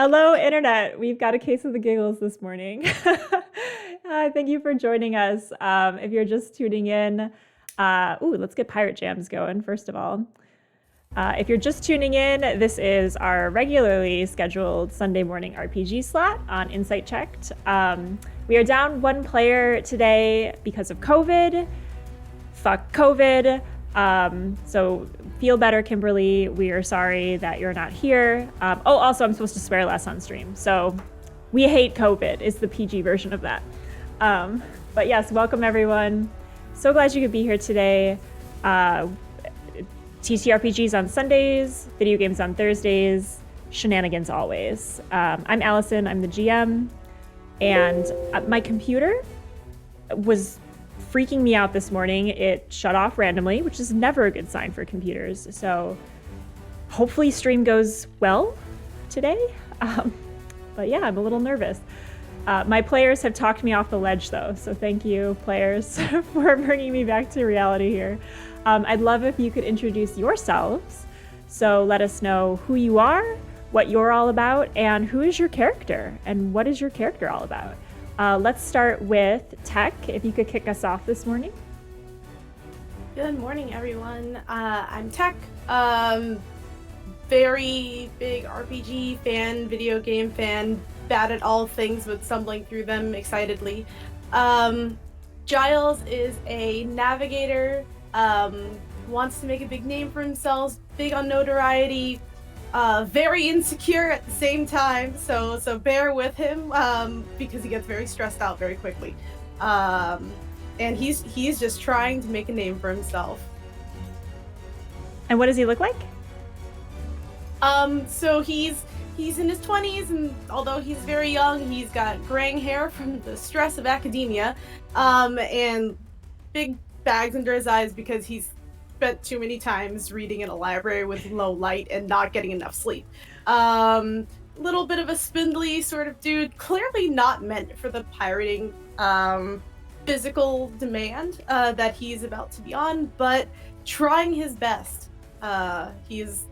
Hello, Internet. We've got a case of the giggles this morning. Thank you for joining us. If you're just tuning in, let's get Pirate Jams going, first of all. If you're just tuning in, this is our regularly scheduled Sunday morning RPG slot on Insight Checked. We are down one player today because of COVID. Fuck COVID. So feel better, Kimberly. We are sorry that you're not here. Also, I'm supposed to swear less on stream. So we hate COVID is the PG version of that. But yes, welcome everyone. So glad you could be here today. TTRPGs on Sundays, video games on Thursdays, shenanigans always. I'm Allison, I'm the GM, and my computer was freaking me out this morning. It shut off randomly, which is never a good sign for computers. So hopefully stream goes well today. But yeah, I'm a little nervous. My players have talked me off the ledge though, so thank you, players, for bringing me back to reality here. I'd love if you could introduce yourselves. So let us know who you are, what you're all about, and who is your character, and what is your character all about. Let's start with Tech, if you could kick us off this morning. Good morning, everyone. I'm Tech. Very big RPG fan, video game fan, bad at all things but stumbling through them excitedly. Giles is a navigator, wants to make a big name for himself, big on notoriety, very insecure at the same time, so bear with him because he gets very stressed out very quickly. And he's just trying to make a name for himself. And what does he look like? So he's in his 20s, and although he's very young, he's got graying hair from the stress of academia, and big bags under his eyes because he's spent too many times reading in a library with low light and not getting enough sleep. little bit of a spindly sort of dude, clearly not meant for the pirating physical demand that he's about to be on, but trying his best. He's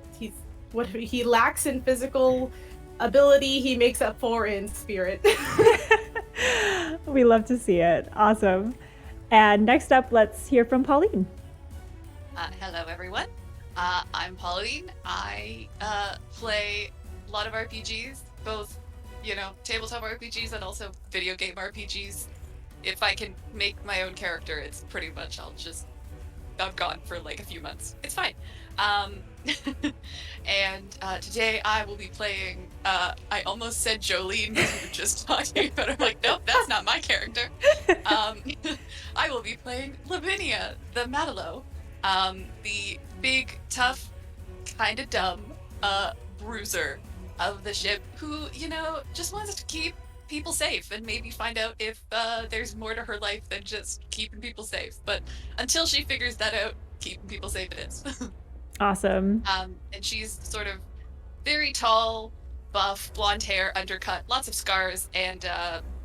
what he lacks in physical ability, he makes up for in spirit. We love to see it. Awesome. And next up, let's hear from Pauline. Hello, everyone. I'm Pauline. I play a lot of RPGs, both, tabletop RPGs and also video game RPGs. If I can make my own character, it's pretty much I'm gone for like a few months. It's fine. And today I will be playing, I almost said Jolene because we were just talking, but I'm like, nope, that's not my character. I will be playing Lavinia, the Matalo, the big, tough, kind of dumb bruiser of the ship who, just wants to keep people safe and maybe find out if there's more to her life than just keeping people safe. But until she figures that out, keeping people safe it is. Awesome. And she's sort of very tall, buff, blonde hair, undercut, lots of scars, and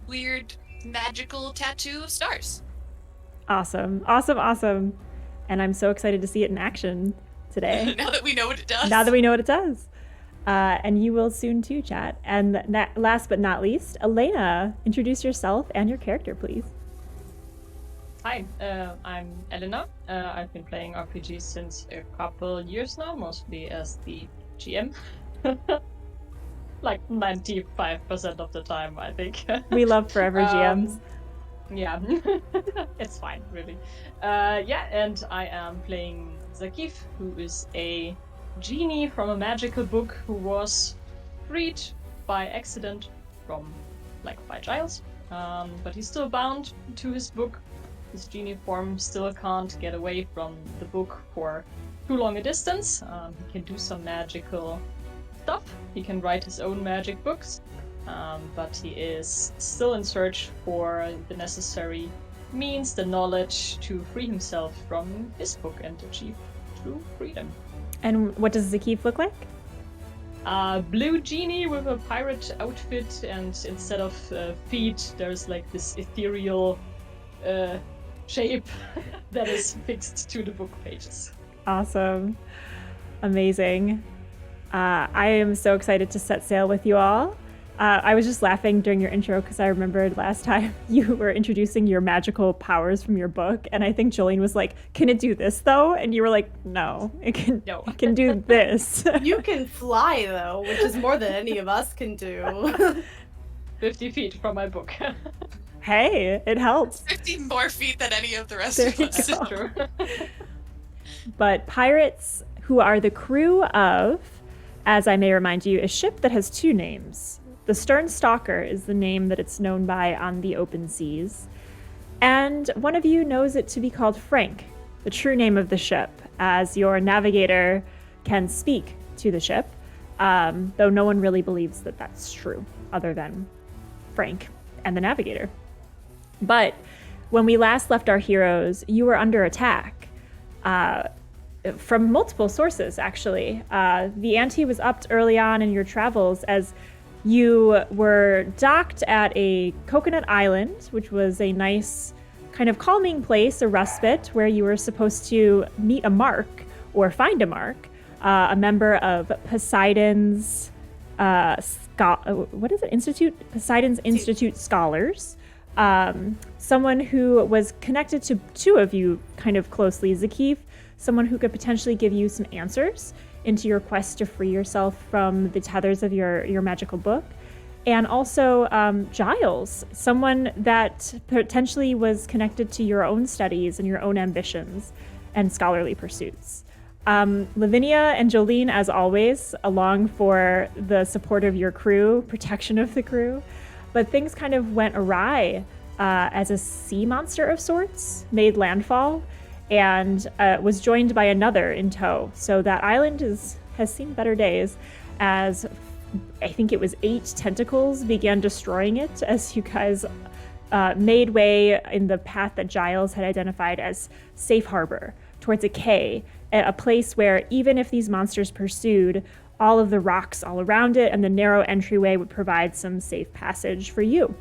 weird magical tattoo of stars. Awesome. And I'm so excited to see it in action today. Now that we know what it does. And you will soon too, chat. And last but not least, Elena, introduce yourself and your character, please. Hi, I'm Elena. I've been playing RPGs since a couple years now, mostly as the GM. Like 95% of the time, I think. We love forever GMs. Yeah, it's fine, really. And I am playing Zakif, who is a genie from a magical book who was freed by accident by Giles. But he's still bound to his book. His genie form still can't get away from the book for too long a distance. He can do some magical stuff. He can write his own magic books. But he is still in search for the necessary means, the knowledge to free himself from his book and achieve true freedom. And what does Zakif look like? Blue genie with a pirate outfit, and instead of feet, there's like this ethereal shape that is fixed to the book pages. Awesome. Amazing. I am so excited to set sail with you all. I was just laughing during your intro because I remembered last time you were introducing your magical powers from your book, and I think Jolene was like, "Can it do this though?" And you were like, "No, it can do this." You can fly though, which is more than any of us can do. 50 feet from my book. Hey, it helps. 50 more feet than any of the rest of us. That's true. But pirates who are the crew of, as I may remind you, a ship that has two names. The Stern Stalker is the name that it's known by on the open seas. And one of you knows it to be called Frank, the true name of the ship, as your navigator can speak to the ship, though no one really believes that that's true, other than Frank and the navigator. But when we last left our heroes, you were under attack from multiple sources, actually. The ante was upped early on in your travels as you were docked at a coconut island, which was a nice kind of calming place, a respite, where you were supposed to meet a mark or find a mark, a member of Poseidon's Poseidon's Institute Scholars. Someone who was connected to two of you kind of closely, Zakif, someone who could potentially give you some answers into your quest to free yourself from the tethers of your magical book. And also Giles, someone that potentially was connected to your own studies and your own ambitions and scholarly pursuits. Lavinia and Jolene, as always, along for the support of your crew, protection of the crew. But things kind of went awry as a sea monster of sorts made landfall and was joined by another in tow. So that island has seen better days as I think it was 8 tentacles began destroying it as you guys made way in the path that Giles had identified as safe harbor towards a quay a place where even if these monsters pursued, all of the rocks all around it and the narrow entryway would provide some safe passage for you.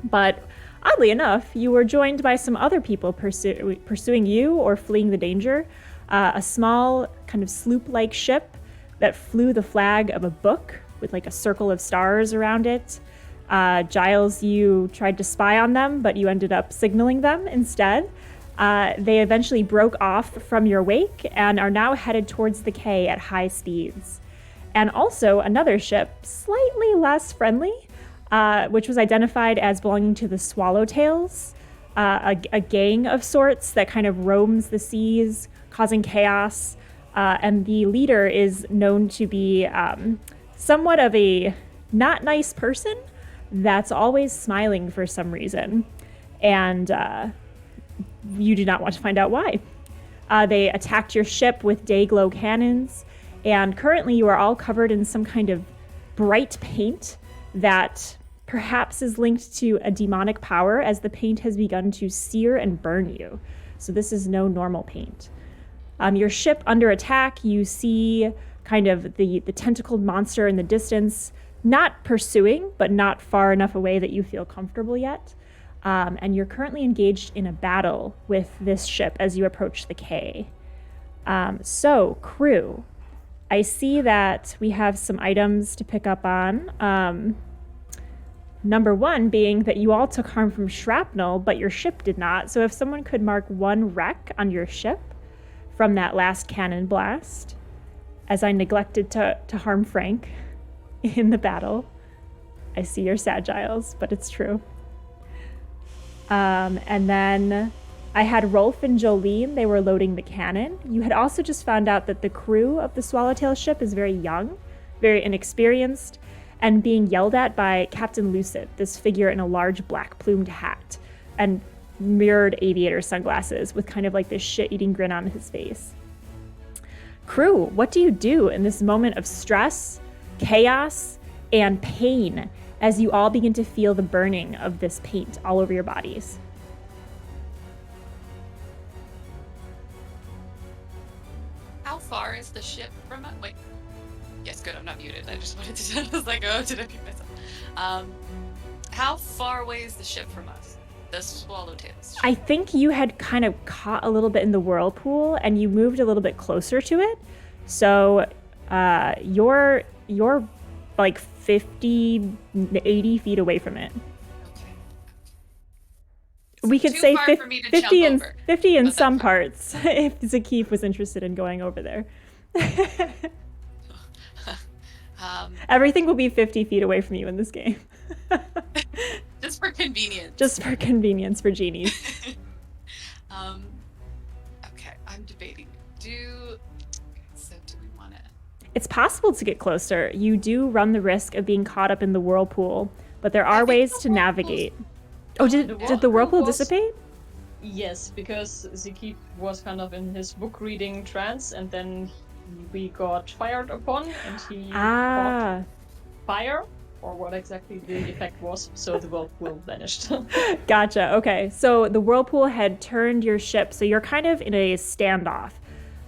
But oddly enough, you were joined by some other people pursuing you or fleeing the danger. A small kind of sloop-like ship that flew the flag of a book with like a circle of stars around it. Giles, you tried to spy on them, but you ended up signaling them instead. They eventually broke off from your wake and are now headed towards the Quay at high speeds. And also another ship, slightly less friendly, which was identified as belonging to the Swallowtails, a gang of sorts that kind of roams the seas, causing chaos. And the leader is known to be somewhat of a not nice person that's always smiling for some reason. And you do not want to find out why. They attacked your ship with day-glow cannons, and currently you are all covered in some kind of bright paint that perhaps is linked to a demonic power, as the paint has begun to sear and burn you. So this is no normal paint. Your ship under attack, you see kind of the tentacled monster in the distance, not pursuing, but not far enough away that you feel comfortable yet. And you're currently engaged in a battle with this ship as you approach the Quay. So, crew, I see that we have some items to pick up on. Number one being that you all took harm from shrapnel, but your ship did not. So if someone could mark 1 wreck on your ship from that last cannon blast, as I neglected to harm Frank in the battle. I see you're sad, Giles, but it's true. And then I had Rolf and Jolene. They were loading the cannon. You had also just found out that the crew of the Swallowtail ship is very young, very inexperienced, and being yelled at by Captain Lucid, this figure in a large black plumed hat and mirrored aviator sunglasses with kind of like this shit-eating grin on his face. Crew, what do you do in this moment of stress, chaos, and pain as you all begin to feel the burning of this paint all over your bodies? How far is the ship from us? Wait. Yes, good, I'm not muted. I just wanted to I was like, oh, did I mute myself? How far away is the ship from us? The Swallowtails. I think you had kind of caught a little bit in the whirlpool and you moved a little bit closer to it. So you're like 50, 80 feet away from it. Okay. We could Too say far 50, for me to 50 jump in, over, 50 in but some that's parts, if Zakif was interested in going over there. Everything will be 50 feet away from you in this game. Just for convenience. Just for convenience for genies. Okay, I'm debating. So do we want to... It's possible to get closer. You do run the risk of being caught up in the whirlpool, but there are ways to navigate. Oh, did the whirlpool dissipate? Yes, because Zakif was kind of in his book reading trance, and then we got fired upon, and he caught fire, or what exactly the effect was, so the whirlpool vanished. Gotcha, okay. So the whirlpool had turned your ship, so you're kind of in a standoff.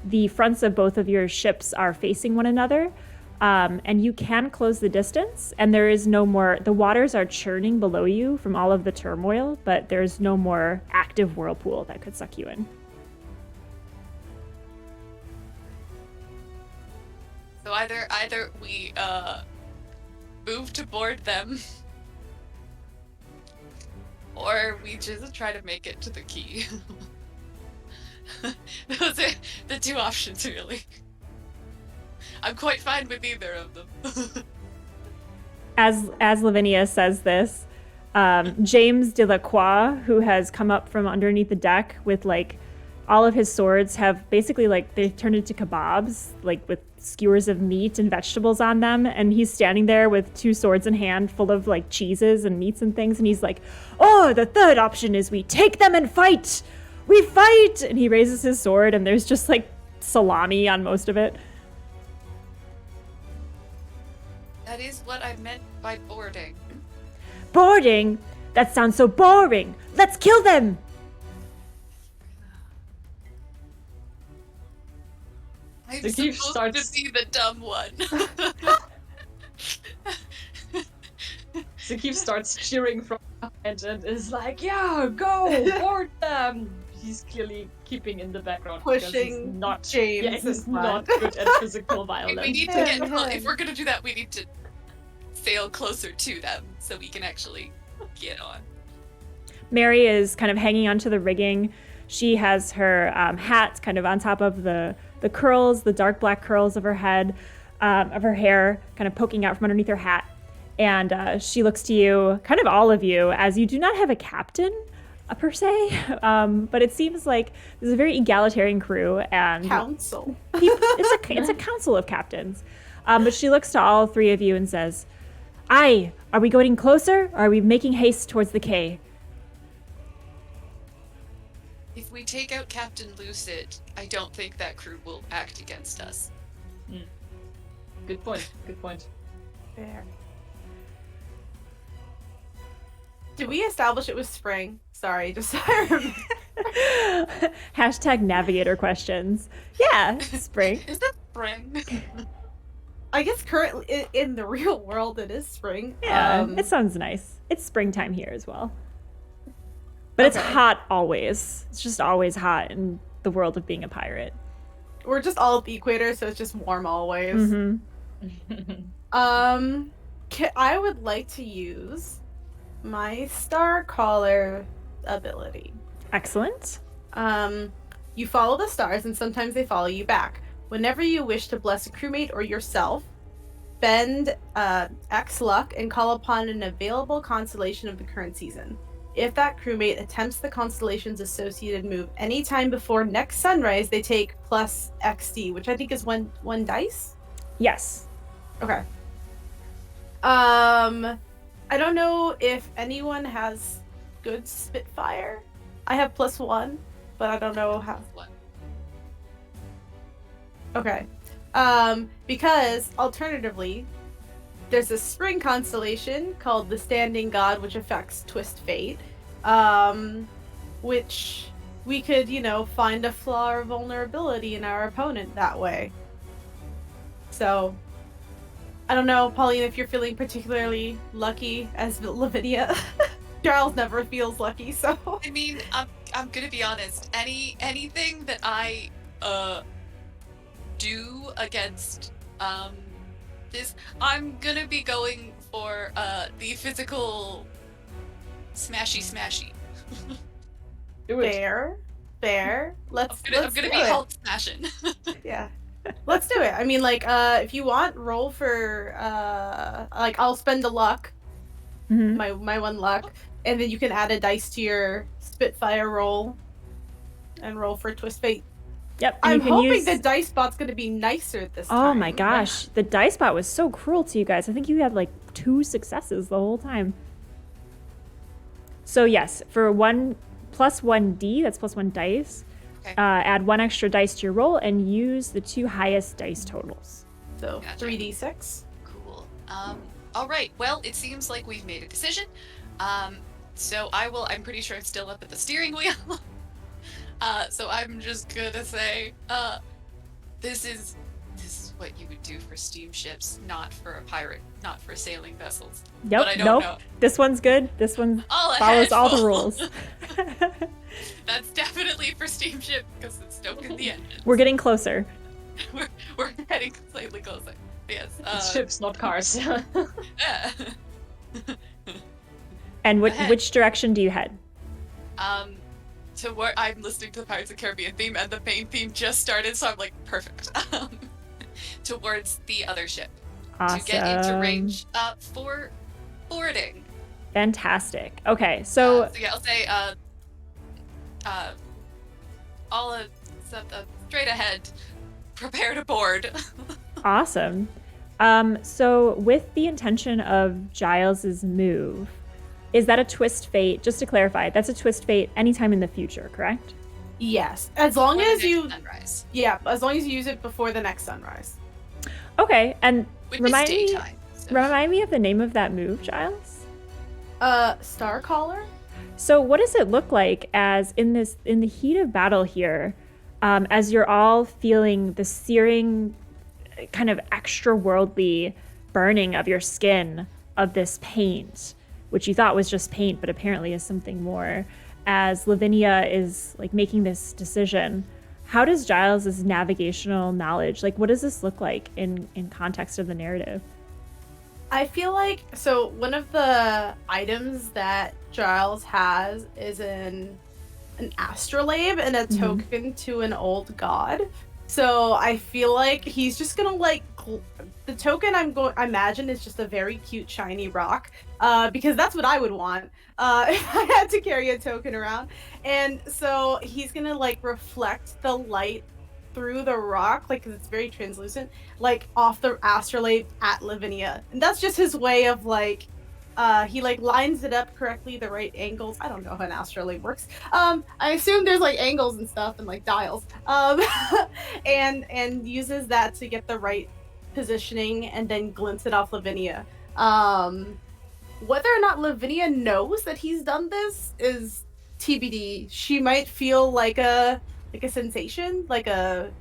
The fronts of both of your ships are facing one another, and you can close the distance, and there is no more, the waters are churning below you from all of the turmoil, but there's no more active whirlpool that could suck you in. So either we move to board them, or we just try to make it to the quay. Those are the two options, really. I'm quite fine with either of them. As Lavinia says this, James Delacroix, who has come up from underneath the deck with like all of his swords have basically like they've turned into kebabs, like with skewers of meat and vegetables on them, and he's standing there with 2 swords in hand full of like cheeses and meats and things, and he's like, oh, the third option is we take them and fight! We fight! And he raises his sword and there's just like salami on most of it. That is what I meant by boarding. Boarding? That sounds so boring! Let's kill them! I'm Keith supposed starts- to be the dumb one. Zakif starts cheering from behind and is like, "Yeah, go board them." He's clearly keeping in the background because he's Pushing not. James Yeah, he's in not front. good at physical violence. We need to Hen, get. hen. If we're gonna do that, we need to sail closer to them so we can actually get on. Mary is kind of hanging onto the rigging. She has her hat kind of on top of the curls, the dark black curls of her head, of her hair, kind of poking out from underneath her hat. And she looks to you, kind of all of you, as you do not have a captain per se, but it seems like this is a very egalitarian crew, and Council. it's a council of captains. But she looks to all three of you and says, "Aye, are we going closer, or are we making haste towards the quay?" If we take out Captain Lucid, I don't think that crew will act against us. Good point. Good point. Fair. Did we establish it was spring? Sorry, just so I remember. Hashtag navigator questions. Yeah, spring. Is that spring? I guess currently in the real world it is spring. Yeah, it sounds nice. It's springtime here as well. But it's Okay. hot always. It's just always hot in the world of being a pirate. We're just all at the equator, so it's just warm always. Mm-hmm. I would like to use my Star Caller ability. Excellent. You follow the stars, and sometimes they follow you back. Whenever you wish to bless a crewmate or yourself, spend X luck and call upon an available constellation of the current season. If that crewmate attempts the constellation's associated move anytime before next sunrise, they take plus XD, which I think is one dice. Yes. Okay. I don't know if anyone has good Spitfire. I have +1, but I don't know how. What? Okay. Because alternatively, there's a spring constellation called the Standing God, which affects Twist Fate. Which we could, find a flaw or vulnerability in our opponent that way. So, I don't know, Pauline, if you're feeling particularly lucky as Lavinia. Charles never feels lucky, so. I mean, I'm gonna be honest. Anything that I do against this, I'm gonna be going for the physical smashy. Do it. Fair. Let's I'm gonna do be it. Hulk smashing. Yeah. Let's do it. I mean, if you want, roll for, I'll spend a luck, Mm-hmm. my one luck, and then you can add a dice to your Spitfire roll, and roll for Twist Fate. Yep. And I'm you can hoping use... the dice spot's gonna be nicer this time. Oh my gosh. The dice bot was so cruel to you guys. I think you had 2 successes the whole time. So yes, for +1d, that's +1 dice, Okay. add 1 extra dice to your roll and use the 2 highest dice totals. So, Gotcha. 3d6. Cool. All right. Well, it seems like we've made a decision. So I'm pretty sure I'm still up at the steering wheel. So I'm just gonna say, this is what you would do for steamships, not for a pirate, not for sailing vessels. Yep. But I don't Nope. know. This one's good. This one All follows all the ahead, rules. That's definitely for steamship because it's stoking the engine. We're getting closer. We're heading slightly closer. Yes. It's ships, not cars. Yeah. And Ahead. which direction do you head? To where I'm listening to the Pirates of the Caribbean theme, and the main theme just started, so I'm like, perfect. Towards the other ship Awesome. to get into range for boarding. Fantastic. Okay, so So yeah, I'll say all straight ahead, prepare to board. awesome. So with the intention of Giles's move, is that a twist fate? Just to clarify, that's a twist fate anytime in the future, correct? Yes. As long Before the as next you sunrise, as long as you use it before the next sunrise. Okay, and which remind is me daytime. So. remind me of the name of that move, Giles. Star Caller? So what does it look like as in the heat of battle here? as you're all feeling the searing, kind of extra worldly burning of your skin of this paint, which you thought was just paint, but apparently is something more. As Lavinia is like making this decision, how does Giles' navigational knowledge, like what does this look like in context of the narrative? I feel like, so one of the items that Giles has is an astrolabe and a token to an old god. So I feel like he's just gonna like the token I imagine is just a very cute shiny rock, because that's what I would want if I had to carry a token around. And so he's gonna like reflect the light through the rock, like, because it's very translucent, like off the astrolabe at Lavinia, and that's just his way of like he like lines it up correctly, the right angles. I don't know how an astrolabe works. I assume there's like angles and stuff and like dials. And uses that to get the right positioning and then glints it off Lavinia. Whether or not Lavinia knows that he's done this is TBD. She might feel like a sensation, like a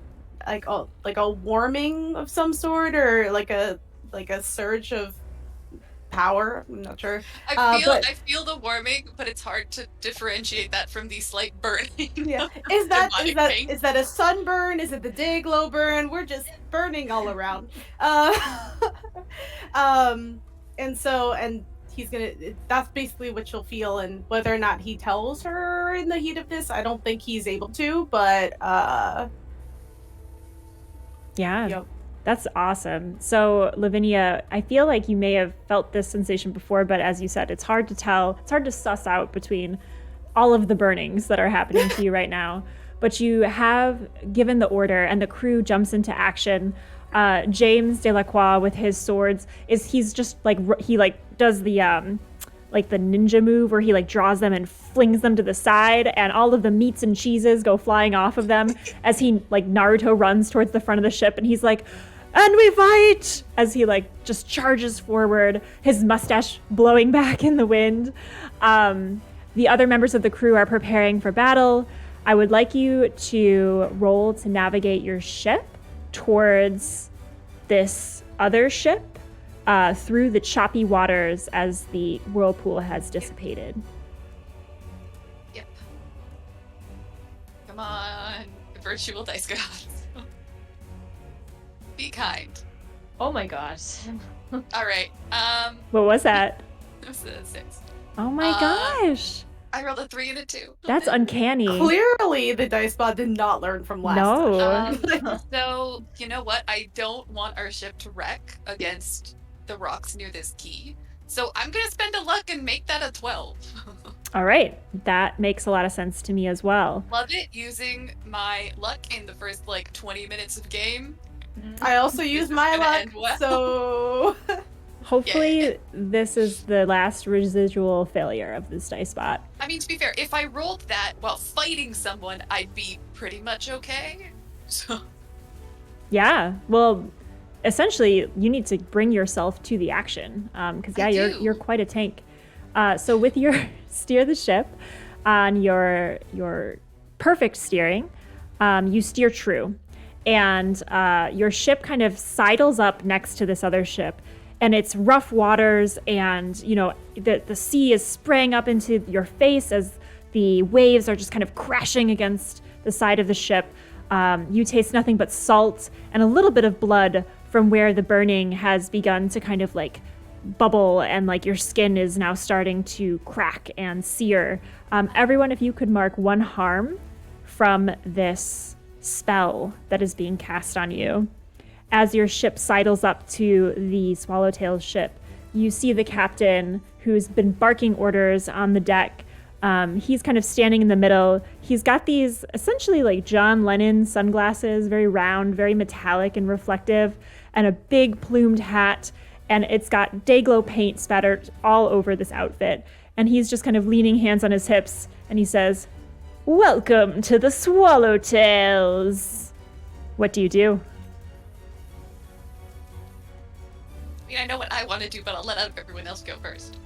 warming of some sort, or like a surge of power. I'm not sure. I feel the warming, but it's hard to differentiate that from the slight burning. Yeah. Is that a sunburn? Is it the day glow burn? We're just burning all around. And he's gonna, that's basically what she'll feel, and whether or not he tells her in the heat of this, I don't think he's able to, but Yeah. Yep. That's awesome. So, Lavinia, I feel like you may have felt this sensation before, but as you said, it's hard to tell. It's hard to suss out between all of the burnings that are happening to you right now. But you have given the order, and the crew jumps into action. James Delacroix with his swords he's just like he like does the like the ninja move where he like draws them and flings them to the side, and all of the meats and cheeses go flying off of them as he like Naruto runs towards the front of the ship, and he's like, "And we fight!" as he like just charges forward, his mustache blowing back in the wind. The other members of the crew are preparing for battle. I would like you to roll to navigate your ship towards this other ship through the choppy waters as the whirlpool has dissipated. Yep. Come on, virtual dice gods. Be kind. Oh my god. All right. What was that? It was a 6. Oh my gosh. I rolled a 3 and a 2. That's uncanny. clearly the dice bot did not learn from last No. So, you know what? I don't want our ship to wreck against the rocks near this key. So I'm going to spend a luck and make that a 12. All right. That makes a lot of sense to me as well. Love it, using my luck in the first, like, 20 minutes of game. I also used my gonna luck, end well. so Hopefully this is the last residual failure of this dice bot. I mean, to be fair, if I rolled that while fighting someone, I'd be pretty much okay. So, Yeah. Well, essentially, you need to bring yourself to the action, because I do. you're quite a tank. So with your steer the ship on your perfect steering, you steer true, and your ship kind of sidles up next to this other ship, and it's rough waters, and you know the sea is spraying up into your face as the waves are just kind of crashing against the side of the ship. You taste nothing but salt and a little bit of blood from where the burning has begun to kind of like bubble, and like your skin is now starting to crack and sear. Everyone, if you could mark 1 harm from this spell that is being cast on you. As your ship sidles up to the Swallowtail's ship, you see the captain who's been barking orders on the deck. He's kind of standing in the middle. He's got these essentially like John Lennon sunglasses, very round, very metallic and reflective, and a big plumed hat. And it's got Dayglow paint spattered all over this outfit. And he's just kind of leaning hands on his hips, and he says, "Welcome to the Swallowtails." What do you do? I mean, I know what I want to do, but I'll let everyone else go first.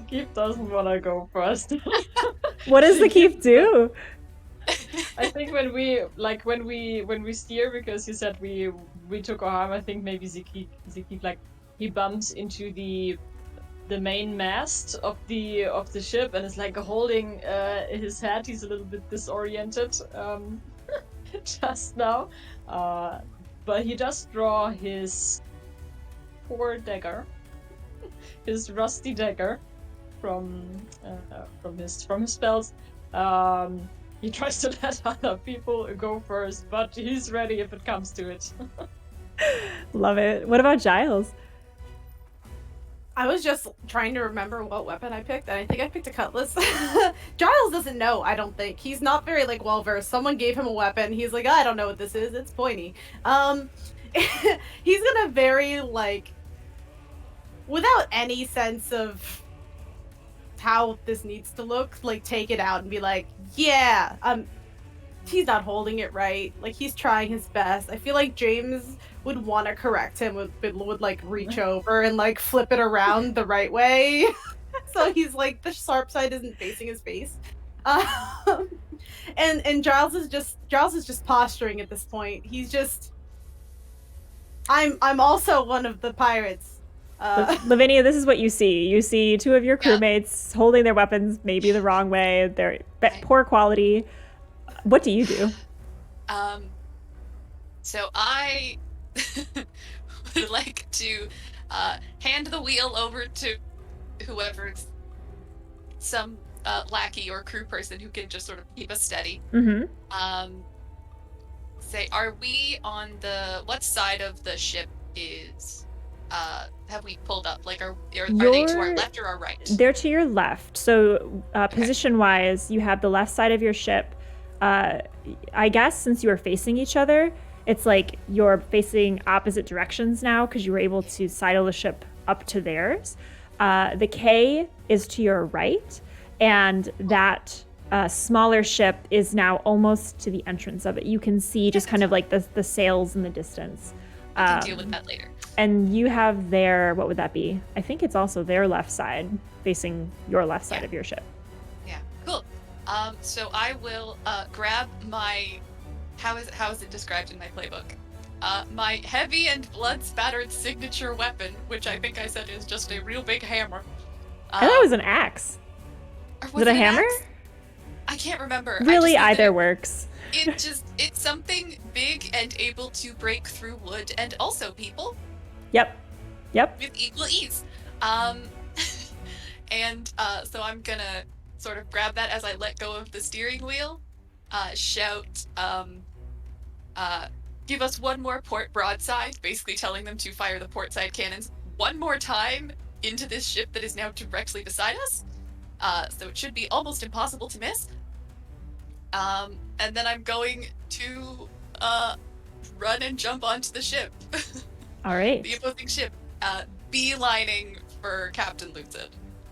Skip doesn't wanna go first. What does the keep do? I think when we steer, because you said we took a harm, I think maybe Ziki like he bumps into the main mast of the ship and is like holding his head. He's a little bit disoriented just now, but he does draw his poor dagger, his rusty dagger from his spells. He tries to let other people go first, but he's ready if it comes to it. Love it. What about Giles? I was just trying to remember what weapon I picked, and I think I picked a cutlass. Giles doesn't know, I don't think. He's not very, like, well-versed. Someone gave him a weapon. He's like, I don't know what this is. It's pointy. He's gonna very, like, without any sense of how this needs to look, like, take it out and be like, yeah, he's not holding it right. Like, he's trying his best. I feel like James would want to correct him, would like reach over and like flip it around the right way. So he's like, the sharp side isn't facing his face. And Giles is just posturing at this point. He's just, I'm also one of the pirates. Lavinia, this is what you see. You see two of your crewmates holding their weapons maybe the wrong way. They're poor quality. What do you do? So I would like to hand the wheel over to whoever's some lackey or crew person who can just sort of keep us steady. Mm-hmm. Say, are we on what side of the ship is? Have we pulled up? Like, are they to our left or our right? They're to your left. So position-wise, you have the left side of your ship. I guess since you are facing each other, it's like you're facing opposite directions now because you were able to sidle the ship up to theirs. The K is to your right, and that smaller ship is now almost to the entrance of it. You can see just kind of like the sails in the distance. We can deal with that later. And you have their, what would that be? I think it's also their left side facing your left side of your ship. Yeah, cool. So I will grab my, how is it described in my playbook? My heavy and blood-spattered signature weapon, which I think I said is just a real big hammer. I thought it was an axe. Was it a hammer? Axe? I can't remember. Really, either works. It's something big and able to break through wood and also people. Yep. With equal ease. And so I'm gonna sort of grab that as I let go of the steering wheel, shout, give us one more port broadside, basically telling them to fire the port side cannons one more time into this ship that is now directly beside us. So it should be almost impossible to miss. And then I'm going to run and jump onto the ship. All right. The opposing ship, beelining for Captain Lutzen.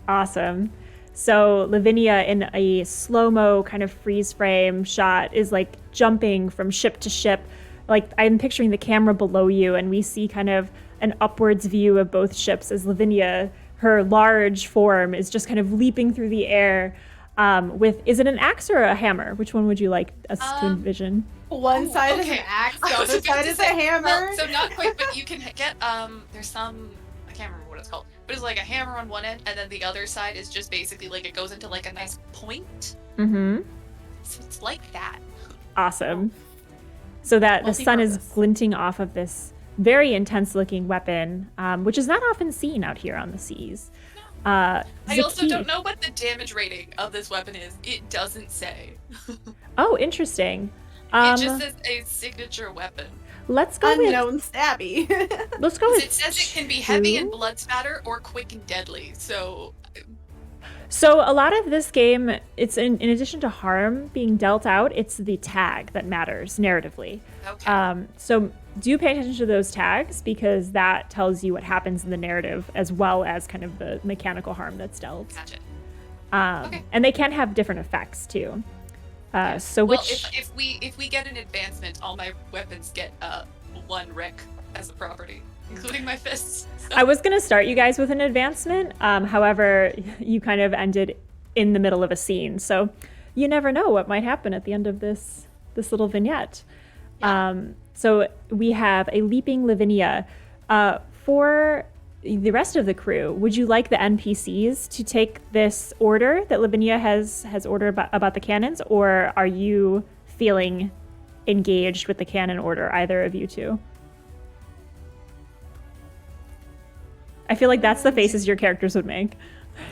Awesome. So Lavinia, in a slow-mo kind of freeze frame shot, is like jumping from ship to ship. Like, I'm picturing the camera below you, and we see kind of an upwards view of both ships as Lavinia, her large form, is just kind of leaping through the air with, is it an axe or a hammer? Which one would you like us to envision? One side is an axe, the other side is a hammer. Well, so not quite, but you can get, there's some, I can't remember what it's called, but it's like a hammer on one end, and then the other side is just basically like it goes into like a nice point. Mm-hmm. So it's like that. Awesome. So that the sun is glinting off of this very intense-looking weapon, which is not often seen out here on the seas. I also don't know what the damage rating of this weapon is. It doesn't say. Oh, interesting. It just says a signature weapon. Let's go unknown stabby. Let's go with it says it can be heavy and blood spatter or quick and deadly. So a lot of this game, it's in addition to harm being dealt out, it's the tag that matters narratively. Okay. So do pay attention to those tags because that tells you what happens in the narrative as well as kind of the mechanical harm that's dealt. Gotcha. Okay. And they can have different effects too. So well, which if we get an advancement, all my weapons get one wreck as a property, including my fists. So. I was gonna start you guys with an advancement. However, you kind of ended in the middle of a scene. So you never know what might happen at the end of this little vignette. Yeah. So we have a leaping Lavinia. For the rest of the crew, would you like the NPCs to take this order that Lavinia has ordered about the cannons, or are you feeling engaged with the canon order, either of you two? I feel like that's the faces your characters would make.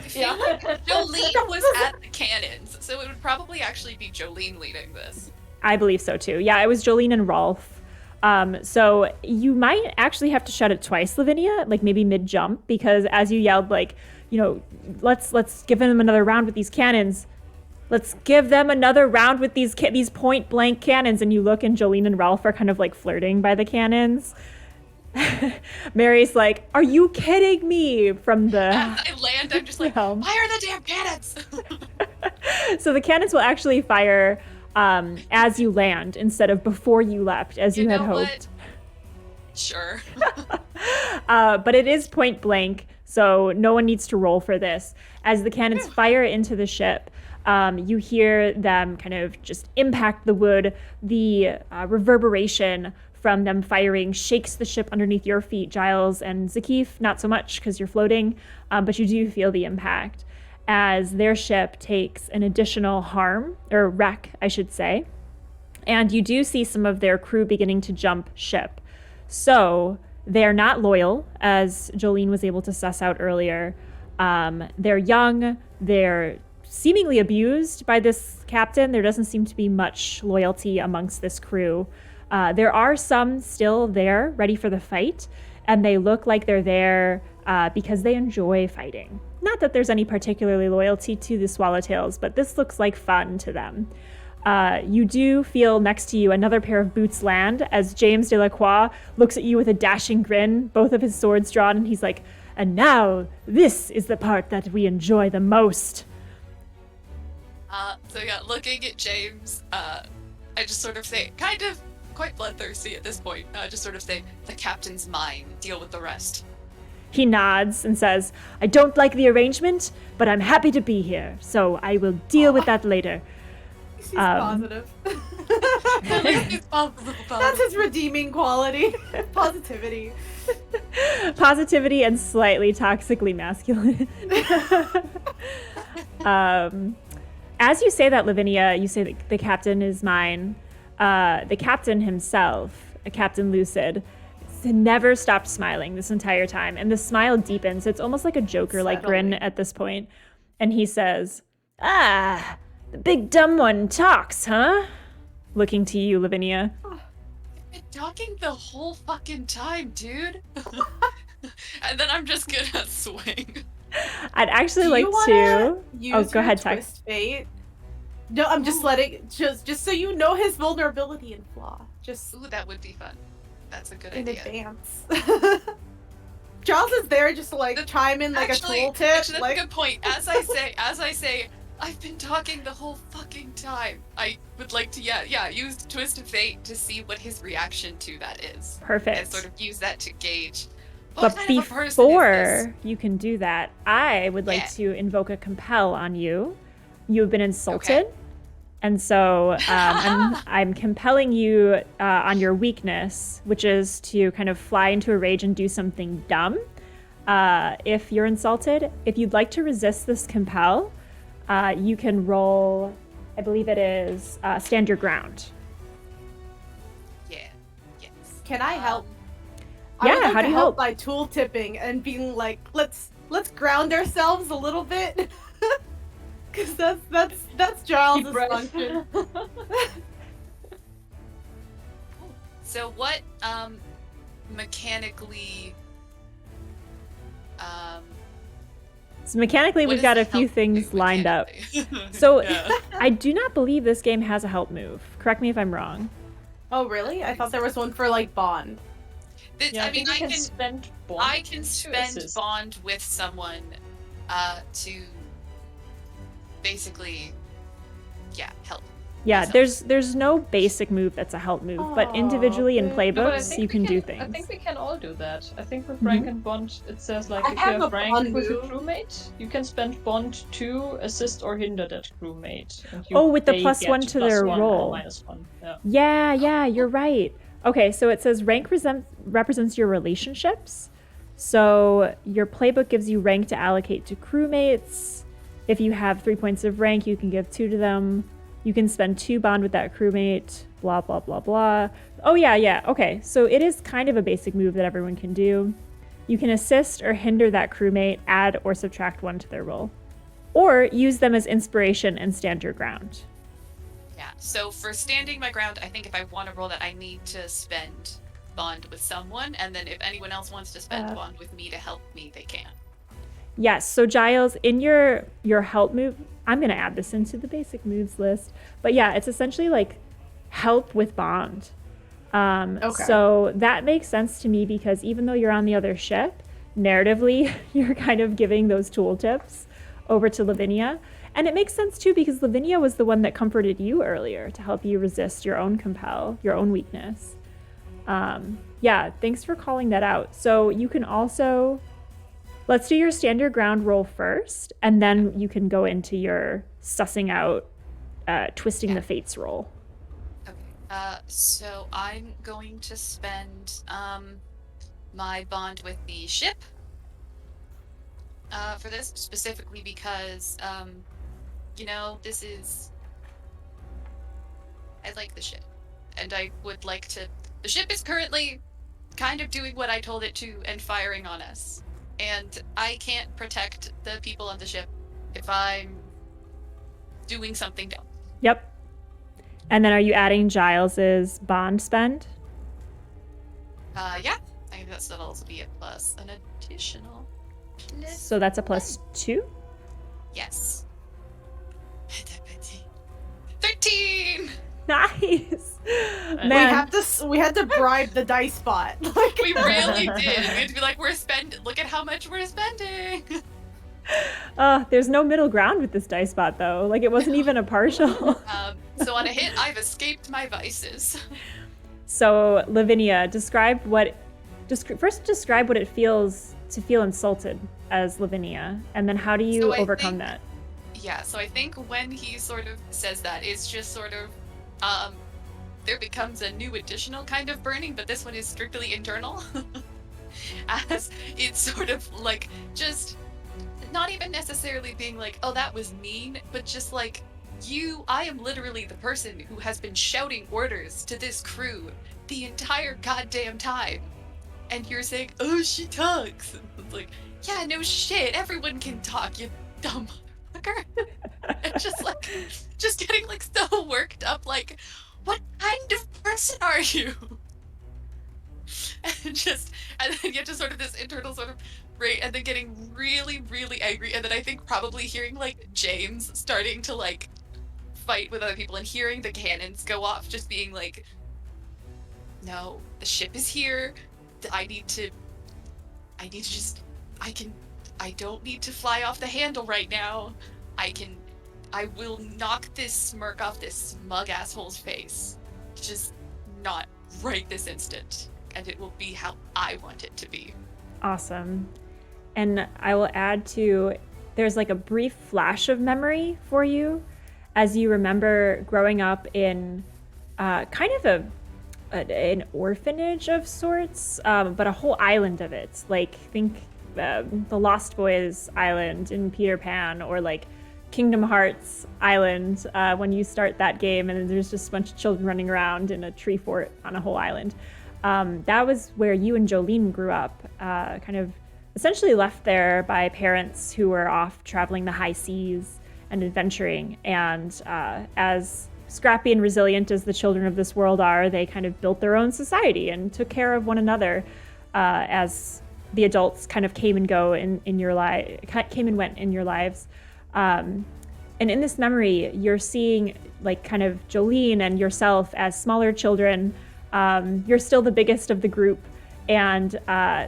I feel like Jolene was at the cannons, so it would probably actually be Jolene leading this. I believe so too. Yeah, it was Jolene and Rolf. So you might actually have to shut it twice, Lavinia, like maybe mid-jump, because as you yelled, like, you know, let's give them another round with these cannons. Let's give them another round with these point blank cannons. And you look, and Jolene and Rolf are kind of like flirting by the cannons. Mary's like, "Are you kidding me?" From the As I land, I'm just like, helm. fire the damn cannons! So the cannons will actually fire as you land instead of before you leapt, as you had hoped. What? Sure. But it is point blank, so no one needs to roll for this. As the cannons fire into the ship, you hear them kind of just impact the wood. The reverberation from them firing shakes the ship underneath your feet, Giles and Zakif. Not so much because you're floating, but you do feel the impact as their ship takes an additional harm, or wreck, I should say. And you do see some of their crew beginning to jump ship. So they're not loyal, as Jolene was able to suss out earlier. They're young, they're seemingly abused by this captain. There doesn't seem to be much loyalty amongst this crew. There are some still there, ready for the fight, and they look like they're there because they enjoy fighting. Not that there's any particularly loyalty to the Swallowtails, but this looks like fun to them. You do feel next to you another pair of boots land as James Delacroix looks at you with a dashing grin, both of his swords drawn, and he's like, "And now, this is the part that we enjoy the most." So yeah, looking at James, I just sort of say, kind of quite bloodthirsty at this point, just sort of say, "The captain's mine, deal with the rest." He nods and says, "I don't like the arrangement, but I'm happy to be here, so I will deal with that later." He's positive. At least he's positive about That's it. his redeeming quality. Positivity. Positivity and slightly toxically masculine. As you say that, Lavinia, you say that the captain is mine. The captain himself, Captain Lucid, never stopped smiling this entire time. And the smile deepens. It's almost like a Joker-like grin at this point. And he says, "Ah, the big dumb one talks, huh?" Looking to you, Lavinia. I've been talking the whole fucking time, dude. And then I'm just gonna swing. I'd actually Do like you wanna to... use Oh, go your ahead, Ty. twist fate? No, I'm just letting just so you know his vulnerability and flaw. Just Ooh, that would be fun. That's a good in idea. advance. Charles is there just to like chime in like Actually, a tooltip. that's Like a good point. As I say, I've been talking the whole fucking time. I would like to, use Twist of Fate to see what his reaction to that is. Perfect. And sort of use that to gauge. But What kind of a person is this? before you can do that, I would like Yeah. to invoke a compel on you. You've been insulted. Okay. And so I'm compelling you on your weakness, which is to kind of fly into a rage and do something dumb. If you're insulted, if you'd like to resist this compel, you can roll, I believe it is, stand your ground. Yeah. Yes. can I help? Yeah, I would like how to do you help? by tool tipping and being like, let's ground ourselves a little bit. Cause that's Giles' Deep breath. function. So what mechanically So mechanically, what we've does got a help few do things lined up. mechanically? So Yeah. I do not believe this game has a help move. Correct me if I'm wrong. Oh really? I thought there was one for like bond. Yeah, I mean, I can spend bond. I can to spend assist. bond with someone to basically help. Yeah, myself. there's no basic move that's a help move, but Aw, individually in okay. No, but I playbooks think you we can do I things. think we can all do that. I think with Mhm. rank and bond, it says like I if you have have a rank bond with your move. crewmate, you can spend bond to assist or hinder that crewmate, and Oh, with the they +1 get to their +1 roll. or -1. Yeah. Yeah, you're right. Okay, so it says rank represents your relationships. So your playbook gives you rank to allocate to crewmates. If you have 3 points of rank, you can give 2 to them. You can spend 2 bond with that crewmate, blah, blah, blah, blah. Oh, yeah. Okay, so it is kind of a basic move that everyone can do. You can assist or hinder that crewmate, add or subtract 1 to their roll. Or use them as inspiration and stand your ground. Yeah. So for standing my ground, I think if I want to roll that, I need to spend bond with someone, and then if anyone else wants to spend bond with me to help me, they can. Yes, so Giles, in your help move, I'm going to add this into the basic moves list. But yeah, it's essentially like help with bond. Okay. So that makes sense to me because even though you're on the other ship, narratively, you're kind of giving those tooltips over to Lavinia. And it makes sense too because Lavinia was the one that comforted you earlier to help you resist your own compel, your own weakness. Yeah, thanks for calling that out. So you can also, let's do your stand your ground roll first, and then you can go into your sussing out, twisting the fates roll. Okay. So I'm going to spend my bond with the ship for this, specifically because this is, I like the ship, and I would like to. The ship is currently kind of doing what I told it to and firing on us, and I can't protect the people on the ship if I'm doing something dumb. Yep. And then are you adding Giles's bond spend? Yeah. I think that'll also be a plus, an additional. So that's a +2? Yes. 13! Nice. We Man, We had to bribe the dice bot. Like, We really did. We had to be like, look at how much we're spending. there's no middle ground with this dice bot though. Like it wasn't even a partial. So on a hit, I've escaped my vices. So Lavinia, describe what it feels to feel insulted as Lavinia, and then how do you overcome that? Yeah, so I think when he sort of says that, it's just sort of, there becomes a new additional kind of burning, but this one is strictly internal. As it's sort of like, just, not even necessarily being like, oh, that was mean, but just like, I am literally the person who has been shouting orders to this crew the entire goddamn time. And you're saying, oh, she talks. It's like, yeah, no shit, everyone can talk, you dumb motherfucker. And just getting like so worked up, like, what kind of person are you? And then you have to sort of this internal sort of rate, and then getting really, really angry, and then I think probably hearing like James starting to like fight with other people and hearing the cannons go off, just being like, no, the ship is here. I don't need to fly off the handle right now. I will knock this smirk off this smug asshole's face. Just not right this instant. And it will be how I want it to be. Awesome. And I will add to, there's like a brief flash of memory for you as you remember growing up in kind of an orphanage of sorts, but a whole island of it. Like, think the Lost Boys island in Peter Pan, or like Kingdom Hearts island when you start that game and there's just a bunch of children running around in a tree fort on a whole island. That was where you and Jolene grew up, kind of essentially left there by parents who were off traveling the high seas and adventuring. And as scrappy and resilient as the children of this world are, they kind of built their own society and took care of one another as the adults kind of came and went in your lives. And in this memory, you're seeing like kind of Jolene and yourself as smaller children. You're still the biggest of the group, and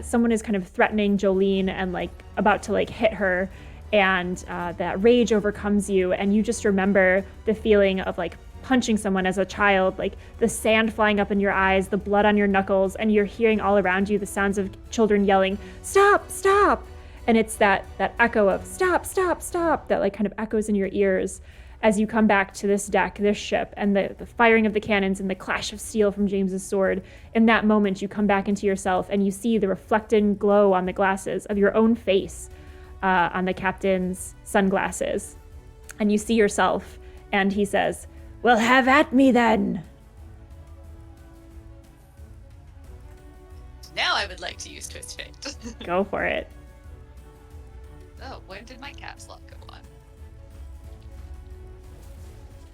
someone is kind of threatening Jolene and like about to like hit her, and that rage overcomes you, and you just remember the feeling of like punching someone as a child, like the sand flying up in your eyes, the blood on your knuckles, and you're hearing all around you the sounds of children yelling, "Stop, stop!" And it's that echo of "Stop, stop, stop!" that like kind of echoes in your ears as you come back to this deck, this ship, and the firing of the cannons and the clash of steel from James's sword. In that moment, you come back into yourself and you see the reflected glow on the glasses of your own face on the captain's sunglasses. And you see yourself, and he says, "Well, have at me then." Now I would like to use Twist Fate. Go for it. Oh, when did my caps lock go on?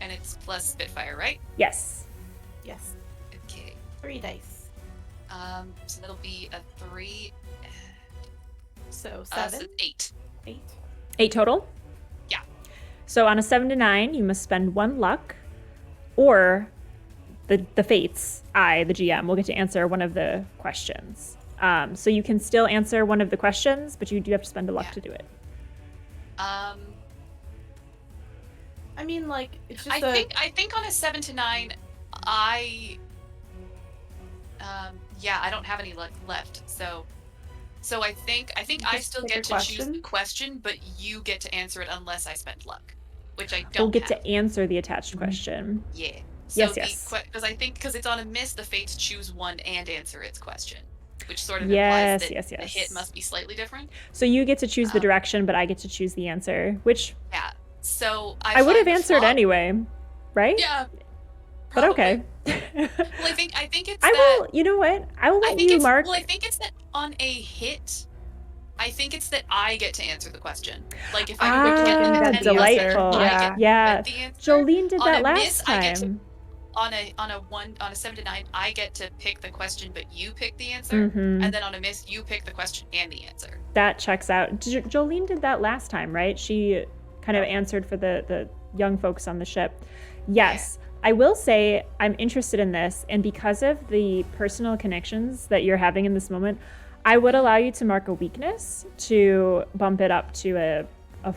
And it's plus Spitfire, right? Yes. Yes. Okay. 3 dice. So that'll be a 3. So So 7, 8. 8. 8 total? Yeah. So on a 7 to 9, you must spend 1 luck, or the fates, I, the GM, will get to answer one of the questions. So you can still answer one of the questions, but you do have to spend a luck to do it. I mean, like, it's just I think on a 7 to 9, I don't have any luck left. So I think I still pick a get to choose question? the question, but you get to answer it unless I spend luck, which I don't. We'll get have. to answer the attached question. Yeah. So Yes. because it's on a miss, the fates choose one and answer its question, which sort of Yes, implies that yes. the hit must be slightly different. So you get to choose the direction, but I get to choose the answer, which Yeah. So I would have find the answered flaw- anyway, right? Yeah. But okay. Well, I think it's I that. will, you know what? I will I let think you it's mark. well. I think it's that on a hit. I think it's that I get to answer the question. Like if I would get the answer, delightful. I get Yeah. the answer. Jolene did On that a last miss, I get to- time. On a 7 to 9, I get to pick the question, but you pick the answer. Mhm. And then on a miss, you pick the question and the answer. That checks out. Jolene did that last time, right? She kind of answered for the young folks on the ship. Yes. I will say I'm interested in this, and because of the personal connections that you're having in this moment, I would allow you to mark a weakness to bump it up to a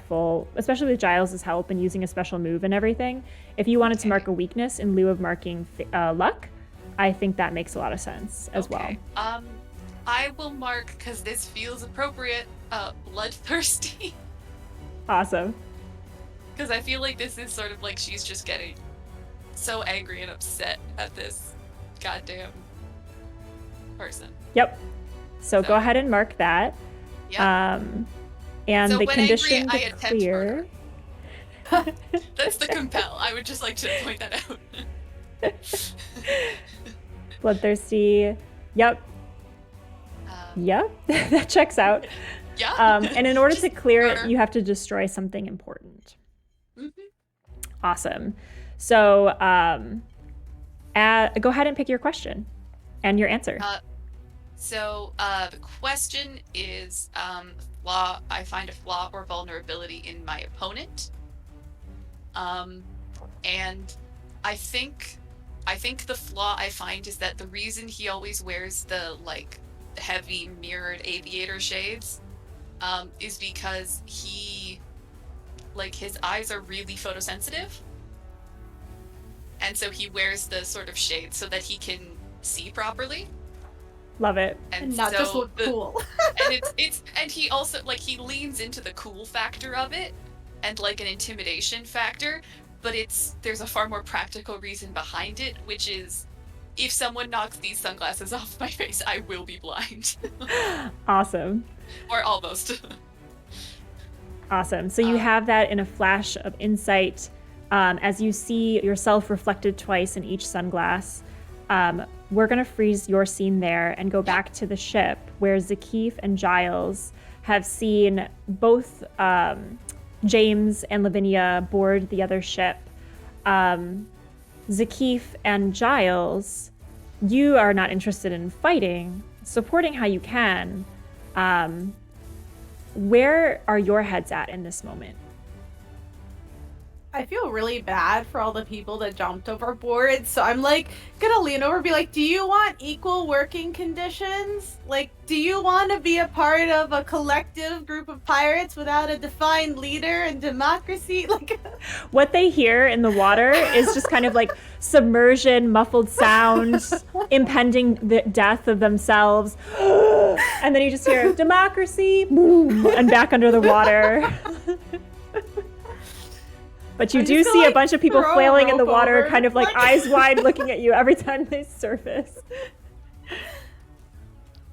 full, especially with Giles' help and using a special move and everything. If you wanted to mark a weakness in lieu of marking luck, I think that makes a lot of sense as well. I will mark, because this feels appropriate, bloodthirsty. Awesome. Because I feel like this is sort of like she's just getting so angry and upset at this goddamn person. Yep. So go ahead and mark that. Yeah. And So the when condition angry, I to attempt clear. murder. That's the compel. I would just like to point that out. Bloodthirsty. Yep. Yep. That checks out. Yeah. And in order to clear it, murder. you have to destroy something important. Mhm. Awesome. So go ahead and pick your question and your answer. So the question is flaw. I find a flaw or vulnerability in my opponent. And I think the flaw I find is that the reason he always wears the like heavy mirrored aviator shades is because he like his eyes are really photosensitive. And so he wears the sort of shades so that he can see properly. Love it. And not so just look cool. and and he also like he leans into the cool factor of it and like an intimidation factor, but there's a far more practical reason behind it, which is if someone knocks these sunglasses off my face, I will be blind. Awesome. Or almost. Awesome. So you have that in a flash of insight as you see yourself reflected twice in each sunglass. We're going to freeze your scene there and go back to the ship where Zakif and Giles have seen both James and Lavinia board the other ship. Zakif and Giles, you are not interested in fighting, supporting how you can. Where are your heads at in this moment? I feel really bad for all the people that jumped overboard, so I'm like gonna lean over and be like, do you want equal working conditions? Like, do you want to be a part of a collective group of pirates without a defined leader and democracy? Like, What they hear in the water is just kind of like submersion, muffled sounds, impending the death of themselves. And then you just hear democracy, boom, and back under the water. But you I do just see feel a bunch of people throw a flailing in the rope water, over. kind of like eyes wide looking at you every time they surface.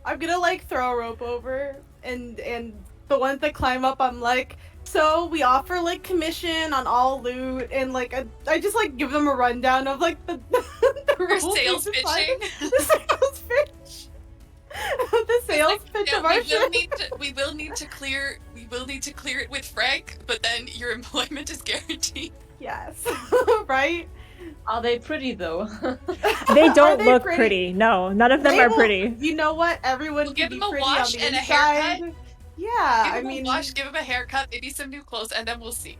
I'm gonna like throw a rope over, and the ones that climb up, I'm like, so we offer like commission on all loot, and like I just like give them a rundown of like the We're rules we sales decided. pitching. The sales pitch. The sales pitch No, of our we will ship. need to clear it with Frank, but then your employment is guaranteed. Yes, right. Are they pretty though? They Are don't they look pretty. No, none of them They are will- pretty. You know what? Everyone We'll can give be them a pretty wash on the and a inside. haircut. Yeah, Give I him mean, a wash, give him a haircut, maybe some new clothes, and then we'll see.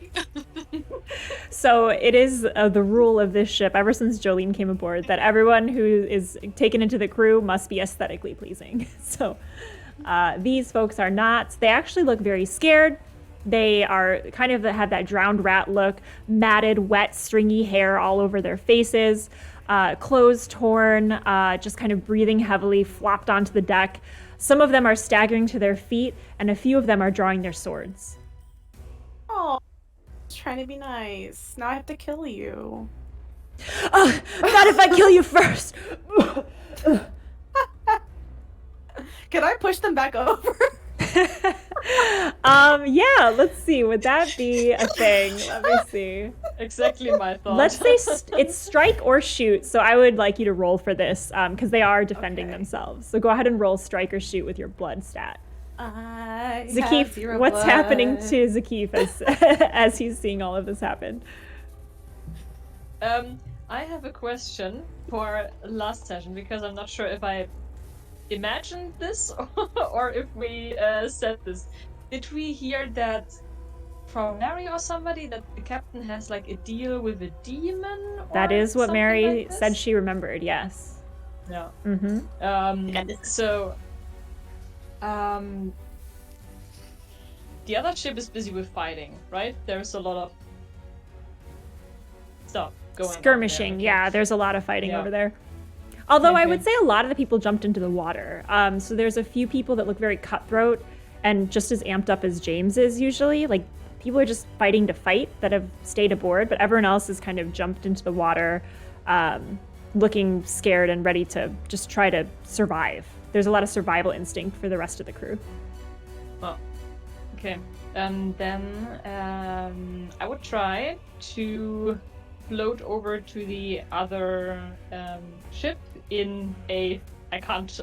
So it is the rule of this ship, ever since Jolene came aboard, that everyone who is taken into the crew must be aesthetically pleasing. So these folks are not. They actually look very scared. They are kind of have that drowned rat look, matted, wet, stringy hair all over their faces, clothes torn, just kind of breathing heavily, flopped onto the deck. Some of them are staggering to their feet, and a few of them are drawing their swords. oh, just trying to be nice. Now I have to kill you. Not if I kill you first! Can I push them back over? Yeah, let's see. Would that be a thing? Let me see. Exactly my thought. Let's say it's strike or shoot. So I would like you to roll for this because they are defending Okay. themselves. So go ahead and roll strike or shoot with your blood stat. I have Zakif, zero what's blood. happening to Zakif as as he's seeing all of this happen? I have a question for last session because I'm not sure if I imagined this or if we said this. Did we hear that from Mary or somebody that the captain has like a deal with a demon? That or is what something Mary like this? said she remembered. Yes. Yeah. Mm-hmm. So, the other ship is busy with fighting, right? There's a lot of stuff going on Skirmishing. there. Okay. Yeah, there's a lot of fighting Yeah. over there. Although I Okay. would say a lot of the people jumped into the water. So there's a few people that look very cutthroat and just as amped up as James is usually. Like people are just fighting to fight that have stayed aboard, but everyone else has kind of jumped into the water, looking scared and ready to just try to survive. There's a lot of survival instinct for the rest of the crew. Oh, okay. Then I would try to float over to the other ship in a. I can't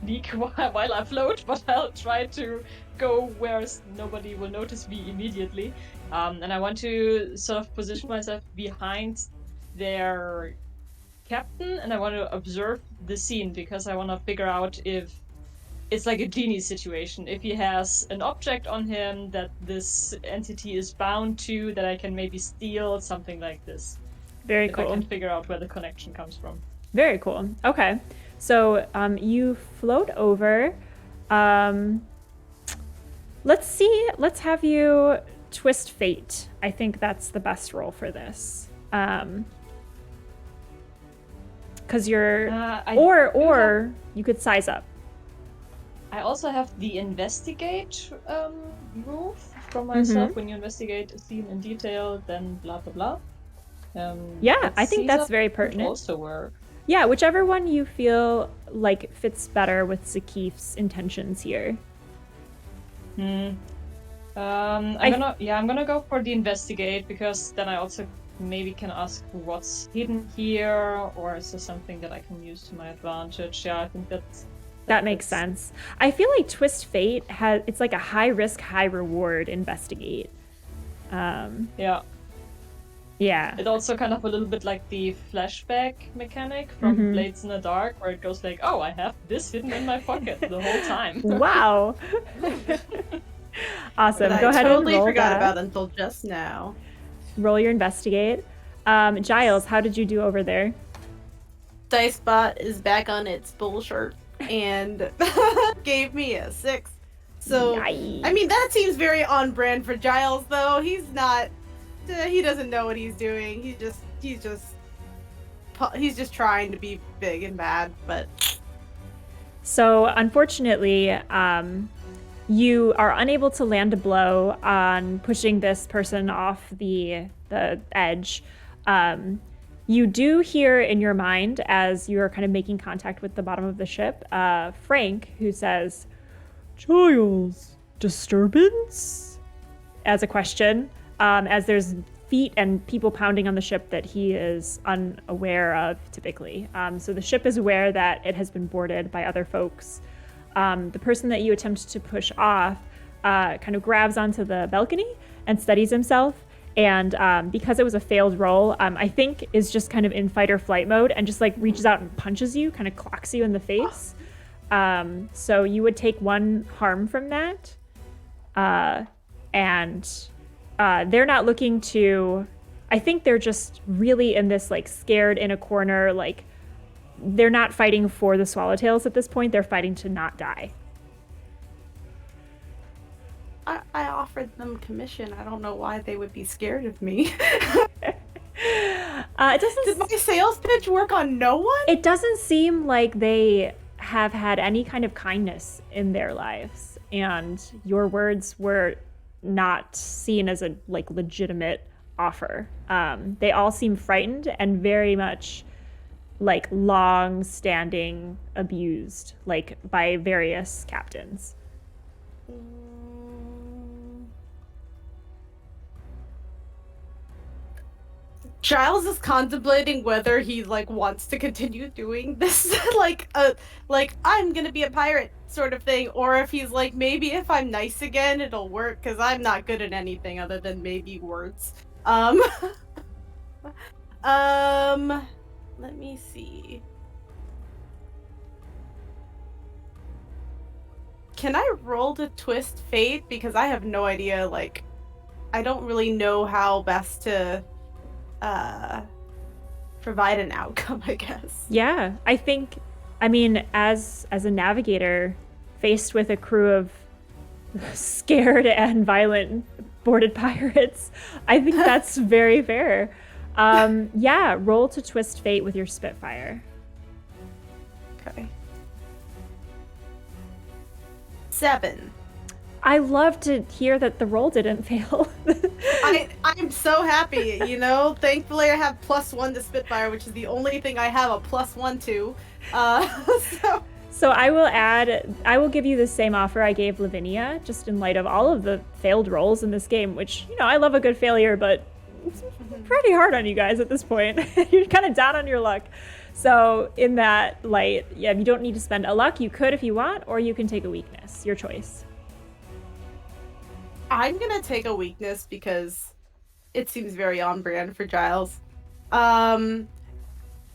leak while I float, but I'll try to go where nobody will notice me immediately. And I want to sort of position myself behind their captain, and I want to observe the scene because I want to figure out if it's like a genie situation. If he has an object on him that this entity is bound to, that I can maybe steal, something like this. Very If cool. I can figure out where the connection comes from. Very cool. Okay. So you float over. Let's see. Let's have you twist fate. I think that's the best roll for this. Because you're, or you could size up. I also have the investigate move from myself. When you investigate a scene in detail, then blah blah blah. Yeah, I think seize that's up very would pertinent. also work. Yeah, whichever one you feel like fits better with Zakif's intentions here. I'm gonna go for the investigate because then I also maybe can ask what's hidden here, or is there something that I can use to my advantage? Yeah, I think that makes sense. I feel like Twist Fate it's like a high risk, high reward investigate. Yeah. Yeah. It also kind of a little bit like the flashback mechanic from Blades in the Dark, where it goes like, oh, I have this hidden in my pocket the whole time. Wow. Awesome. That Go I ahead totally and roll forgot that. about until just now. roll your investigate. Giles, how did you do over there? Dicebot is back on its bullshit and gave me a 6. So, Yikes. I mean, that seems very on brand for Giles, though. He's not. He doesn't know what he's doing. He's just trying to be big and bad. But So, unfortunately, you are unable to land a blow on pushing this person off the edge. You do hear in your mind, as you are kind of making contact with the bottom of the ship, Frank, who says, "Giles, disturbance?" as a question, as there's feet and people pounding on the ship that he is unaware of typically. So the ship is aware that it has been boarded by other folks. The person that you attempt to push off kind of grabs onto the balcony and steadies himself. And because it was a failed roll, I think is just kind of in fight or flight mode and just like reaches out and punches you, kind of clocks you in the face. So you would take 1 harm from that. And they're not looking to, I think they're just really in this like scared in a corner, like they're not fighting for the swallowtails at this point. They're fighting to not die. I offered them commission. I don't know why they would be scared of me. It doesn't. Did my sales pitch work on no one? It doesn't seem like they have had any kind of kindness in their lives, and your words were not seen as a like legitimate offer. They all seem frightened and very much like long-standing abused, like by various captains. Giles is contemplating whether he like wants to continue doing this like I'm gonna be a pirate sort of thing, or if he's like, maybe if I'm nice again it'll work, because I'm not good at anything other than maybe words. Let me see. Can I roll to twist fate? Because I have no idea, like, I don't really know how best to provide an outcome, I guess. Yeah, I mean, as a navigator faced with a crew of scared and violent boarded pirates, I think that's very fair. Yeah, roll to twist fate with your Spitfire. Okay. 7. I love to hear that the roll didn't fail. I'm so happy, you know? Thankfully I have +1 to Spitfire, which is the only thing I have a +1 to. So I will give you the same offer I gave Lavinia, just in light of all of the failed rolls in this game, which, you know, I love a good failure, but it's pretty hard on you guys at this point. You're kind of down on your luck. So in that light, yeah, you don't need to spend a luck. You could if you want, or you can take a weakness. Your choice. I'm gonna take a weakness because it seems very on brand for Giles. I'm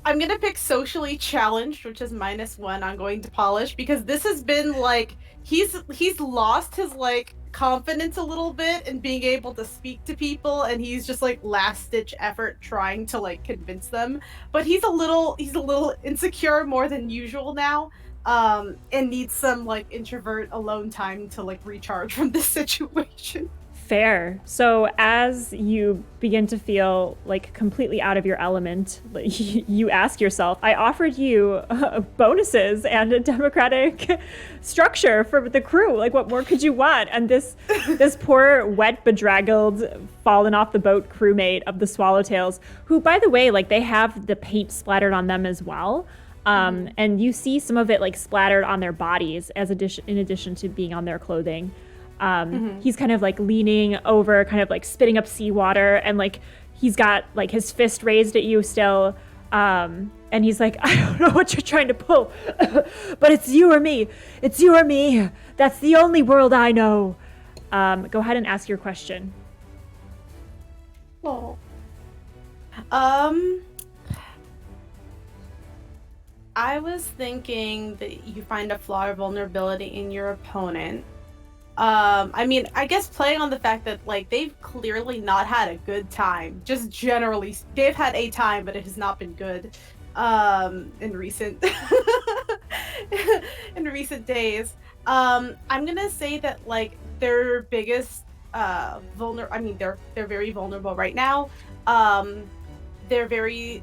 gonna pick socially challenged, which is -1 on going to polish, because this has been like he's lost his like confidence a little bit in being able to speak to people, and he's just like last ditch effort trying to like convince them. But he's a little insecure more than usual now, and needs some like introvert alone time to like recharge from this situation. Fair. So as you begin to feel like completely out of your element, you ask yourself, I offered you bonuses and a democratic structure for the crew. Like, what more could you want? And this poor, wet, bedraggled, fallen off the boat crewmate of the Swallowtails, who, by the way, like they have the paint splattered on them as well. And you see some of it like splattered on their bodies in addition to being on their clothing. He's kind of like leaning over, kind of like spitting up seawater, and like he's got like his fist raised at you still. And he's like, I don't know what you're trying to pull, but it's you or me. It's you or me. That's the only world I know. Go ahead and ask your question. Oh. I was thinking that you find a flaw or vulnerability in your opponent, I mean, I guess playing on the fact that like they've clearly not had a good time. Just generally, they've had a time, but it has not been good. In recent in recent days. I'm gonna say that like their biggest I mean, they're very vulnerable right now. They're very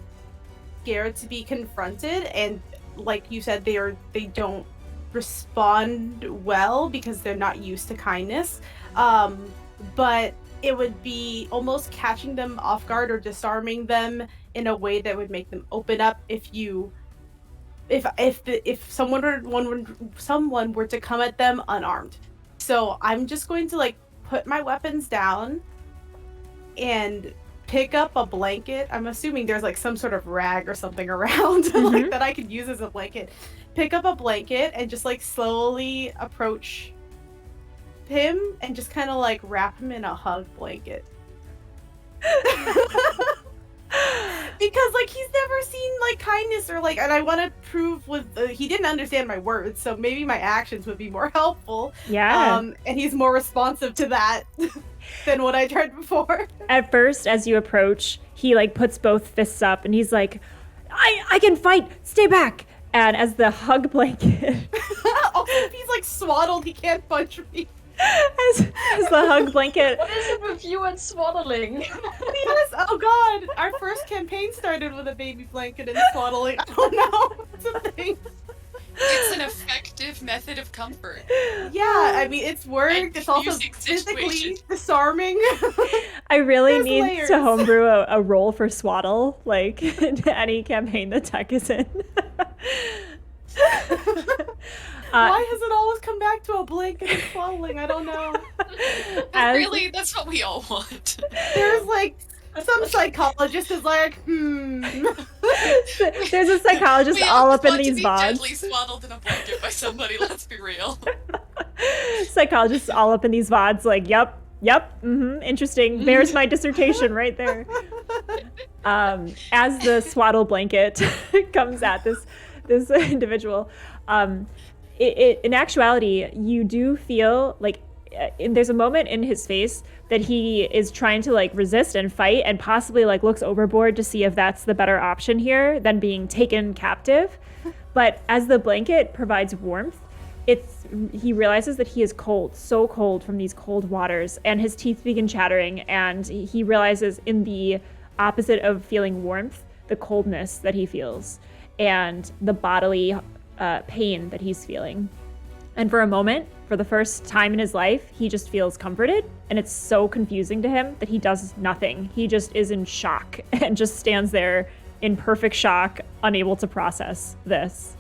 scared to be confronted, and like you said, they don't respond well because they're not used to kindness. But it would be almost catching them off guard or disarming them in a way that would make them open up if someone were to come at them unarmed. So I'm just going to like put my weapons down and pick up a blanket. I'm assuming there's like some sort of rag or something around like that I could use as a blanket. Pick up a blanket and just like slowly approach him and just kind of like wrap him in a hug blanket. Because like he's never seen like kindness or like, and I want to prove with he didn't understand my words, so maybe my actions would be more helpful. Yeah. And he's more responsive to that than what I tried before. At first, as you approach, he like puts both fists up and he's like, I can fight, stay back. And as the hug blanket Also, if he's like swaddled, he can't punch me. as the hug blanket What is it with you and swaddling? Yes, oh god, our first campaign started with a baby blanket and swaddling. I don't know, it's a thing. It's an effective method of comfort. Yeah, I mean, it's worked. It's also Confusing physically situation. disarming. I really There's need layers. to homebrew a role for swaddle, like in any campaign that Tech is in. Why has it always come back to a blanket and swaddling? I don't know. As- Really, that's what we all want. There's like some psychologist is like, There's a psychologist We all up in want to these be VODs. deadly swaddled in a blanket by somebody. Let's be real. Psychologists all up in these VODs, like, yep, interesting. There's my dissertation right there. As the swaddle blanket comes at this individual, in actuality, you do feel like there's a moment in his face that he is trying to like resist and fight and possibly like looks overboard to see if that's the better option here than being taken captive. But as the blanket provides warmth, he realizes that he is cold, so cold from these cold waters, and his teeth begin chattering, and he realizes in the opposite of feeling warmth, the coldness that he feels and the bodily pain that he's feeling. And for a moment, for the first time in his life, he just feels comforted, and it's so confusing to him that he does nothing. He just is in shock and just stands there in perfect shock, unable to process this.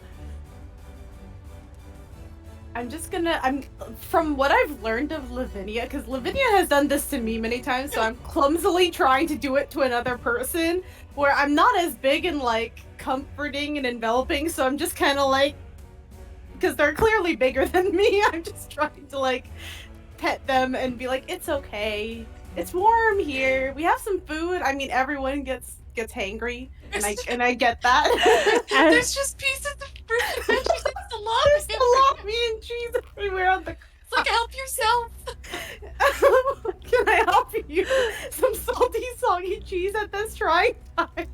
I'm from what I've learned of Lavinia, because Lavinia has done this to me many times, so I'm clumsily trying to do it to another person, where I'm not as big and like comforting and enveloping, so I'm just kind of like, because they're clearly bigger than me, I'm just trying to like pet them and be like, it's okay, it's warm here, we have some food. I mean, everyone gets hangry, and I get that. There's just pieces of fruit and veggies and There's salami. salami and cheese everywhere on the. It's like, help yourself. Can I offer you some salty, soggy cheese at this trying time?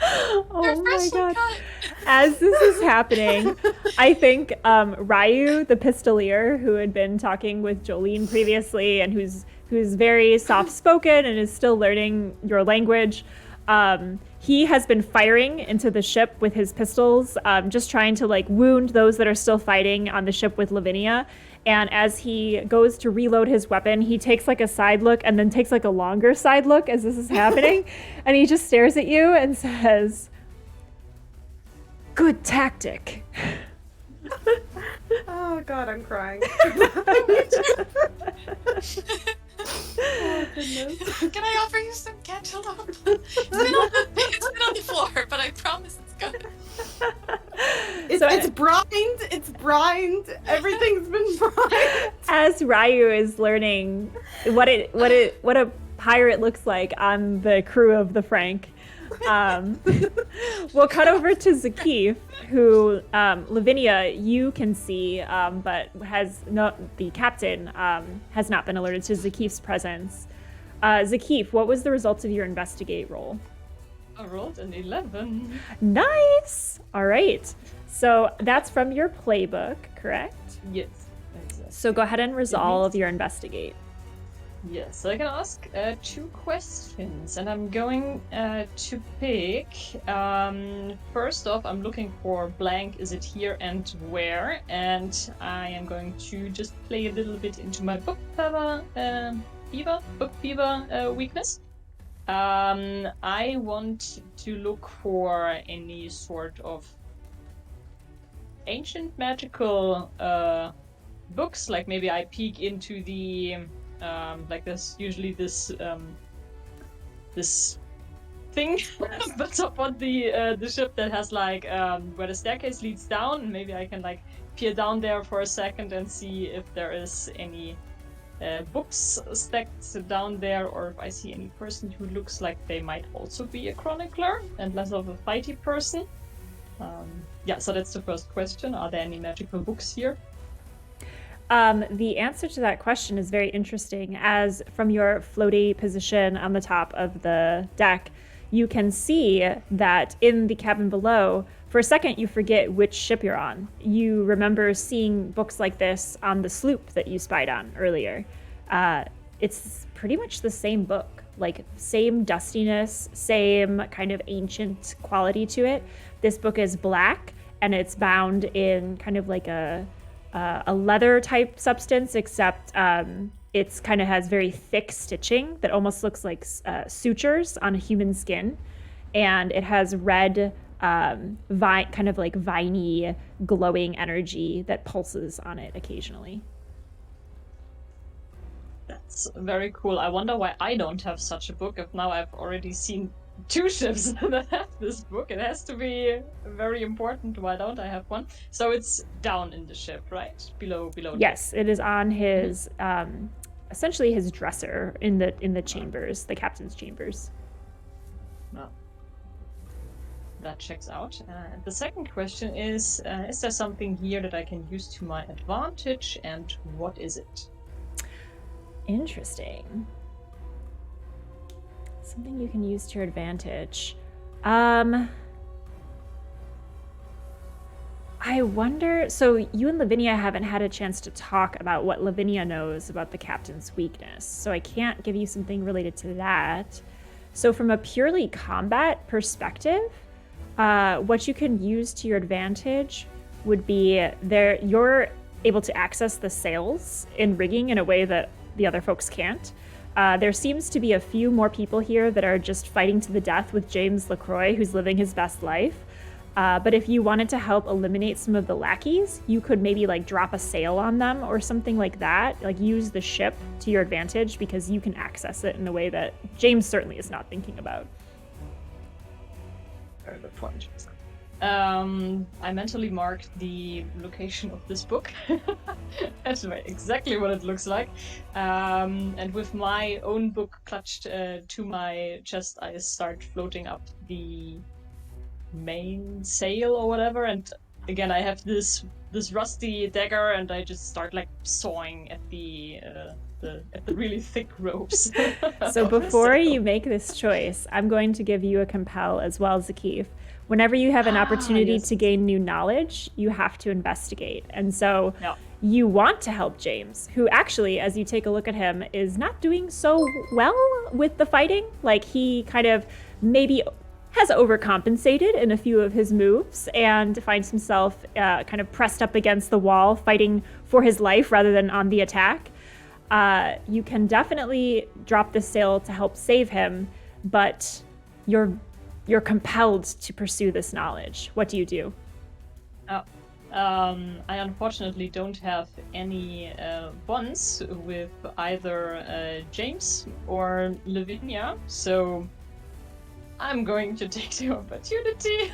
Oh They're my freshly god. cut. As this is happening, I think Ryu, the pistolier, who had been talking with Jolene previously and who's very soft-spoken and is still learning your language, he has been firing into the ship with his pistols, just trying to like wound those that are still fighting on the ship with Lavinia. And as he goes to reload his weapon, he takes like a side look and then takes like a longer side look as this is happening. And he just stares at you and says, "Good tactic." Oh god, I'm crying. Oh goodness. Can I offer you some cantaloupe? It's been on the floor, but I promise it's good. It's brined. It's brined. Everything's been brined. As Ryu is learning what a pirate looks like on the crew of the Frank, We'll cut over to Zakif, who Lavinia you can see, but the captain has not been alerted to Zakif's presence. Zakif, what was the results of your investigate roll? I rolled an 11. Nice. All right. So that's from your playbook, correct? Yes. Exactly. So go ahead and resolve your investigate. Yes, so I can ask 2 questions, and I'm going to pick. First off, I'm looking for blank. Is it here and where? And I am going to just play a little bit into my book fever weakness. I want to look for any sort of ancient magical books, like maybe I peek into the like this this thing that's up on the ship that has like where the staircase leads down. Maybe I can like peer down there for a second and see if there is any books stacked down there, or if I see any person who looks like they might also be a chronicler and less of a fighty person. Yeah, so that's the first question. Are there any magical books here? The answer to that question is very interesting, as from your floaty position on the top of the deck, you can see that in the cabin below, for a second you forget which ship you're on. You remember seeing books like this on the sloop that you spied on earlier. It's pretty much the same book, like same dustiness, same kind of ancient quality to it. This book is black and it's bound in kind of like a leather type substance, except it's kind of has very thick stitching that almost looks like sutures on a human skin, and it has red kind of like viney glowing energy that pulses on it occasionally. That's very cool. I wonder why I don't have such a book, if now I've already seen 2 ships that have this book. It has to be very important. Why don't I have one? So it's down in the ship, right? Below. Yes, it is on his essentially his dresser in the chambers, the captain's chambers. No. That checks out. The second question is there something here that I can use to my advantage, and what is it? Interesting. Something you can use to your advantage. I wonder, so you and Lavinia haven't had a chance to talk about what Lavinia knows about the captain's weakness, so I can't give you something related to that. So from a purely combat perspective, what you can use to your advantage would be you're able to access the sails in rigging in a way that the other folks can't. There seems to be a few more people here that are just fighting to the death with James LaCroix, who's living his best life. But if you wanted to help eliminate some of the lackeys, you could maybe like drop a sail on them or something like that. Like use the ship to your advantage because you can access it in a way that James certainly is not thinking about. Very good point. I mentally marked the location of this book. That's exactly what it looks like. And with my own book clutched to my chest, I start floating up the main sail or whatever. And again, I have this rusty dagger, and I just start like sawing at the really thick ropes. So before you make this choice, I'm going to give you a compel as well, Zakif. Whenever you have an opportunity to gain new knowledge, you have to investigate. And so you want to help James, who actually, as you take a look at him, is not doing so well with the fighting. Like he kind of maybe has overcompensated in a few of his moves and finds himself kind of pressed up against the wall, fighting for his life rather than on the attack. You can definitely drop the sail to help save him, but you're compelled to pursue this knowledge. What do you do? I unfortunately don't have any bonds with either James or Lavinia, so I'm going to take the opportunity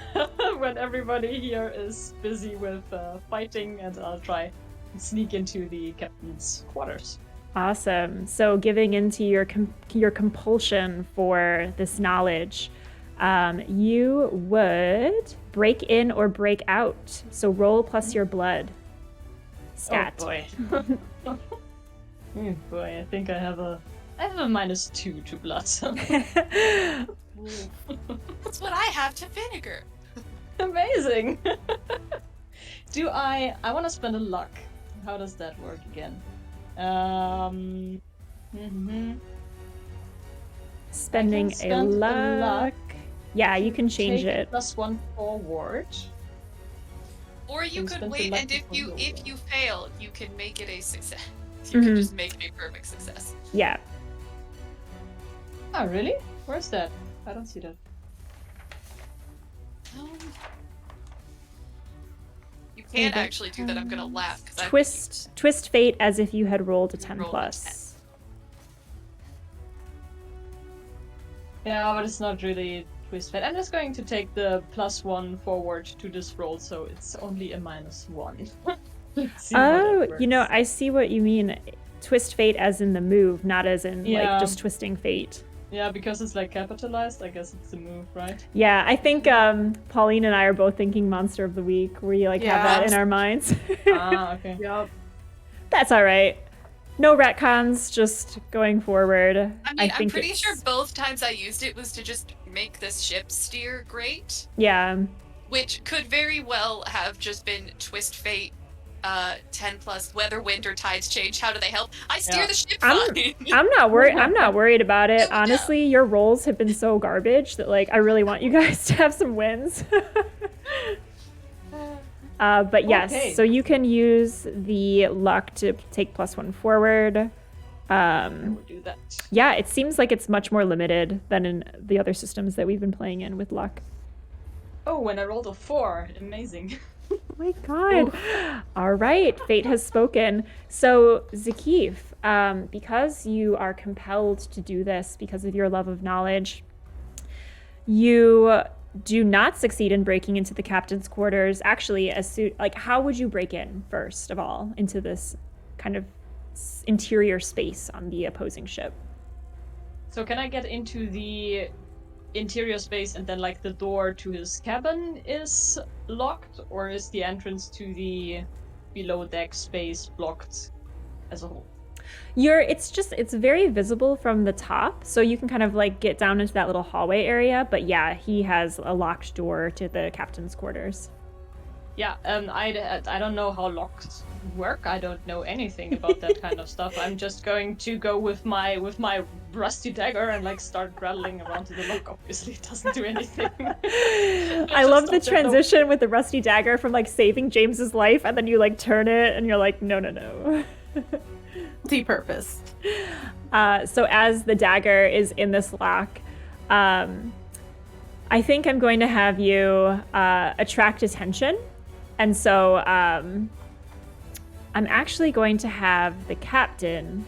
when everybody here is busy with fighting, and I'll try and sneak into the captain's quarters. Awesome. So giving into your compulsion for this knowledge, You would break in or break out. So roll plus your blood stat. Oh boy. Oh boy, I think I have a -2 to blood. That's what I have to vinegar. Amazing. Do I want to spend a luck. How does that work again? Spending spend a a luck. Yeah, you can change Take it. +1 forward. Or you You could spent the wait, luck and before you if roll. you fail, you can make it a success. You can just make it a perfect success. Yeah. Oh, really? Where's that? I don't see that. You can't actually do that. I'm gonna laugh because Twist fate as if you had rolled a 10 Rolled a plus. Yeah, but it's not really twist fate. I'm just going to take the +1 forward to this roll, so it's only a -1. Let's see how that Oh, you know, works. I see what you mean. Twist fate as in the move, not as in like Yeah. just twisting fate. Yeah, because it's like capitalized, I guess it's the move, right? Yeah, I think Pauline and I are both thinking Monster of the Week, where you like have Yeah. that in our minds. Ah, okay. Yup. That's all right. No retcons, just going forward. I mean, I'm think pretty it's- sure both times I used it was to just make this ship steer great, Yeah. which could very well have just been twist fate, 10 plus weather, wind, or tides change. How do they help? I steer Yeah. the ship I'm- fine. I'm not worried. I'm not worried about it. No, no. Honestly, your rolls have been so garbage that like I really want you guys to have some wins. But yes, Okay. so you can use the luck to take +1 forward. I will do that. Yeah, it seems like it's much more limited than in the other systems that we've been playing in with luck. Oh, when I rolled a 4. Amazing. Oh my god. All right, fate has spoken. So, Zakif, because you are compelled to do this because of your love of knowledge, you do not succeed in breaking into the captain's quarters. Actually, how would you break in first of all into this kind of interior space on the opposing ship? So can I get into the interior space and then like the door to his cabin is locked, or is the entrance to the below deck space blocked as a whole? It's very visible from the top, so you can kind of like get down into that little hallway area, but yeah, he has a locked door to the captain's quarters. Yeah, I don't know how locks work. I don't know anything about that kind of stuff. I'm just going to go with my rusty dagger and like start rattling around to the lock. Obviously, it doesn't do anything. I love the transition with the rusty dagger from like saving James's life, and then you like turn it and you're like, no. Multi-purpose. So as the dagger is in this lock, I think I'm going to have you attract attention. And so I'm actually going to have the captain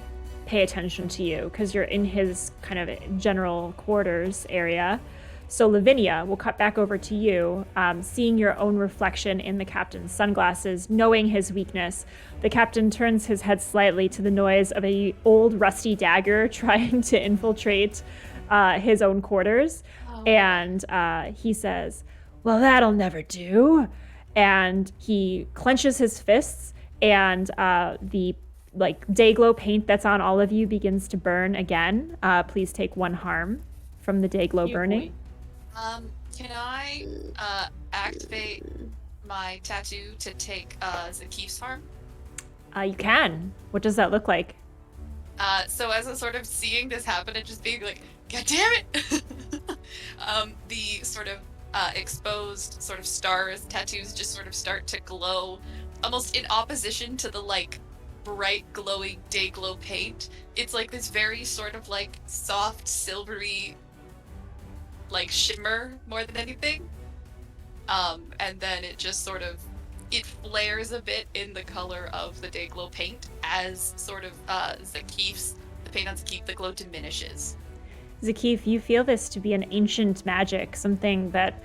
pay attention to you because you're in his kind of general quarters area. So Lavinia, we'll cut back over to you, seeing your own reflection in the captain's sunglasses, knowing his weakness. The captain turns his head slightly to the noise of an old rusty dagger trying to infiltrate his own quarters. Oh. And he says, "Well, that'll never do." And he clenches his fists, and the like dayglow paint that's on all of you begins to burn again. Please take 1 harm from the dayglow You burning. Can I activate my tattoo to take Zakif's harm? You can. What does that look like? So as I'm sort of seeing this happen and just being like, God damn it! The sort of exposed sort of stars tattoos just sort of start to glow, almost in opposition to the like bright glowing day glow paint. It's like this very sort of like soft silvery like shimmer more than anything. And then it just sort of it flares a bit in the color of the day glow paint as sort of the paint on Zakif, the glow diminishes. Zakif, you feel this to be an ancient magic, something that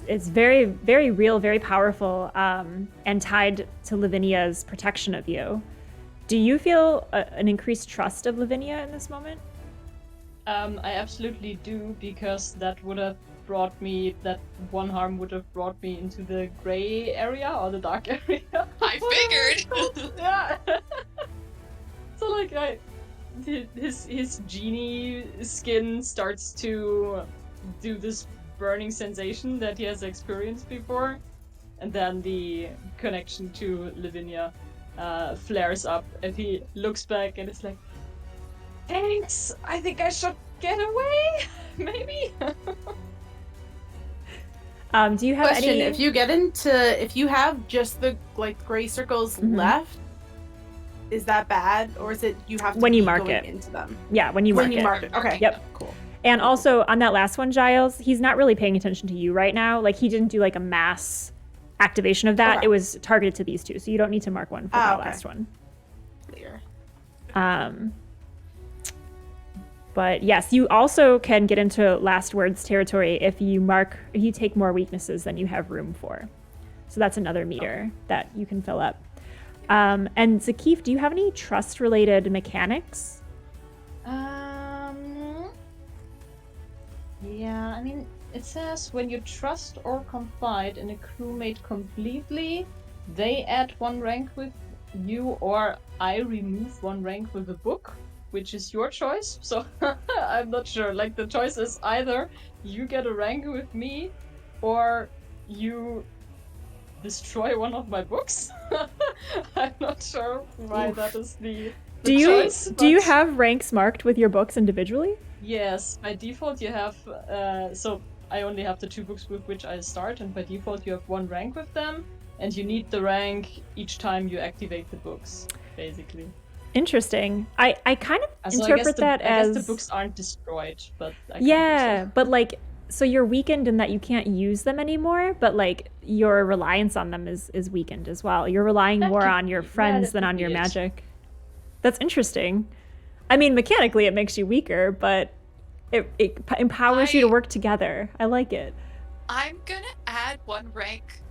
is very, very real, very powerful, and tied to Lavinia's protection of you. Do you feel an increased trust of Lavinia in this moment? I absolutely do, because that would have brought me, that one harm would have brought me into the gray area or the dark area. I figured. Yeah. So like his genie skin starts to do this burning sensation that he has experienced before, and then the connection to Lavinia flares up, and he looks back and is like, "Thanks. I think I should get away. Maybe." Do you have Question: any? if you have just the like gray circles left, is that bad, or is it you have to When you be mark going it. into them? Yeah, when you mark When you it. mark it. Okay. Yep. Cool. And also on that last one, Giles, he's not really paying attention to you right now. Like he didn't do like a mass activation of that. Okay. It was targeted to these two, so you don't need to mark one for the last one. Clear. But yes, you also can get into last words territory if you take more weaknesses than you have room for. So that's another meter that you can fill up. And Zakif, do you have any trust-related mechanics? Yeah, I mean, it says when you trust or confide in a crewmate completely, they add 1 rank with you, or I remove 1 rank with a book, which is your choice. So I'm not sure. Like, the choice is either you get a rank with me, or you destroy one of my books. I'm not sure why that is the choice. Do you but- have ranks marked with your books individually? Yes, by default you have, so I only have the 2 books with which I start, and by default you have 1 rank with them, and you need the rank each time you activate the books, basically. Interesting. I kind of So interpret that I as... guess the books aren't destroyed, but I Yeah, but like, so you're weakened in that you can't use them anymore, but like your reliance on them is weakened as well. You're relying That more could on your be- yeah, friends that than could on be your it. magic. That's interesting. I mean, mechanically it makes you weaker, but it empowers you to work together. I like it. I'm gonna add 1 rank.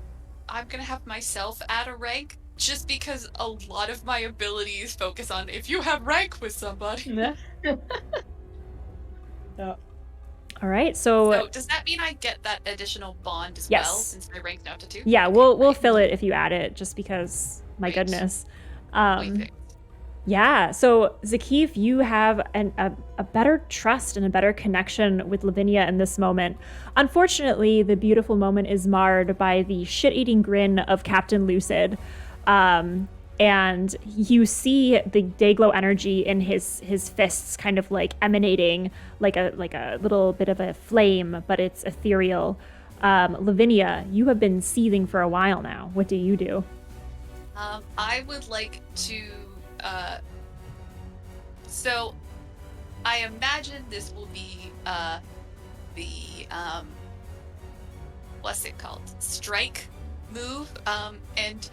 I'm gonna have myself add a rank just because a lot of my abilities focus on if you have rank with somebody. Yeah. Yeah. All right, so So does that mean I get that additional bond as well Yes. since my rank's now to 2? yeah, Okay, we'll great. fill it if you add it, just because. My Right. goodness. Perfect. Yeah, so Zakif, you have a better trust and a better connection with Lavinia in this moment. Unfortunately, the beautiful moment is marred by the shit-eating grin of Captain Lucid. And you see the Dayglow energy in his fists kind of like emanating like a little bit of a flame, but it's ethereal. Lavinia, you have been seething for a while now. What do you do? I would like to. So, I imagine this will be the what's it called? Strike move. And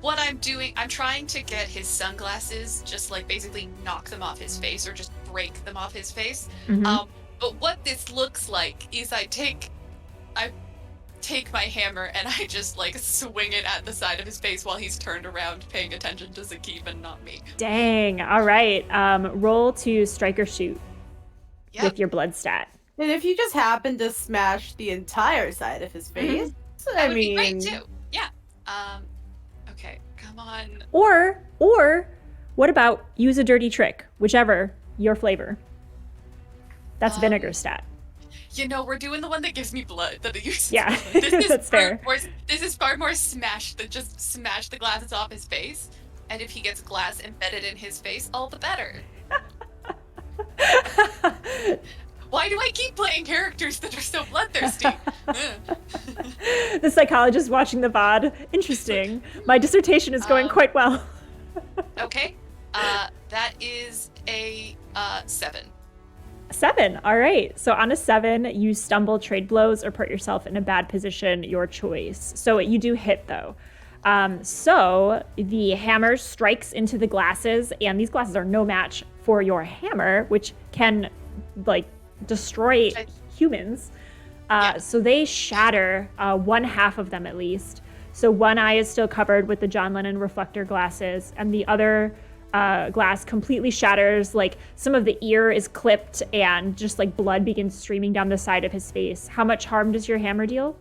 what I'm doing, I'm trying to get his sunglasses, just like basically knock them off his face or just break them off his face. Mhm. But what this looks like is I take my hammer and I just like swing it at the side of his face while he's turned around paying attention to Zakif and not me. Dang. All right. Roll to strike or shoot Yep. with your blood stat. And if you just happen to smash the entire side of his face, That I would mean, be great too. Yeah. Okay, come on. Or what about use a dirty trick, whichever your flavor. That's vinegar stat. You know, we're doing the one that gives me blood. That uses Yeah, blood. This is that's fair. This is far more smash than just smash the glasses off his face. And if he gets glass embedded in his face, all the better. Why do I keep playing characters that are so bloodthirsty? The psychologist watching the VOD. Interesting. My dissertation is going quite well. Okay. That is a 7. 7. All right. So on a 7, you stumble, trade blows, or put yourself in a bad position, your choice. So you do hit, though. So the hammer strikes into the glasses, and these glasses are no match for your hammer, which can, like, destroy humans. So they shatter, one half of them at least. So one eye is still covered with the John Lennon reflector glasses, and the other glass completely shatters. Like some of the ear is clipped and just like blood begins streaming down the side of his face. How much harm does your hammer deal?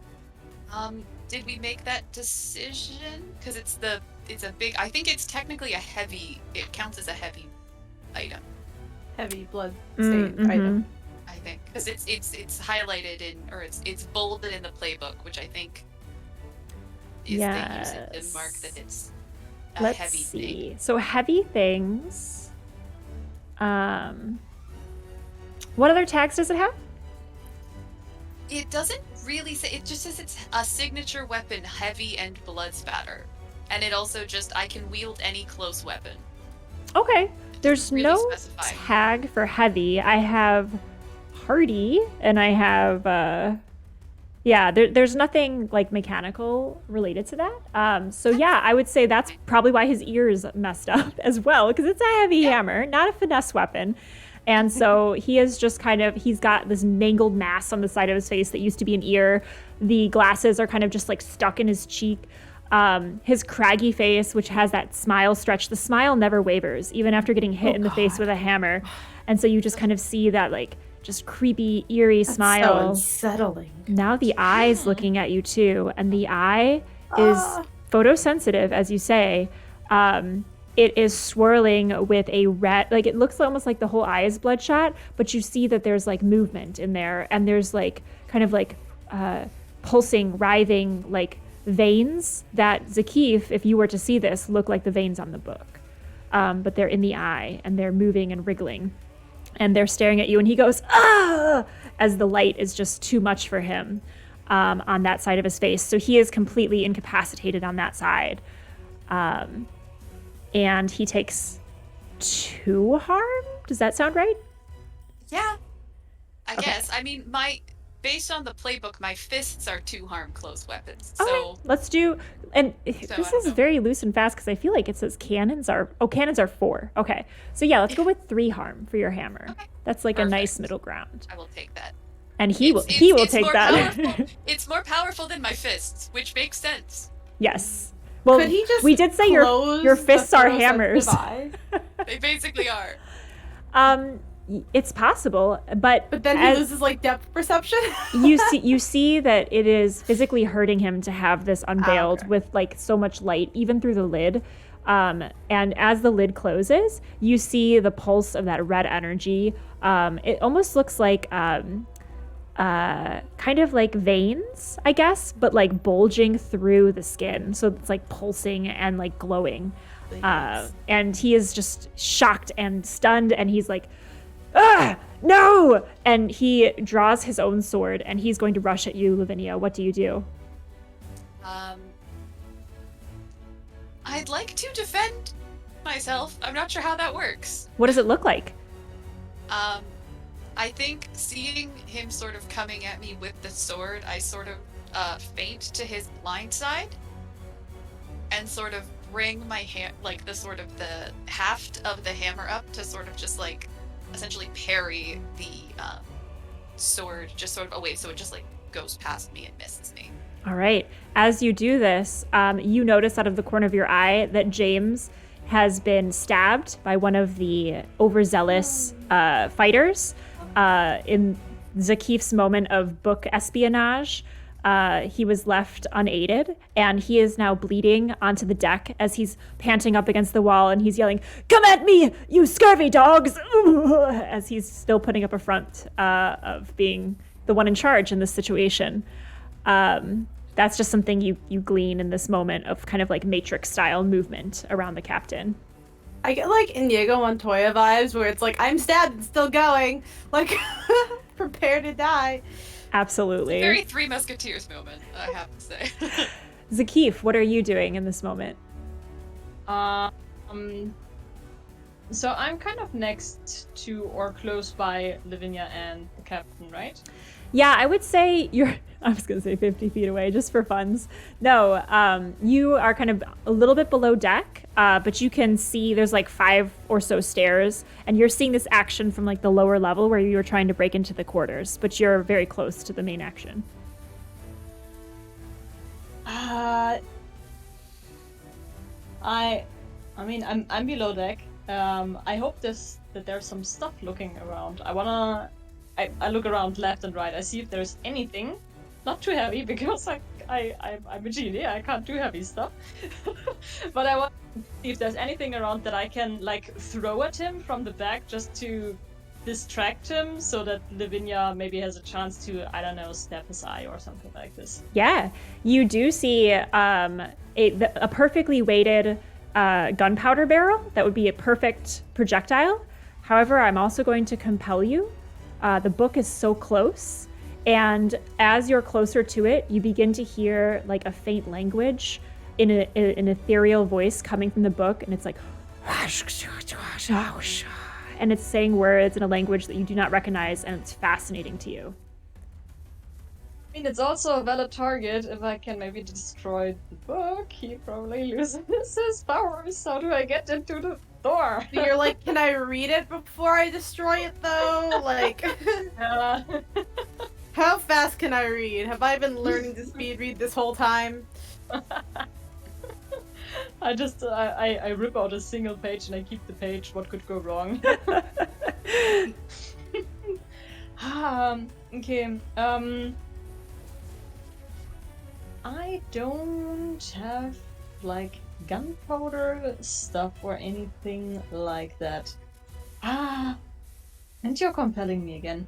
Did we make that decision? Because it's a big. I think it's technically a heavy. It counts as a heavy item. Heavy blood stained item. I think because it's highlighted or it's bolded in the playbook, which I think is they use it to mark that it's a Let's heavy see. thing. So heavy things. What other tags does it have? It doesn't really say. It just says it's a signature weapon, heavy and blood spatter, and it also just I can wield any close weapon. Okay. There's really no specify. tag for heavy. I have hardy, and I have there's nothing like mechanical related to that. So yeah, I would say that's probably why his ears messed up as well, because it's a heavy hammer, not a finesse weapon. And so he is just he's got this mangled mass on the side of his face that used to be an ear. The glasses are kind of just like stuck in his cheek. His craggy face, which has that smile stretch, the smile never wavers, even after getting hit in the face with a hammer. And so you just kind of see that like just creepy, eerie smile. So unsettling. Now the eye's looking at you too, and the eye is photosensitive, as you say. It is swirling with a red, like it looks almost like the whole eye is bloodshot, but you see that there's like movement in there, and there's like kind of like pulsing, writhing like veins that Zakif, if you were to see this, look like the veins on the book. But they're in the eye, and they're moving and wriggling, and they're staring at you, and he goes, ah, as the light is just too much for him on that side of his face. So he is completely incapacitated on that side. And he takes 2 harm. Does that sound right? Yeah, I guess. I mean, based on the playbook, my fists are 2 harm close weapons. So okay, let's do. And this is very loose and fast because I feel like it says cannons are 4. Okay, so yeah, let's go with 3 harm for your hammer. Okay. That's like Perfect. A nice middle ground. I will take that. And he will take that. It's more powerful than my fists, which makes sense. Yes. Well, Could he just we did say your fists are hammers. They basically are. It's possible, but then he loses like depth perception. you see that it is physically hurting him to have this unveiled with like so much light, even through the lid. And as the lid closes, you see the pulse of that red energy. It almost looks like kind of like veins, I guess, but like bulging through the skin. So it's like pulsing and like glowing. And he is just shocked and stunned, and he's like, ah, no! And he draws his own sword, and he's going to rush at you, Lavinia. What do you do? I'd like to defend myself. I'm not sure how that works. What does it look like? I think seeing him sort of coming at me with the sword, I sort of feint to his blind side and sort of bring my hand, like the sort of the haft of the hammer up to sort of just like essentially parry the sword just sort of away, so it just like goes past me and misses me. All right. As you do this, you notice out of the corner of your eye that James has been stabbed by one of the overzealous fighters. In Zakif's moment of book espionage, he was left unaided, and he is now bleeding onto the deck as he's panting up against the wall, and he's yelling, "Come at me, you scurvy dogs!" as he's still putting up a front of being the one in charge in this situation. That's just something you glean in this moment of kind of like Matrix-style movement around the captain. I get like Inigo Montoya vibes where it's like, I'm stabbed and still going. Like, prepare to die. Absolutely. Very Three Musketeers moment, I have to say. Zakif, what are you doing in this moment? So I'm kind of next to or close by Lavinia and the captain, right? Yeah, I would say I was going to say 50 feet away just for funs. No, you are kind of a little bit below deck, but you can see there's like 5 or so stairs, and you're seeing this action from like the lower level where you're trying to break into the quarters, but you're very close to the main action. I mean, I'm below deck. I hope that there's some stuff looking around. I look around left and right. I see if there's anything, not too heavy because I'm a genie. I can't do heavy stuff. But I want to see if there's anything around that I can like throw at him from the back just to distract him, so that Lavinia maybe has a chance to, I don't know, stab his eye or something like this. Yeah, you do see a perfectly weighted gunpowder barrel that would be a perfect projectile. However, I'm also going to compel you. The book is so close, and as you're closer to it, you begin to hear like a faint language in an ethereal voice coming from the book, and it's like, and it's saying words in a language that you do not recognize, and it's fascinating to you. I mean, it's also a valid target. If I can maybe destroy the book, he probably loses his powers. How do I get into the door? You're like, can I read it before I destroy it, though? Like, how fast can I read? Have I been learning to speed read this whole time? I rip out a single page and I keep the page. What could go wrong? Okay. I don't have like gunpowder stuff or anything like that. And you're compelling me again.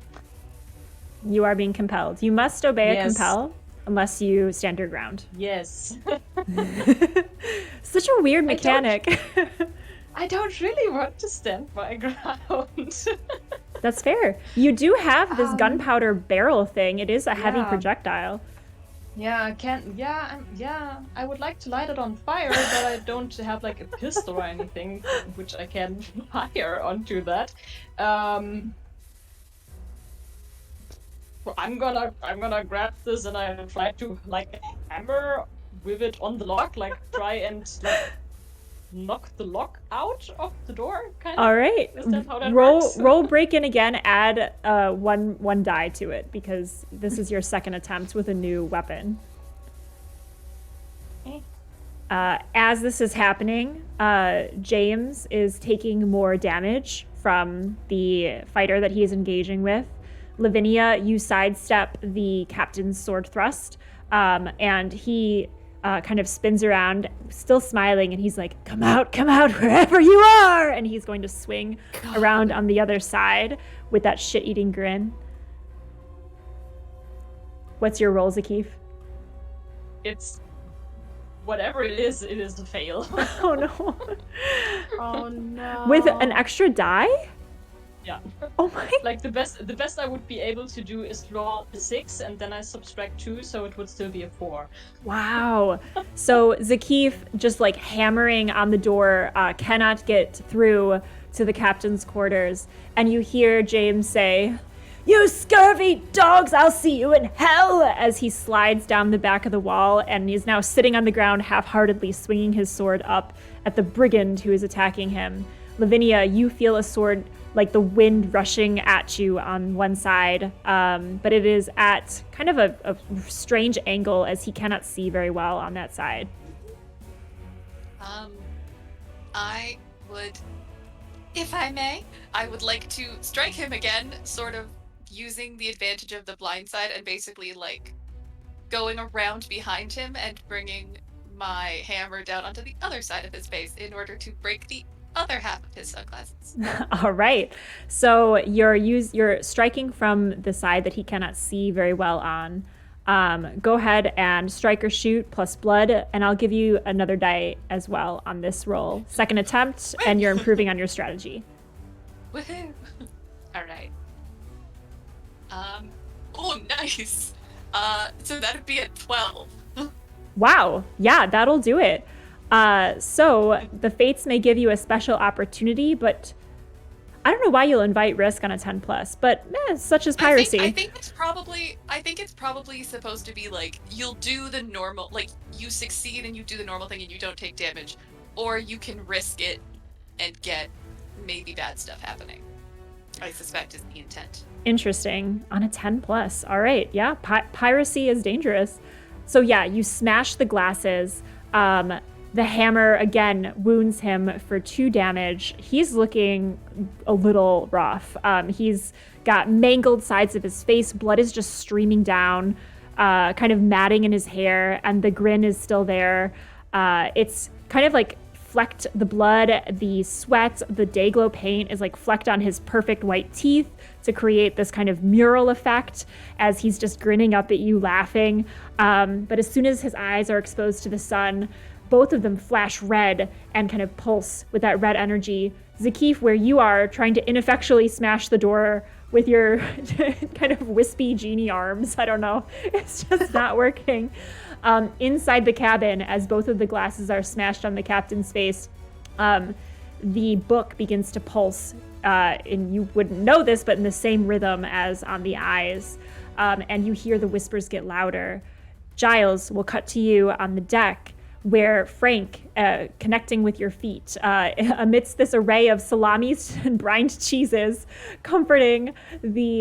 You are being compelled. You must obey Yes. a compel unless you stand your ground. Yes. Such a weird mechanic. I don't really want to stand my ground. That's fair. You do have this gunpowder barrel thing. It is a heavy Yeah. projectile. Yeah, I can't. Yeah, I would like to light it on fire, but I don't have like a pistol or anything which I can fire onto that. Well, I'm gonna grab this and I try to like hammer with it on the lock, like try and like knock the lock out of the door. Kind of. All right. Is that how that roll works? roll break in again. Add one die to it because this is your second attempt with a new weapon. Okay. As this is happening, James is taking more damage from the fighter that he is engaging with. Lavinia, you sidestep the captain's sword thrust, and he kind of spins around, still smiling, and he's like, come out, wherever you are! And he's going to swing around on the other side with that shit-eating grin. What's your roll, Zakif? It's whatever it is a fail. Oh, no. Oh no. With an extra die? Yeah. Oh my. Like the best I would be able to do is roll a 6 and then I subtract 2, so it would still be a 4. Wow. So Zakif, just like hammering on the door, cannot get through to the captain's quarters. And you hear James say, "You scurvy dogs, I'll see you in hell," as he slides down the back of the wall and he's now sitting on the ground half-heartedly swinging his sword up at the brigand who is attacking him. Lavinia, you feel a sword, like the wind rushing at you on one side, but it is at kind of a strange angle as he cannot see very well on that side. I would, if I may, I would like to strike him again, sort of using the advantage of the blind side and basically like going around behind him and bringing my hammer down onto the other side of his face in order to break the other half of his sunglasses. All right. So you're striking from the side that he cannot see very well on. Go ahead and strike or shoot plus blood, and I'll give you another die as well on this roll. Second attempt, and you're improving on your strategy. Woohoo! All right. Oh, nice. So that'd be a 12. Wow. Yeah, that'll do it. So the fates may give you a special opportunity, but I don't know why you'll invite risk on a 10 plus, but such as piracy. I think it's probably supposed to be like, you'll do the normal, like you succeed and you do the normal thing and you don't take damage, or you can risk it and get maybe bad stuff happening. I suspect is the intent. Interesting. On a 10 plus. All right. Yeah. Piracy is dangerous. So yeah, you smash the glasses. The hammer again wounds him for 2 damage. He's looking a little rough. He's got mangled sides of his face. Blood is just streaming down, kind of matting in his hair, and the grin is still there. It's kind of like flecked, the blood, the sweat, the Dayglow paint is like flecked on his perfect white teeth to create this kind of mural effect as he's just grinning up at you, laughing. But as soon as his eyes are exposed to the sun, both of them flash red and kind of pulse with that red energy. Zakif, where you are trying to ineffectually smash the door with your kind of wispy genie arms, I don't know, it's just not working. Inside the cabin, as both of the glasses are smashed on the captain's face, the book begins to pulse, and you wouldn't know this, but in the same rhythm as on the eyes, and you hear the whispers get louder. Giles, will cut to you on the deck, where Frank, connecting with your feet, amidst this array of salamis and brined cheeses, comforting the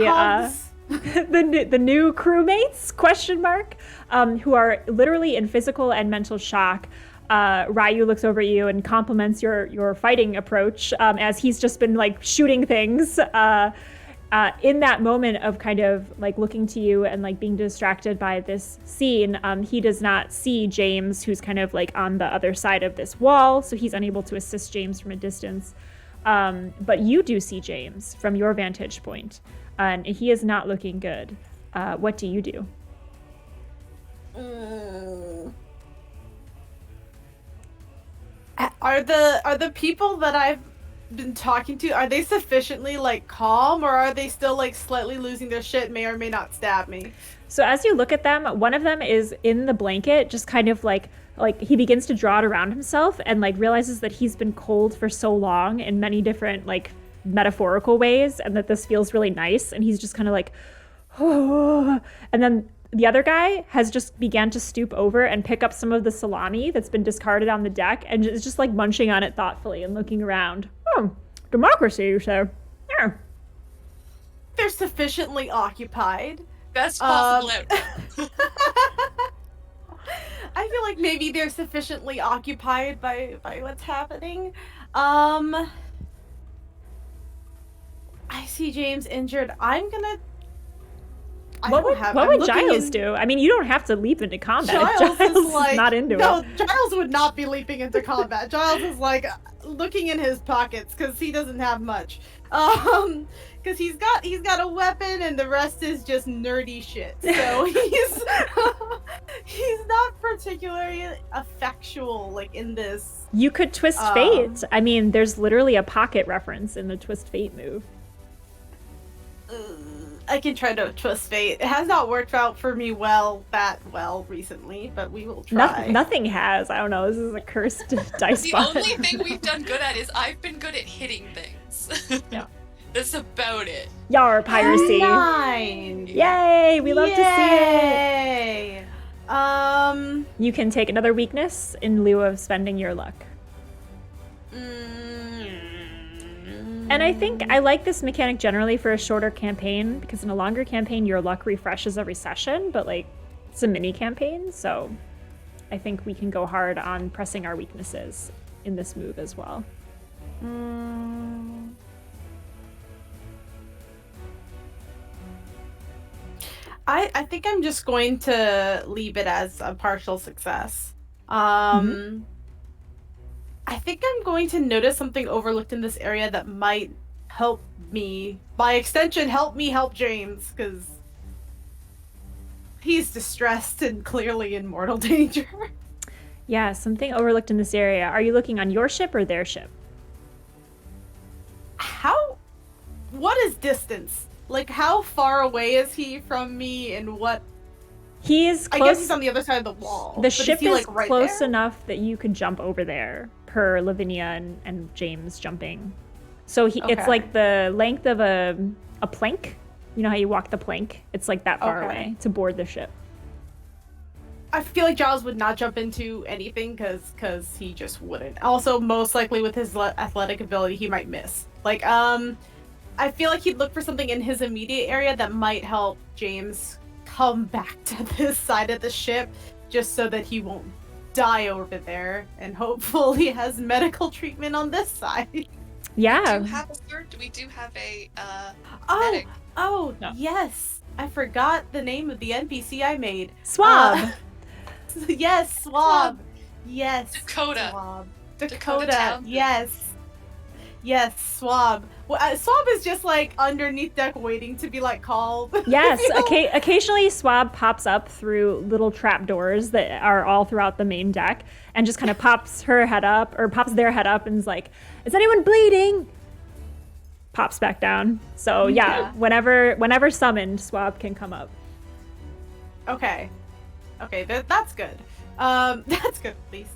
the new crewmates, question mark, who are literally in physical and mental shock. Ryu looks over at you and compliments your fighting approach, as he's just been like shooting things. In that moment of kind of like looking to you and like being distracted by this scene, he does not see James, who's kind of like on the other side of this wall, so he's unable to assist James from a distance. But you do see James from your vantage point, and he is not looking good. What do you do? Are the people that I've been talking to, are they sufficiently like calm, or are they still like slightly losing their shit, may or may not stab me? So as you look at them, one of them is in the blanket, just kind of like he begins to draw it around himself and like realizes that he's been cold for so long in many different like metaphorical ways, and that this feels really nice, and he's just kind of like, oh. And then the other guy has just began to stoop over and pick up some of the salami that's been discarded on the deck, and is just like munching on it thoughtfully and looking around. Oh, democracy, you say? Yeah. They're sufficiently occupied. Best possible outcome. I feel like maybe they're sufficiently occupied by what's happening. I see James injured. I'm gonna. What would Giles do? I mean, you don't have to leap into combat. Giles is like, not into it. No, Giles would not be leaping into combat. Giles is like looking in his pockets because he doesn't have much. Because he's got a weapon and the rest is just nerdy shit. So he's not particularly effectual like in this. You could twist fate. I mean, there's literally a pocket reference in the twist fate move. I can try to twist fate. It has not worked out for me that well recently, but we will try. Nothing has. I don't know. This is a cursed dice The spot. only thing we've done good at is I've been good at hitting things. Yeah. That's about it. Yar, piracy. 9. Yay! We love to see it. You can take another weakness in lieu of spending your luck. And I think I like this mechanic generally for a shorter campaign, because in a longer campaign, your luck refreshes every session, but like it's a mini campaign, so I think we can go hard on pressing our weaknesses in this move as well. I think I'm just going to leave it as a partial success. I think I'm going to notice something overlooked in this area that might help me. By extension, help me help James, because he's distressed and clearly in mortal danger. Yeah, something overlooked in this area. Are you looking on your ship or their ship? What is distance? Like, how far away is he from me, and what? He is close. I guess he's on the other side of the wall. The ship is like, right close there? enough that you could jump over there, per Lavinia and James jumping. So it's like the length of a plank. You know how you walk the plank? It's like that far away to board the ship. I feel like Giles would not jump into anything because he just wouldn't. Also, most likely with his athletic ability, he might miss. Like, I feel like he'd look for something in his immediate area that might help James come back to this side of the ship, just so that he won't die over there and hopefully has medical treatment on this side. Yeah. We do have a Oh, medic. No. yes. I forgot the name of the NPC I made. Swab. Yes, Swab. Yes. Dakota. Swab. Dakota Dakota. Townsend. Yes. Yes, Swab. Well, Swab is just like underneath deck waiting to be like called. Yes, You know? occasionally Swab pops up through little trap doors that are all throughout the main deck and just kind of pops their head up and is like, is anyone bleeding? Pops back down. So yeah, whenever summoned, Swab can come up. Okay. Okay, that's good. That's good at least.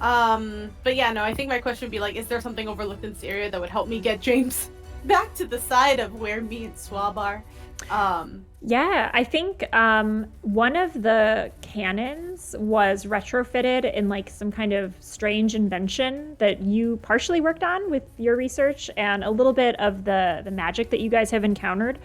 But yeah, no, I think my question would be like, is there something overlooked in this area that would help me get James back to the side of where me and Swab are? Yeah, I think one of the cannons was retrofitted in like some kind of strange invention that you partially worked on with your research and a little bit of the magic that you guys have encountered.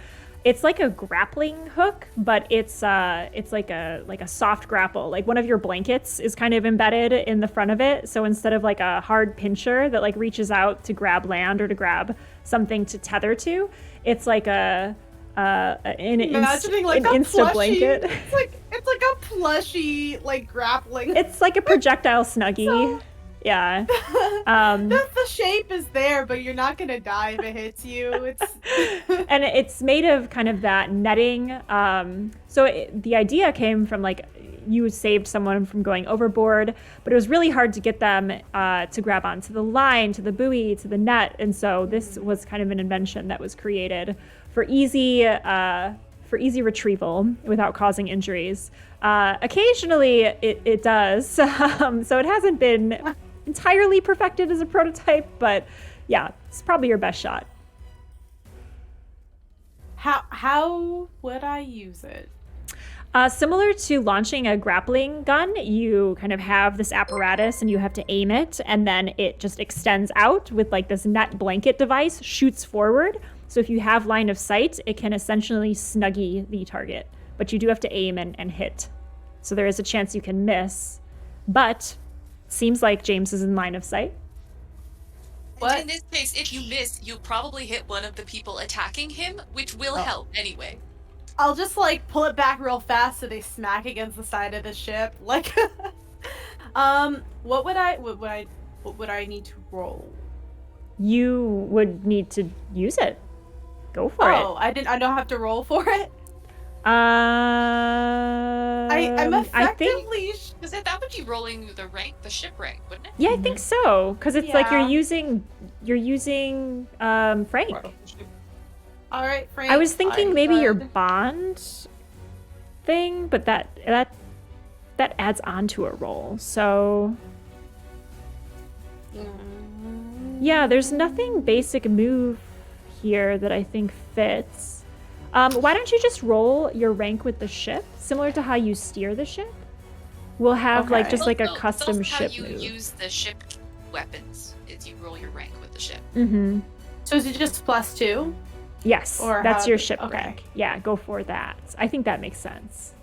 It's like a grappling hook, but it's like a soft grapple. Like one of your blankets is kind of embedded in the front of it. So instead of like a hard pincher that like reaches out to grab land or to grab something to tether to, it's like an Insta blanket. It's like a plushy like grappling. It's like a projectile snuggie. So- Yeah. The shape is there, but you're not gonna die if it hits you. It's And it's made of kind of that netting. The idea came from like you saved someone from going overboard, but it was really hard to get them to grab onto the line, to the buoy, to the net. And so this was kind of an invention that was created for easy retrieval without causing injuries. Occasionally it does. So it hasn't been entirely perfected as a prototype, but yeah, it's probably your best shot. how would I use it? Similar to launching a grappling gun, you kind of have this apparatus and you have to aim it, and then it just extends out with like this net blanket device, shoots forward. So if you have line of sight, it can essentially snuggie the target, but you do have to aim and hit. So there is a chance you can miss, but seems like James is in line of sight. And in this case, if you miss, you'll probably hit one of the people attacking him, which will help anyway. I'll just like pull it back real fast so they smack against the side of the ship. Like, what would I need to roll? You would need to use it. Go for it. Oh, I don't have to roll for it. I'm effectively. Because that would be rolling the ship rank, wouldn't it? Yeah, I think so. Because it's like Yeah. you're using Frank. All right, Frank. I was thinking maybe your good. bond thing, but that adds on to a roll. So yeah, there's nothing basic move here that I think fits. Why don't you just roll your rank with the ship, similar to how you steer the ship? We'll have like Okay. just like a Also, custom that's ship how you move. use the ship weapons, is you roll your rank with the ship. Mm-hmm. So is it just +2? Yes, Or that's how- your ship okay. rank. Yeah, go for that. I think that makes sense.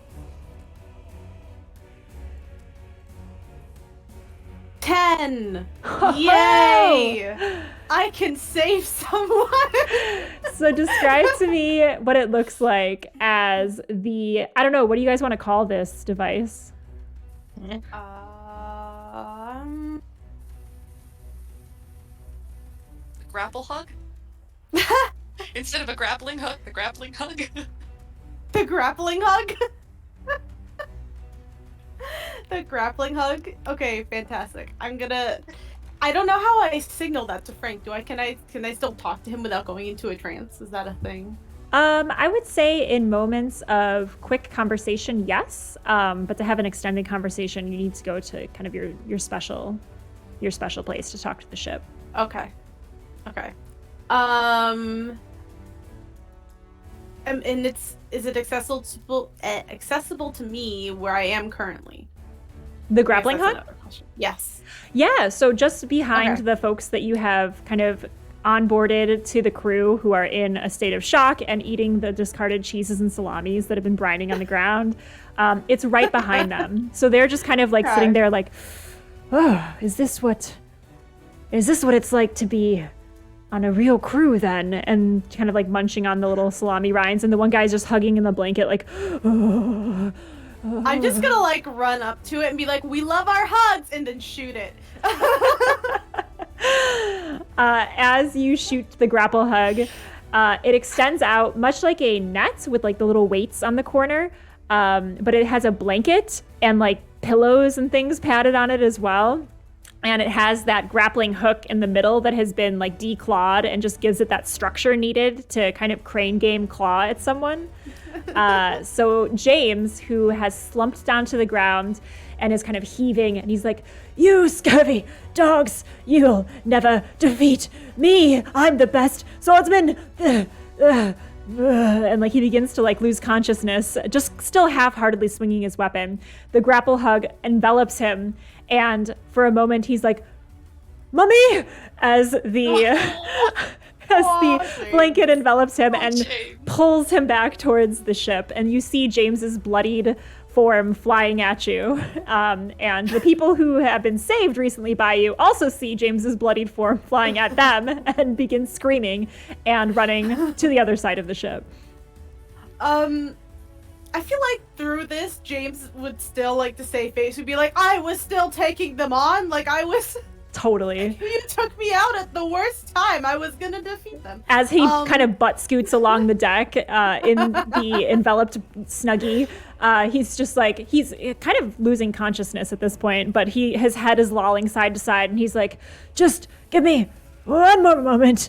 10. Oh! Yay! I can save someone. So describe to me what it looks like as I don't know, what do you guys want to call this device? The grapple hug? Instead of a grappling hook, the grappling hug? The grappling hug. The grappling hug. Okay, fantastic. I don't know how I signal that to Frank. Can I still talk to him without going into a trance? Is that a thing? I would say in moments of quick conversation, yes. But to have an extended conversation, you need to go to kind of your special place to talk to the ship. Okay. And is it accessible to me where I am currently? The grappling I guess hook? that's another question. Yes. Yeah, so just behind Okay. the folks that you have kind of onboarded to the crew who are in a state of shock and eating the discarded cheeses and salamis that have been brining on the ground. It's right behind them. So they're just kind of like sitting there like, oh, is this what it's like to be on a real crew then? And kind of like munching on the little salami rinds. And the one guy's just hugging in the blanket like, oh. I'm just gonna like run up to it and be like, we love our hugs, and then shoot it. As you shoot the grapple hug, it extends out much like a net with like the little weights on the corner, but it has a blanket and like pillows and things padded on it as well. And it has that grappling hook in the middle that has been like declawed and just gives it that structure needed to kind of crane game claw at someone. So James, who has slumped down to the ground and is kind of heaving, and he's like, you scurvy dogs, you'll never defeat me. I'm the best swordsman. And like he begins to like lose consciousness, just still half-heartedly swinging his weapon. The grapple hug envelops him, and for a moment he's like, "Mummy!" as the blanket envelops him and James. pulls him back towards the ship. And you see James's bloodied form flying at you. And the people who have been saved recently by you also see James's bloodied form flying at them and begin screaming and running to the other side of the ship. I feel like through this, James would still like to save face. Would be like, I was still taking them on. Like I was. Totally. You took me out at the worst time. I was gonna defeat them. As he kind of butt scoots along the deck in the enveloped Snuggie, he's just like, he's kind of losing consciousness at this point, but his head is lolling side to side, and he's like, just give me one more moment.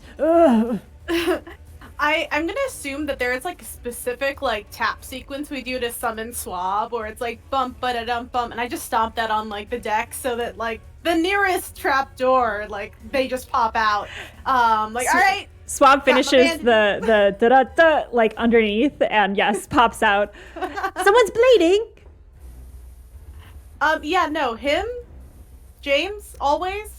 I'm gonna assume that there is like a specific like tap sequence we do to summon Swab, or it's like bump ba-da-dum bump, and I just stomp that on like the deck so that like the nearest trap door, like they just pop out. Like, all right. Swab finishes the da-da-da like underneath, and yes, pops out. Someone's bleeding. Yeah, no, him, James, always.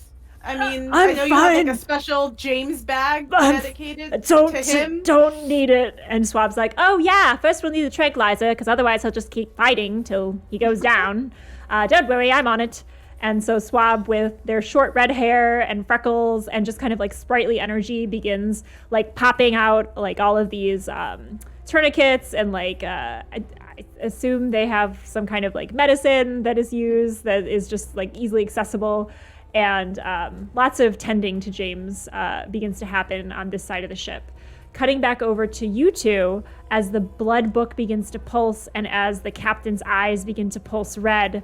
I mean, I'm I know fine. you have like a special James bag dedicated to him. Don't need it. And Swab's like, oh yeah, first we'll need the tranquilizer, because otherwise he'll just keep fighting till he goes down. Don't worry, I'm on it. And so Swab, with their short red hair and freckles and just kind of like sprightly energy, begins like popping out like all of these tourniquets, and like I assume they have some kind of like medicine that is used that is just like easily accessible. And lots of tending to James begins to happen on this side of the ship. Cutting back over to you two, as the blood book begins to pulse and as the captain's eyes begin to pulse red,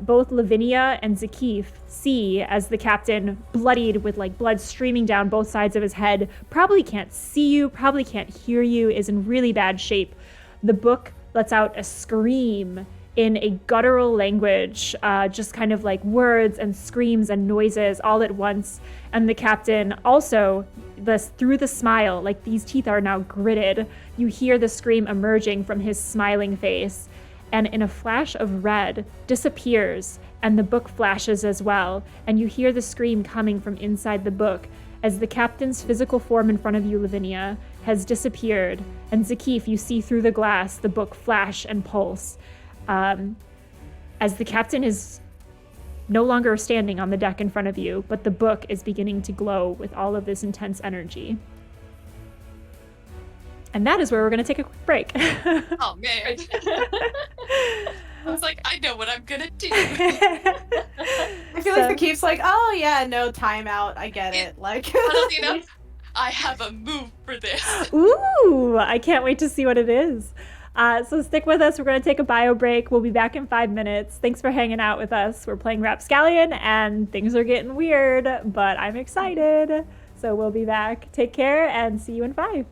both Lavinia and Zakif see as the captain, bloodied with like blood streaming down both sides of his head, probably can't see you, probably can't hear you, is in really bad shape. The book lets out a scream in a guttural language, just kind of like words and screams and noises all at once. And the captain also, through the smile, like these teeth are now gritted, you hear the scream emerging from his smiling face. And in a flash of red, disappears, and the book flashes as well. And you hear the scream coming from inside the book as the captain's physical form in front of you, Lavinia, has disappeared. And Zakif, you see through the glass the book flash and pulse. As the captain is no longer standing on the deck in front of you, but the book is beginning to glow with all of this intense energy. And that is where we're going to take a quick break. Oh, man. I was like, I know what I'm going to do. I feel like the keep's like, oh yeah, no timeout. I get it. Like, Funnily enough, I have a move for this. Ooh, I can't wait to see what it is. So stick with us. We're going to take a bio break. We'll be back in 5 minutes. Thanks for hanging out with us. We're playing Rapscallion, and things are getting weird, but I'm excited. So we'll be back. Take care, and see you in 5.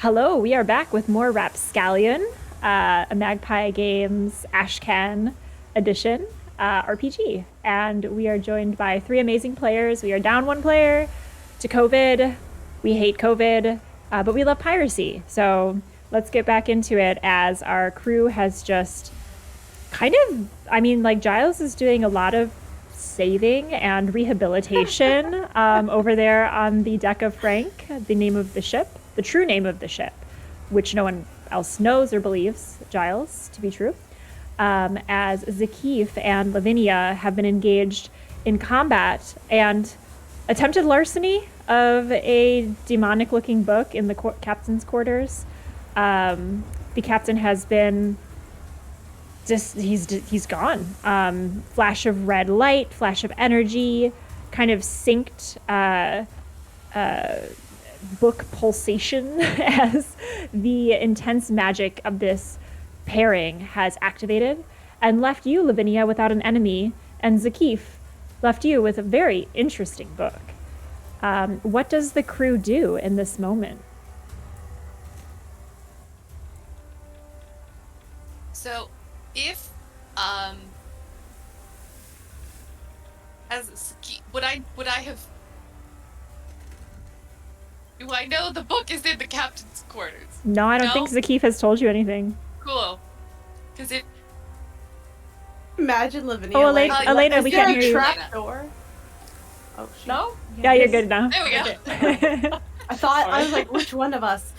Hello, we are back with more Rapscallion, a Magpie Games Ashcan edition RPG. And we are joined by 3 amazing players. We are down 1 player to COVID. We hate COVID, but we love piracy. So let's get back into it as our crew has just Giles is doing a lot of saving and rehabilitation over there on the deck of Frank, the name of the ship, the true name of the ship, which no one else knows or believes Giles to be true, as Zakif and Lavinia have been engaged in combat and attempted larceny of a demonic-looking book in the captain's quarters. The captain has been he's gone. Flash of red light, flash of energy, kind of synced book pulsation as the intense magic of this pairing has activated and left you, Lavinia, without an enemy, and Zakif left you with a very interesting book. What does the crew do in this moment? So, if would I have? Do I know the book is in the captain's quarters? No, I don't think Zakif has told you anything. Cool. Because it. Imagine Lavinia. Oh, Elena, we can't hear you. Trap door? Oh, shoot. No? Yeah, you're good now. There we go. Okay. I was like, which one of us?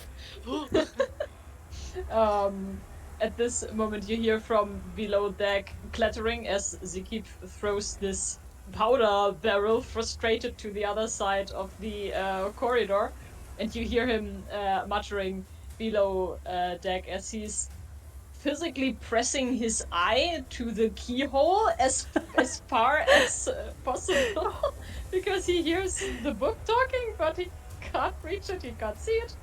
At this moment, you hear from below deck clattering as Zakif throws this powder barrel frustrated to the other side of the corridor, and you hear him muttering below deck as he's physically pressing his eye to the keyhole as far as possible because he hears the book talking, but he can't reach it, he can't see it.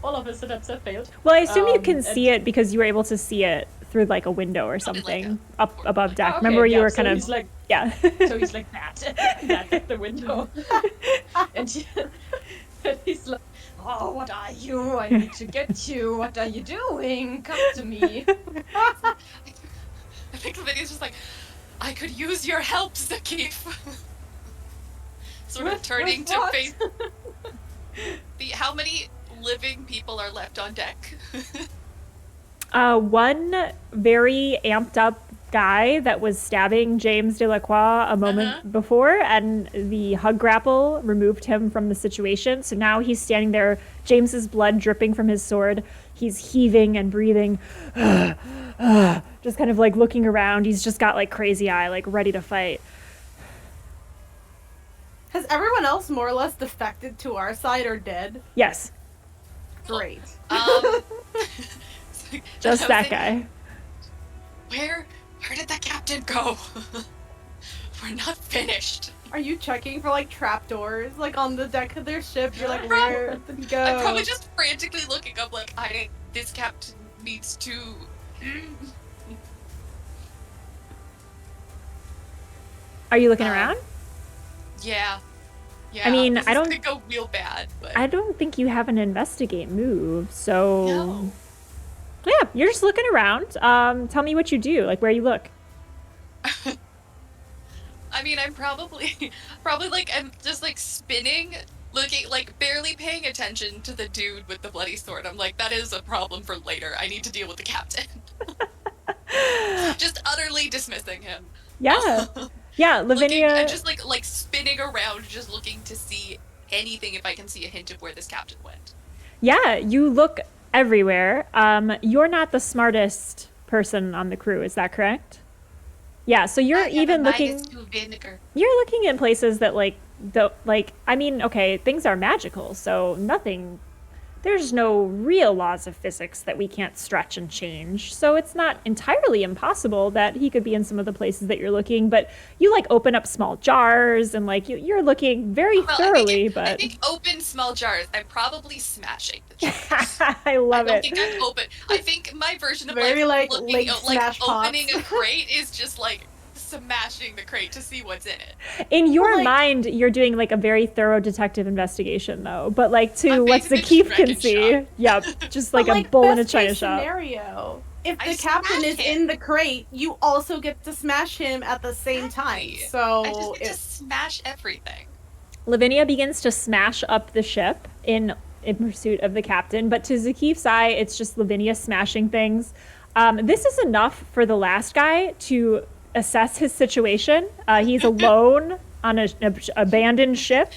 All of his attempts have failed. Well, I assume you can see it because you were able to see it through like a window or something like up above deck. Okay, Remember where you were so kind of he's like, yeah. so he's like that at the window, and he's like, "Oh, what are you? I need to get you. What are you doing? Come to me." I think Lavinia's just like, I could use your help, Zakif. Sort of turning to what? face. How many living people are left on deck? One very amped up guy that was stabbing James Delacroix a moment before, and the hug grapple removed him from the situation. So now he's standing there, James's blood dripping from his sword. He's heaving and breathing, just kind of like looking around. He's just got like crazy eye, like ready to fight. Has everyone else more or less defected to our side or dead? Yes, Great. just that guy. Where did the captain go? We're not finished. Are you checking for like trapdoors, like on the deck of their ship? You're like, where did he go? I'm probably just frantically looking up, like, this captain needs to. Are you looking around? Yeah. I mean, this I is don't- gonna go real bad, but I don't think you have an investigate move, so no. yeah, you're just looking around. Tell me what you do, like where you look. I mean, I'm probably like I'm just like spinning, looking, like barely paying attention to the dude with the bloody sword. I'm like, that is a problem for later. I need to deal with the captain. Just utterly dismissing him. Yeah. Yeah, Lavinia. I'm just like spinning around, just looking to see anything if I can see a hint of where this captain went. Yeah, you look everywhere. You're not the smartest person on the crew, is that correct? Yeah, so you're even looking. Vinegar. You're looking in places that okay, things are magical, so nothing. There's no real laws of physics that we can't stretch and change. So it's not entirely impossible that he could be in some of the places that you're looking, but you like open up small jars and like you're looking very thoroughly, I think open small jars. I'm probably smashing the jars. I love I it. don't think I'm open. I think my version of Very, like like, looking late smash opening pots. a crate is just like smashing the crate to see what's in it. In your Like- mind, you're doing like a very thorough detective investigation, though. But like to I'm what the basically keep just can wrecking see, shop. yep, just like But, a bull in a best china case shop. scenario, if I the captain smash is him. in the crate, you also get to smash him at the same time. Exactly. So I just get to smash everything. Lavinia begins to smash up the ship in pursuit of the captain, but to Zakif's eye, it's just Lavinia smashing things. This is enough for the last guy to assess his situation. He's alone on an abandoned ship.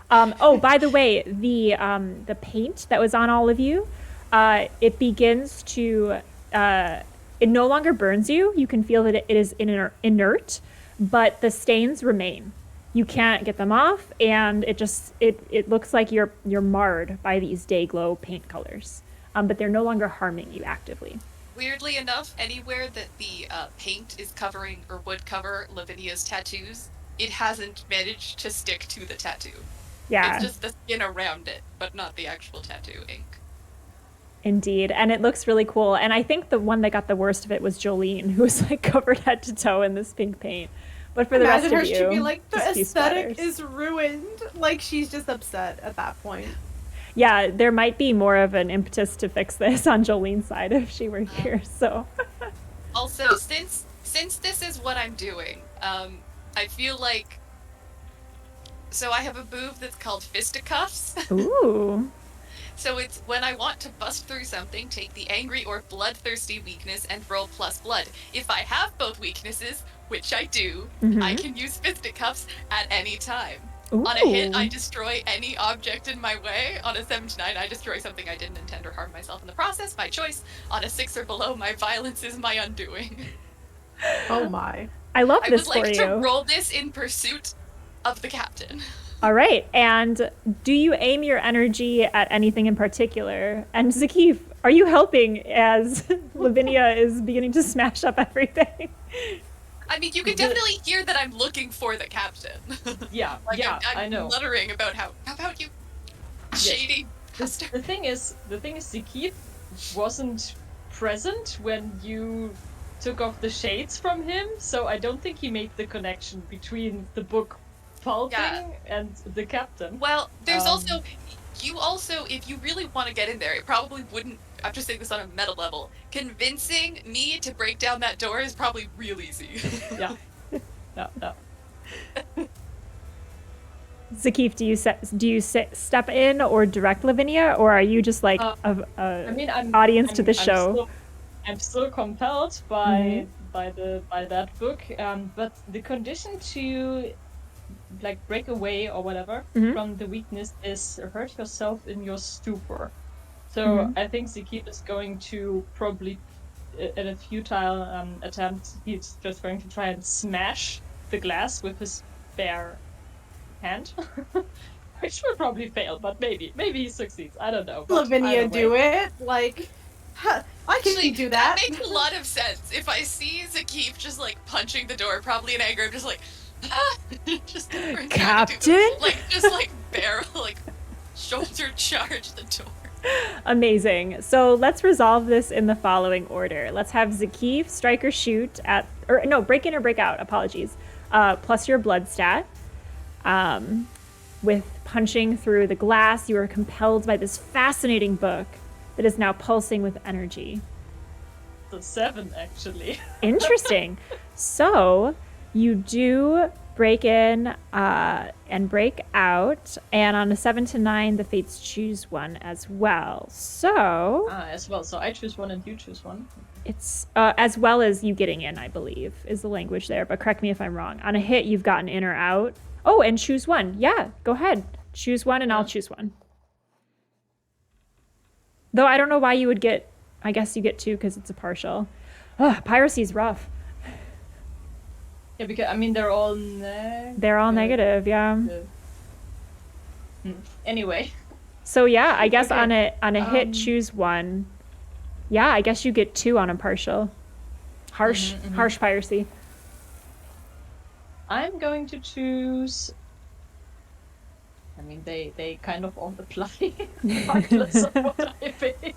Oh, by the way, the paint that was on all of you, it begins to it no longer burns you. You can feel that it is inert, but the stains remain. You can't get them off, and it looks like you're marred by these day glow paint colors. But they're no longer harming you actively. Weirdly enough, anywhere that the paint is covering or would cover Lavinia's tattoos, it hasn't managed to stick to the tattoo. Yeah, It's just the skin around it, but not the actual tattoo ink. indeed, and it looks really cool. And I think the one that got the worst of it was Jolene, who was like covered head to toe in this pink paint. But for the imagine her, rest of she'd you, be like, the just a few aesthetic splatters. is ruined. Like, she's just upset at that point. Yeah, there might be more of an impetus to fix this on Jolene's side if she were here. So Also, since this is what I'm doing, I feel like. So I have a move that's called fisticuffs. ooh, So it's when I want to bust through something, take the angry or bloodthirsty weakness and roll plus blood. If I have both weaknesses, which I do, I can use fisticuffs at any time. ooh. On a hit, I destroy any object in my way. On a 7 to 9, I destroy something I didn't intend or harm myself in the process, my choice. On a 6 or below, my violence is my undoing. Oh my. I love I this would like for to you. roll this in pursuit of the captain. All right, and do you aim your energy at anything in particular? And Zakif, are you helping as Lavinia is beginning to smash up everything? I mean, you can definitely hear that I'm looking for the captain. Yeah, Like, yeah, I'm I know. muttering about how about you shady bastard. The thing is, Zakif wasn't present when you took off the shades from him, so I don't think he made the connection between the book pulping Yeah. and the captain. Well, there's also, if you really want to get in there, it probably wouldn't, I'm just saying this on a meta level, convincing me to break down that door is probably real easy. Yeah. No. Zakif, do you step in or direct Lavinia, or are you just like I mean, I'm audience to I'm- the show? I'm still compelled by that book, but the condition to like break away or whatever Mhm. from the weakness is hurt yourself in your stupor. So Mhm. I think Zakif is going to probably, in a futile attempt, he's just going to try and smash the glass with his bare hand, which will probably fail, but maybe he succeeds. I don't know. but Lavinia, either do way. it. Like, huh, I can Actually, do that. makes a lot of sense. If I see Zakif just like punching the door, probably in anger, I'm just like, ah! just gonna bring Captain? like just like barrel, like shoulder charge the door. Amazing. So let's resolve this in the following order. Let's have Zakif strike or shoot at, or no, break in or break out. Apologies. Plus your blood stat. With punching through the glass, you are compelled by this fascinating book that is now pulsing with energy. The 7 actually. Interesting. So you do break in and break out, and on a 7 to 9, the fates choose one as well. So As well. So I choose one and you choose one. it's as well as you getting in, I believe, is the language there. But correct me if I'm wrong. On a hit, you've gotten in or out. Oh, and choose one. Yeah, go ahead. Choose one, and I'll choose one. Though I don't know why you would get. I guess you get 2 because it's a partial. Ugh, piracy's rough. Yeah, because I mean they're all negative. They're all negative, yeah. Anyway. So yeah, I guess Okay. on a hit, choose one. Yeah, I guess you get 2 on a partial. Harsh piracy. I'm going to choose. I mean, they kind of all apply, regardless of what I pick.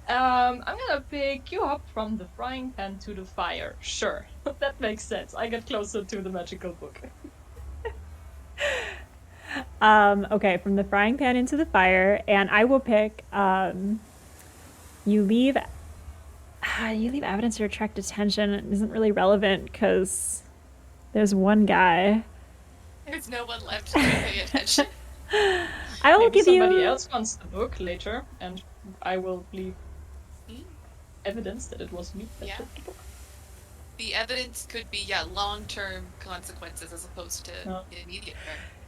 I'm gonna pick you up from the frying pan to the fire. Sure, that makes sense. I get closer to the magical book. Okay, from the frying pan into the fire, and I will pick. You leave. You leave evidence to attract attention. It isn't really relevant because there's one guy. There's no one left to pay attention. I will Maybe give you. somebody else wants the book later, and I will leave evidence that it was me that Yeah. took the book. The evidence could be, long-term consequences as opposed to immediate.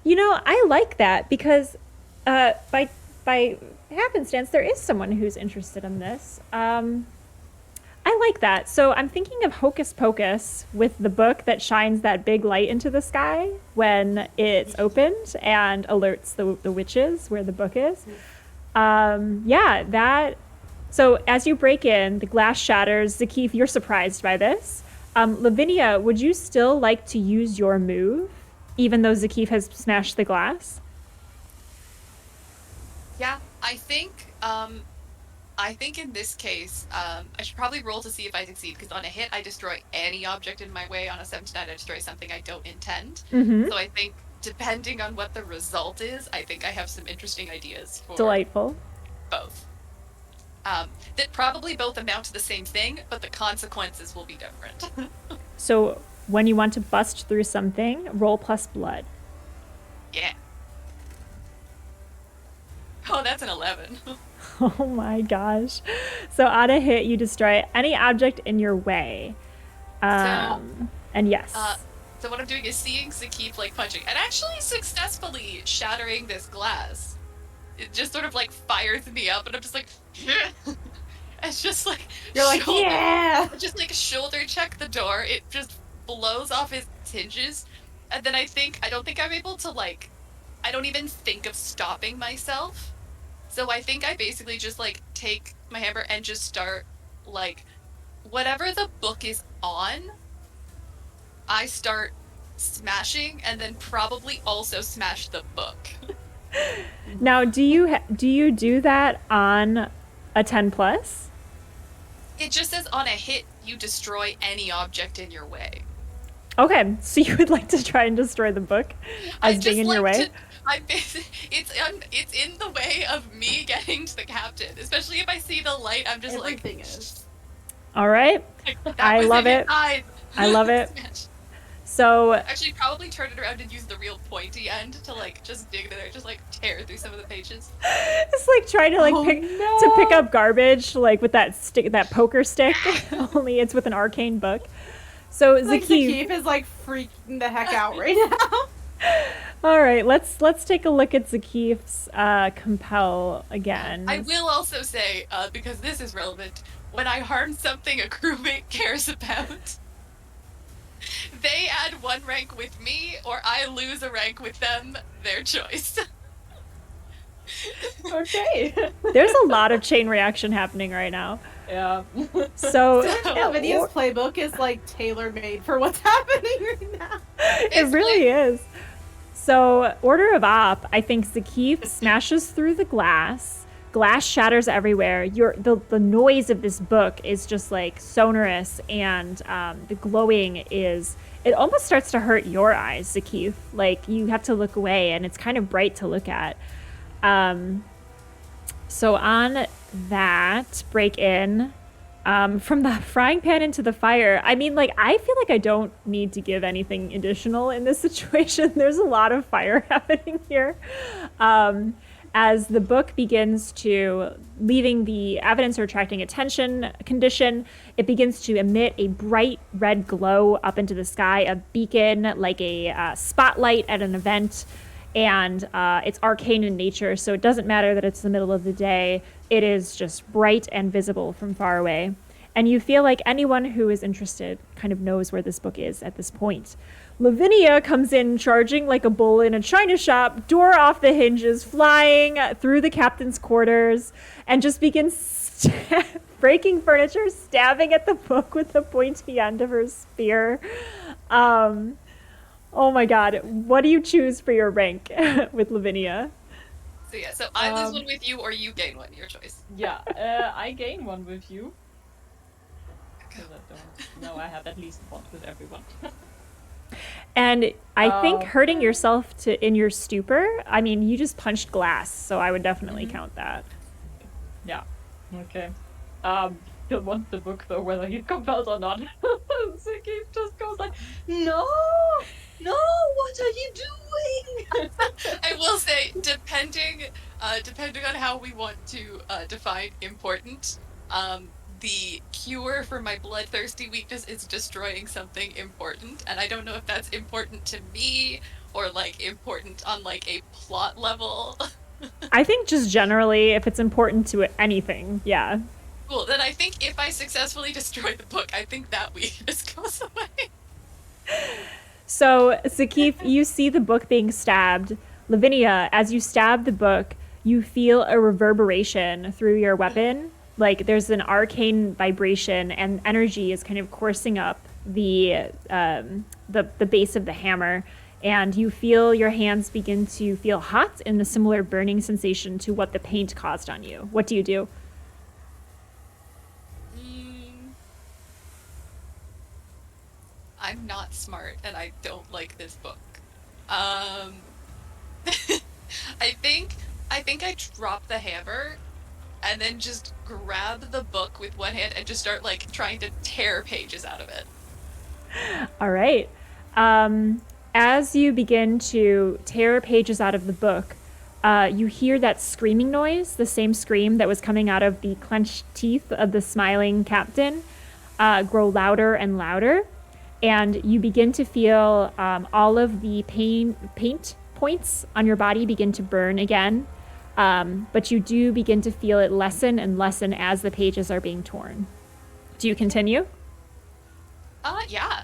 You know, I like that because by happenstance, there is someone who's interested in this. I like that. So I'm thinking of Hocus Pocus with the book that shines that big light into the sky when it's opened and alerts the witches where the book is. Yeah, that. So as you break in, the glass shatters. Zakith, you're surprised by this. Lavinia, would you still like to use your move, even though Zakith has smashed the glass? Yeah, I think in this case, I should probably roll to see if I succeed, because on a hit, I destroy any object in my way. On a 7-9, I destroy something I don't intend. Mm-hmm. So I think, depending on what the result is, I think I have some interesting ideas for Delightful. both. That probably both amount to the same thing, but the consequences will be different. So when you want to bust through something, roll plus blood. Yeah. Oh, that's an 11. Oh my gosh. So on a hit, you destroy any object in your way. And yes. So what I'm doing is seeing Zakith punching and actually successfully shattering this glass. It just sort of fires me up, and I'm just like, it's just You're like, shoulder, yeah. just shoulder check the door. It just blows off its hinges, and then I don't think I'm able to I don't even think of stopping myself. So I think I basically just take my hammer and just start whatever the book is on, I start smashing, and then probably also smash the book. Now, do you do that on a 10 plus? It just says on a hit, you destroy any object in your way. Okay, so you would like to try and destroy the book as being in your way? It's in the way of me getting to the captain, especially if I see the light. I'm just Everything is. All right, I love it. I love it. So actually, probably turn it around and use the real pointy end to just dig in there, just tear through some of the pages. It's trying to pick up garbage with that stick, that poker stick. Only it's with an arcane book. So Zakith is freaking the heck out right now. All right, let's take a look at Zakith's compel again. I will also say, because this is relevant, when I harm something a crewmate cares about, they add 1 rank with me, or I lose a rank with them. Their choice. Okay. There's a lot of chain reaction happening right now. Yeah. So Lydia's playbook is tailor-made for what's happening right now. It really is. So Order of Op, I think Zakith smashes through the glass. Glass shatters everywhere. The noise of this book is just sonorous, and the glowing it almost starts to hurt your eyes, Zakith. You have to look away, and it's kind of bright to look at. So on that break in, from the frying pan into the fire, I mean, I feel I don't need to give anything additional in this situation. There's a lot of fire happening here. As the book begins to, leaving the evidence or attracting attention condition, it begins to emit a bright red glow up into the sky, a beacon, like a spotlight at an event. And it's arcane in nature, so it doesn't matter that it's the middle of the day. It is just bright and visible from far away. And you feel like anyone who is interested kind of knows where this book is at this point. Lavinia comes in charging like a bull in a china shop, door off the hinges, flying through the captain's quarters, and just begins breaking furniture, stabbing at the book with the pointy end of her spear. Oh my god, what do you choose for your rank with Lavinia? So yeah, so I lose one with you, or you gain one. Your choice. Yeah, I gain one with you. Because I don't know, I have at least one with everyone. And I think hurting yourself in your stupor, I mean, you just punched glass, so I would definitely count that. Yeah. Okay. He'll want the book though, whether he's compelled or not. Ziggy just goes like, no, what are you doing? I will say, depending on how we want to define important, the cure for my bloodthirsty weakness is destroying something important, and I don't know if that's important to me or like important on like a plot level. I think just generally, if it's important to anything, yeah. Cool. Then I think if I successfully destroy the book, I think that weakness goes away. So, Zakif, you see the book being stabbed. Lavinia, as you stab the book, you feel a reverberation through your weapon. Like there's an arcane vibration, and energy is kind of coursing up the base of the hammer. And you feel your hands begin to feel hot in a similar burning sensation to what the paint caused on you. What do you do? I'm not smart, and I don't like this book. I think I drop the hammer, and then just grab the book with one hand and just start like trying to tear pages out of it. All right. As you begin to tear pages out of the book, you hear that screaming noise, the same scream that was coming out of the clenched teeth of the smiling captain, grow louder and louder. And you begin to feel all of the paint points on your body begin to burn again. But you do begin to feel it lessen and lessen as the pages are being torn. Do you continue? Yeah,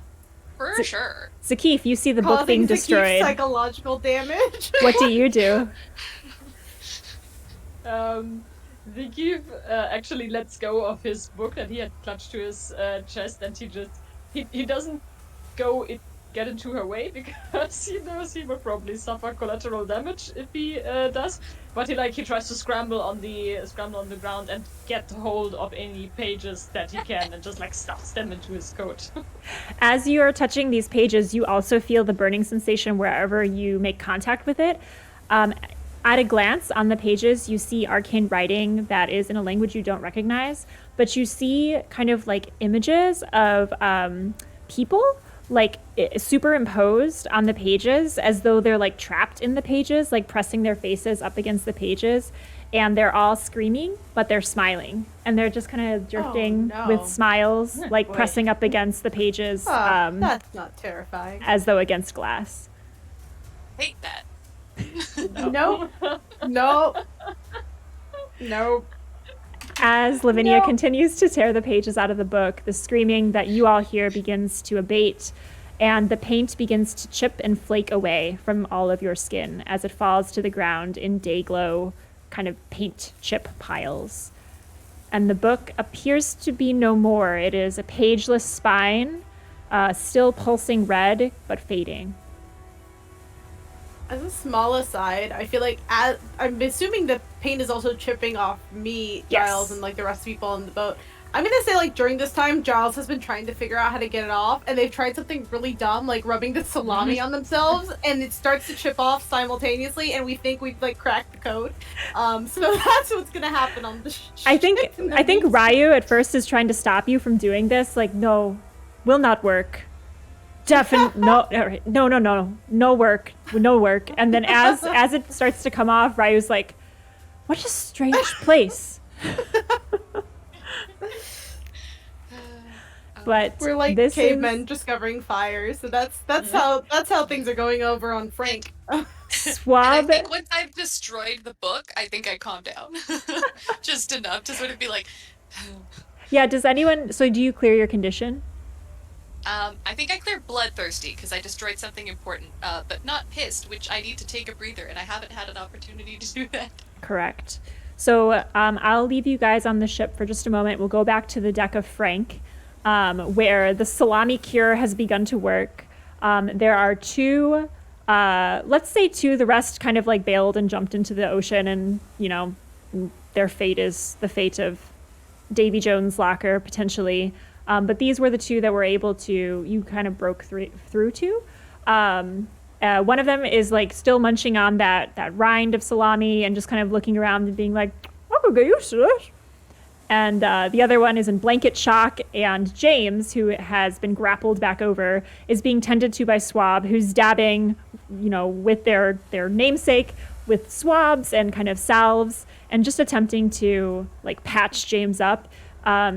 for sure. Zakif, you see the book being destroyed. Psychological damage. What do you do? Zakif actually lets go of his book that he had clutched to his chest, and he doesn't get into her way because he knows he will probably suffer collateral damage if he does. But he tries to scramble on the ground and get hold of any pages that he can and just like stuffs them into his coat. As you are touching these pages, you also feel the burning sensation wherever you make contact with it. At a glance on the pages, you see arcane writing that is in a language you don't recognize, but you see kind of like images of people like superimposed on the pages as though they're like trapped in the pages, like pressing their faces up against the pages, and they're all screaming, but they're smiling, and they're just kind of drifting with smiles, like pressing up against the pages. That's not terrifying. As though against glass. Hate that. Nope. As Lavinia continues to tear the pages out of the book, the screaming that you all hear begins to abate, and the paint begins to chip and flake away from all of your skin as it falls to the ground in day-glow kind of paint chip piles. And the book appears to be no more. It is a pageless spine, still pulsing red, but fading. As a small aside, I feel like I'm assuming the paint is also chipping off me, Giles, and like the rest of the people on the boat. I'm gonna say like during this time, Giles has been trying to figure out how to get it off, and they've tried something really dumb, like rubbing the salami on themselves, and it starts to chip off simultaneously, and we think we've like cracked the code. So that's what's gonna happen on the ship. I think Ryu at first is trying to stop you from doing this. Like, no, will not work. No work. And then as it starts to come off, Ryu's like, what a strange place. But we're like cavemen discovering fire, so that's how things are going over on Frank. Swab. I think once I've destroyed the book, I think I calm down just enough to sort of be like. Yeah. So do you clear your condition? I think I cleared bloodthirsty because I destroyed something important, but not pissed, which I need to take a breather, and I haven't had an opportunity to do that. Correct. So I'll leave you guys on the ship for just a moment. We'll go back to the deck of Frank, where the salami cure has begun to work. There are two Let's say too, the rest kind of like bailed and jumped into the ocean, and their fate is the fate of Davy Jones' locker potentially. But these were the two that were able to, you kind of broke through to. One of them is like still munching on that rind of salami and just kind of looking around and being like, I could get used to this. And the other one is in blanket shock, and James, who has been grappled back over, is being tended to by Swab, who's dabbing, with their namesake with swabs and kind of salves, and just attempting to like patch James up.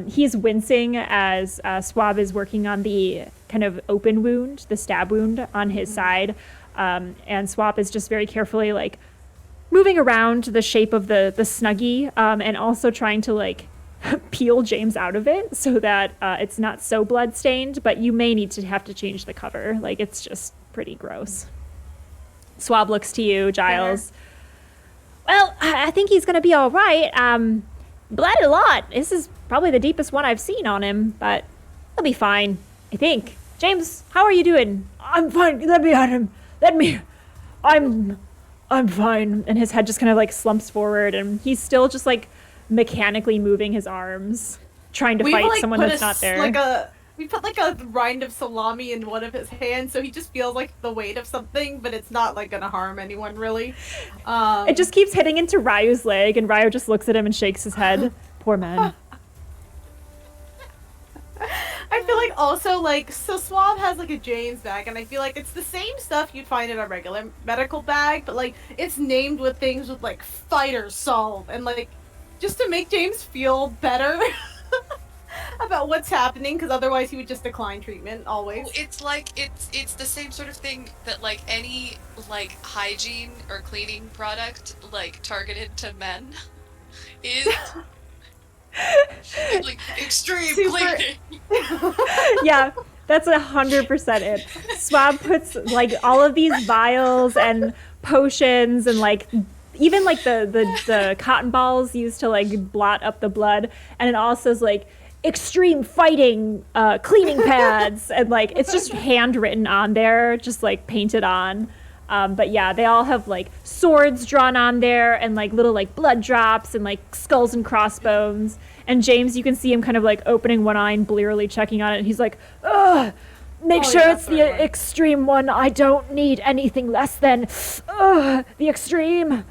He's wincing as Swab is working on the kind of open wound, the stab wound on his side, and Swab is just very carefully like moving around the shape of the Snuggie, and also trying to like peel James out of it so that it's not so blood stained, but you may need to have to change the cover. Like, it's just pretty gross. Swab looks to you, Giles. Well, I think he's gonna be all right. Bled a lot. This is probably the deepest one I've seen on him, but he'll be fine, I think. James, how are you doing? I'm fine. Let me at him. I'm fine. And his head just kind of like slumps forward, and he's still just like mechanically moving his arms, trying to fight someone that's not there. We put like a rind of salami in one of his hands, so he just feels like the weight of something, but it's not like gonna harm anyone really. It just keeps hitting into Ryu's leg, and Ryu just looks at him and shakes his head. Poor man. I feel like also like, so Swab has like a James bag, and I feel like it's the same stuff you'd find in a regular medical bag, but like it's named with things with like fighter salt, and like just to make James feel better about what's happening, because otherwise he would just decline treatment always. It's like it's the same sort of thing that like any like hygiene or cleaning product like targeted to men is. Like extreme cleaning. Yeah, that's 100% it. Swab puts like all of these vials and potions and like even like the cotton balls used to like blot up the blood, and it all says like extreme fighting cleaning pads, and like it's just handwritten on there, just like painted on. But yeah, they all have like swords drawn on there, and like little like blood drops and like skulls and crossbones. And James, you can see him kind of like opening one eye and blearily checking on it, and he's like, ugh, make sure it's the extreme one. I don't need anything less than the extreme.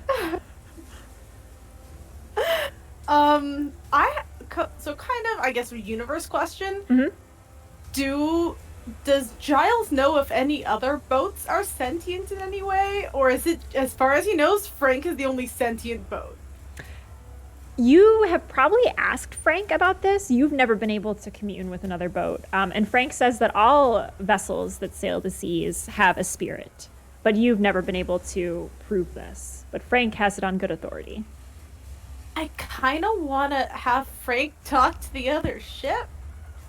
So kind of, I guess, a universe question. Mm-hmm. Does Giles know if any other boats are sentient in any way? Or is it, as far as he knows, Frank is the only sentient boat? You have probably asked Frank about this. You've never been able to commune with another boat. And Frank says that all vessels that sail the seas have a spirit. But you've never been able to prove this. But Frank has it on good authority. I kind of want to have Frank talk to the other ship.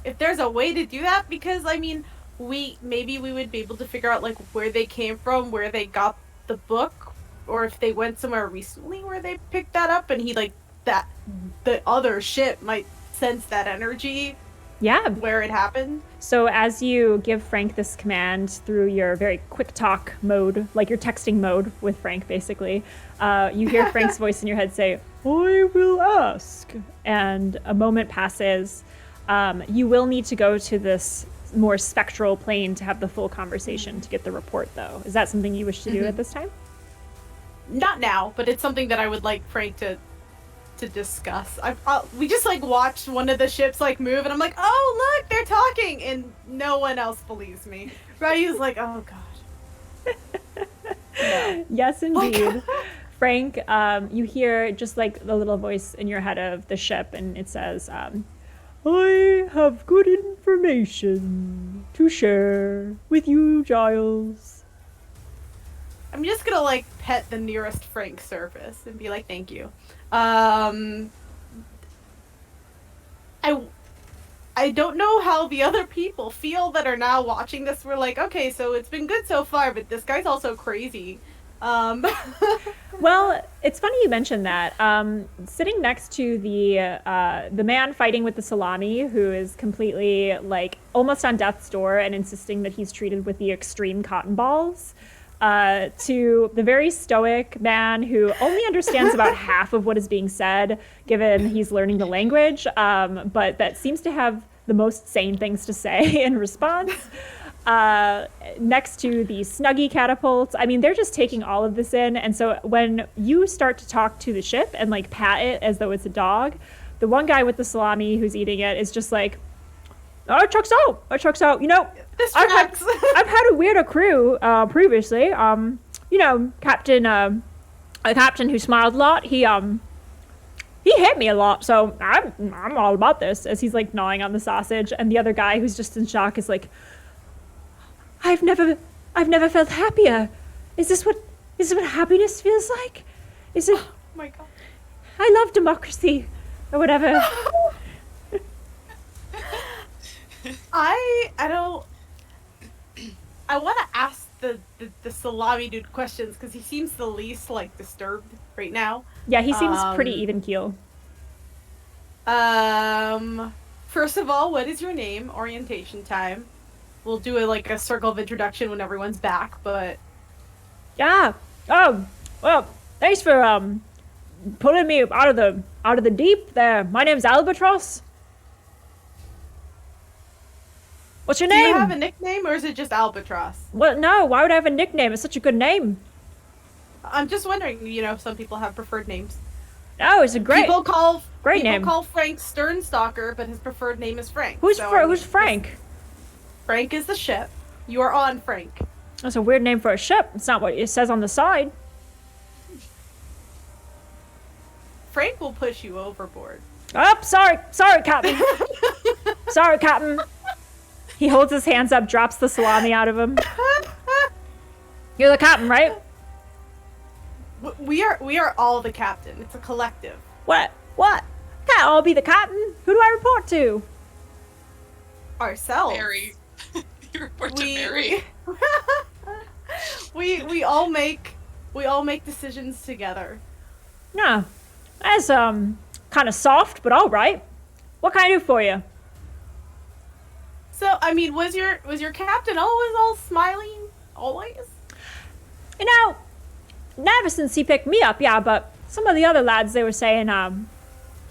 If there's a way to do that, because I mean, we would be able to figure out like where they came from, where they got the book, or if they went somewhere recently where they picked that up, and he like that the other ship might sense that energy. Yeah, where it happened. So as you give Frank this command through your very quick talk mode, like your texting mode with Frank, basically, you hear Frank's voice in your head say, "I will ask," and a moment passes. You will need to go to this more spectral plane to have the full conversation to get the report, though. Is that something you wish to do at this time? Not now, but it's something that I would like Frank to discuss. We just like watched one of the ships like move, and I'm like, oh look, they're talking, and no one else believes me. Ryu's like, oh god. No. Yes, indeed. Frank, you hear just like the little voice in your head of the ship, and it says, I have good information to share with you, Giles. I'm just gonna like pet the nearest Frank surface and be like, thank you. I don't know how the other people feel that are now watching this. We're like, okay, so it's been good so far, but this guy's also crazy. Well, it's funny you mentioned that. Sitting next to the man fighting with the salami, who is completely like almost on death's door and insisting that he's treated with the extreme cotton balls, to the very stoic man who only understands about half of what is being said, given he's learning the language, but that seems to have the most sane things to say in response. Next to the Snuggie catapults. I mean, they're just taking all of this in. And so when you start to talk to the ship and like pat it as though it's a dog, the one guy with the salami who's eating it is just like, oh, it checks out. It checks out. You know, I've had a weirder crew previously. You know, a captain who smiled a lot. He hit me a lot, so I'm all about this. As he's like gnawing on the sausage, and the other guy who's just in shock is like, I've never felt happier. Is this what happiness feels like? Is it? Oh my god. I love democracy, or whatever. I don't. I want to ask the salami dude questions because he seems the least like disturbed right now. Yeah, he seems pretty even keel. First of all, what is your name? Orientation time. We'll do a circle of introduction when everyone's back, but... Yeah. Oh, well, thanks for pulling me out of the deep there. My name's Albatross. What's your name? Do you have a nickname, or is it just Albatross? Well, no, why would I have a nickname? It's such a good name. I'm just wondering, you know, some people have preferred names. Oh, it's a great People call name. call Frank Stern Stalker, but his preferred name is Frank. Who's Frank? Frank is the ship. You are on Frank. That's a weird name for a ship. It's not what it says on the side. Frank will push you overboard. Oh, sorry, Captain. Sorry, Captain. He holds his hands up, drops the salami out of him. You're the captain, right? We are all the captain. It's a collective. What? Can't all be the captain. Who do I report to? Ourselves. Mary. You report to Mary. We all make decisions together. No, that's kind of soft, but all right. What can I do for you? So, I mean, was your captain always all smiling? Always? You know, never since he picked me up, yeah, but some of the other lads, they were saying,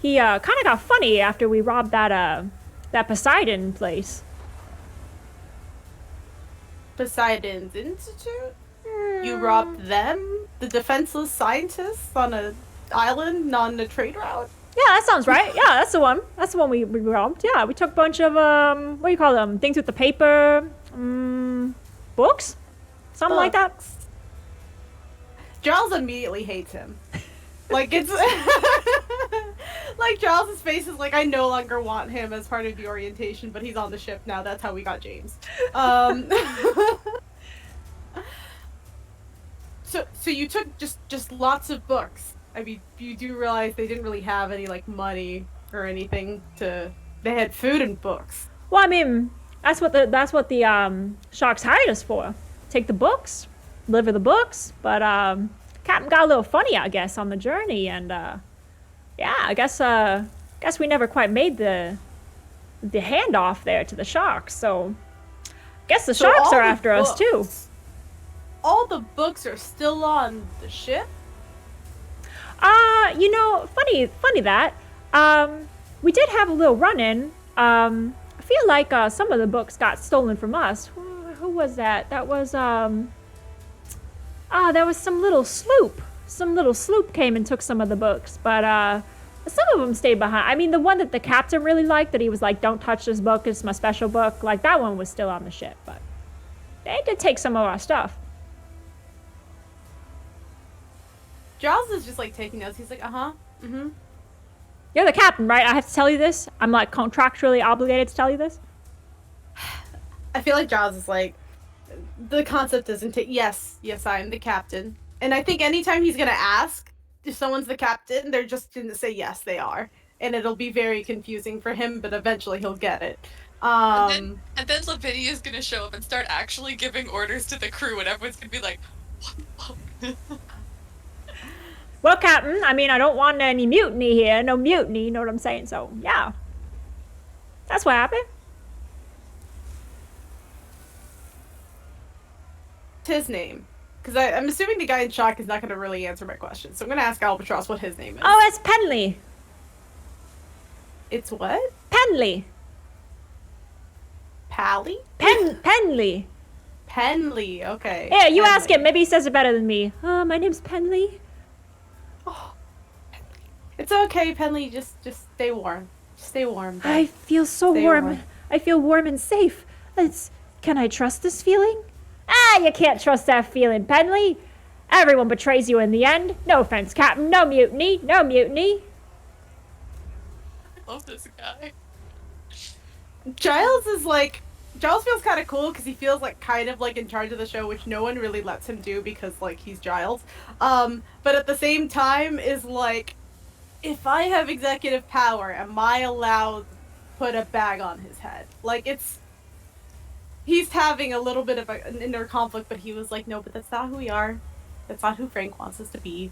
he kind of got funny after we robbed that Poseidon place. Poseidon's Institute? You robbed them? The defenseless scientists on an island on a trade route? Yeah, that sounds right. Yeah, that's the one. That's the one we robbed. Yeah, we took a bunch of, what do you call them? Things with the paper, books? Something like that. Giles immediately hates him. Like, it's... like, Giles' face is like, I no longer want him as part of the orientation, but he's on the ship now. That's how we got James. So you took just lots of books. I mean, you do realize they didn't really have any, like, money or anything to... They had food and books. Well, I mean, that's what the sharks hired us for. Take the books, deliver the books, but Captain got a little funny, I guess, on the journey, and yeah, I guess we never quite made the handoff there to the sharks. So I guess the sharks are after us too. All the books are still on the ship? You know, funny that. We did have a little run-in. I feel like some of the books got stolen from us. Who was that? That was there was some little sloop. Some little sloop came and took some of the books, but some of them stayed behind. I mean, the one that the captain really liked, that he was like, "Don't touch this book. It's my special book." Like, that one was still on the ship, but they did take some of our stuff. Giles is just like taking notes. He's like, mm-hmm. You're the captain, right? I have to tell you this? I'm like contractually obligated to tell you this? I feel like Giles is like, the concept doesn't take... Yes, I am the captain. And I think anytime he's going to ask if someone's the captain, they're just going to say, yes, they are. And it'll be very confusing for him, but eventually he'll get it. And then Lavinia is going to show up and start actually giving orders to the crew, and everyone's going to be like, what? Well, Captain, I mean, I don't want any mutiny here. No mutiny, you know what I'm saying? So, yeah. That's what happened. His name. because I'm assuming the guy in shock is not going to really answer my question. So I'm going to ask Albatross what his name is. Oh, it's Penley. It's what? Penley. Pally? Penley. Penley. Okay. Yeah, you Penley. ask him. Maybe he says it better than me. My name's Penley. Oh, Penley. It's okay, Penley. Just stay warm. Stay warm. Bud. I feel so Stay warm. warm. I feel warm and safe. Can I trust this feeling? You can't trust that feeling, Penley. Everyone betrays you in the end. No offense, Captain. No mutiny. No mutiny. I love this guy. Giles feels kind of cool because he feels like kind of like in charge of the show, which no one really lets him do because like he's Giles. But at the same time is like, if I have executive power, am I allowed to put a bag on his head? Like he's having a little bit of an inner conflict, but he was like, no, but that's not who we are. That's not who Frank wants us to be.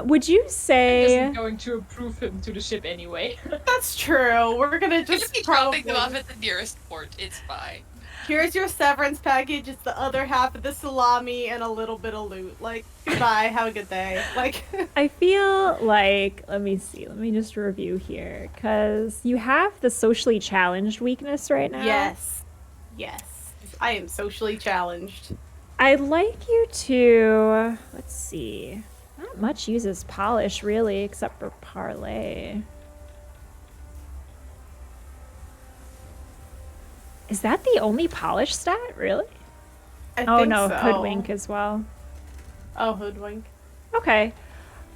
Would you say... Isn't going to approve him to the ship anyway. That's true. We're gonna Just be dropping them off at the nearest port. It's fine. Here's your severance package. It's the other half of the salami and a little bit of loot. Like, goodbye. Have a good day. Like, I feel like, let me see, let me just review here, because you have the socially challenged weakness right now. yes. I am socially challenged. I'd like you to, let's see, not much uses polish really, except for parlay. Is that the only polish stat, really? I Oh think no, so. hoodwink as well. Oh, hoodwink. Okay.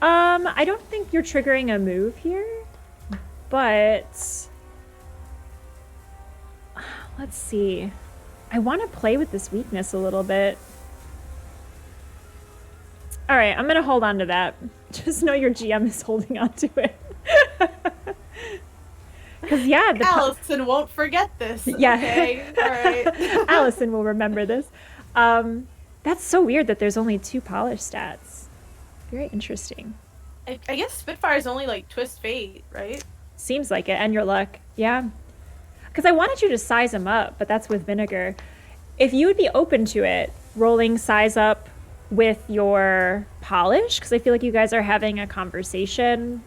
I don't think you're triggering a move here, but let's see. I want to play with this weakness a little bit. All right, I'm gonna hold on to that. Just know your GM is holding on to it. Because yeah, Allison won't forget this. Yeah. Okay. All right. Allison will remember this. That's so weird that there's only 2 polish stats. Very interesting. I guess Spitfire's only like twist fate, right? Seems like it, and your luck. Yeah. Because I wanted you to size them up, but that's with vinegar. If you would be open to it, rolling size up with your polish, because I feel like you guys are having a conversation,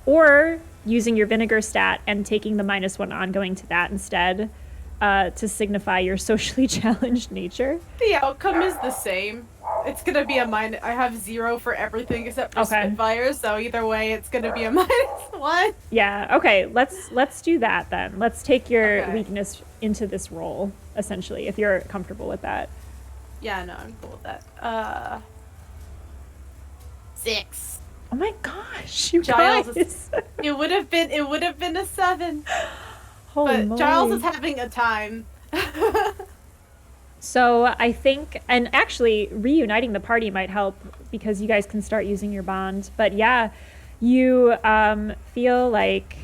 or using your vinegar stat and taking the -1 ongoing to that instead, to signify your socially challenged nature. The outcome is the same. It's gonna be a minus. I have 0 for everything except for Okay. Spitfire, so either way, it's gonna be a -1. Yeah, okay, let's do that then. Let's take your Okay. weakness into this roll, essentially, if you're comfortable with that. Yeah, no, I'm cool with that. 6. Oh my gosh, you Giles guys. It would have been a 7. Holy But moly. Giles is having a time. So I think, and actually reuniting the party might help because you guys can start using your bond. But yeah, you feel like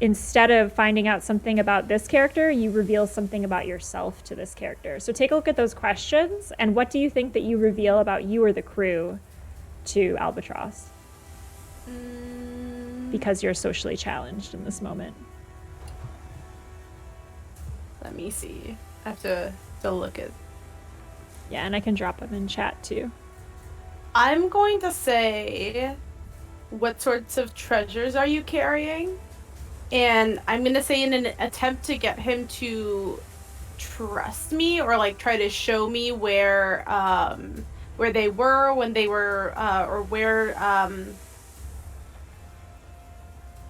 instead of finding out something about this character, you reveal something about yourself to this character. So take a look at those questions, and what do you think that you reveal about you or the crew to Albatross? Because you're socially challenged in this moment. Let me see. I have to look at. Yeah, and I can drop them in chat too. I'm going to say, what sorts of treasures are you carrying? And I'm going to say in an attempt to get him to trust me or like try to show me where they were when they were or where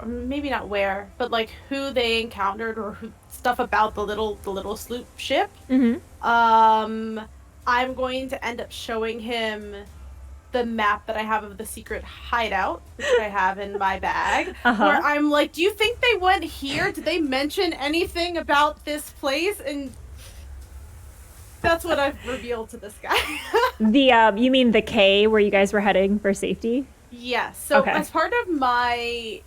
or maybe not where, but like who they encountered or stuff about the little sloop ship. Mm-hmm. I'm going to end up showing him the map that I have of the secret hideout, which I have in my bag, Uh-huh. where I'm like, do you think they went here? Did they mention anything about this place? And that's what I've revealed to this guy. The you mean the K where you guys were heading for safety? Yes. So Okay. as part of my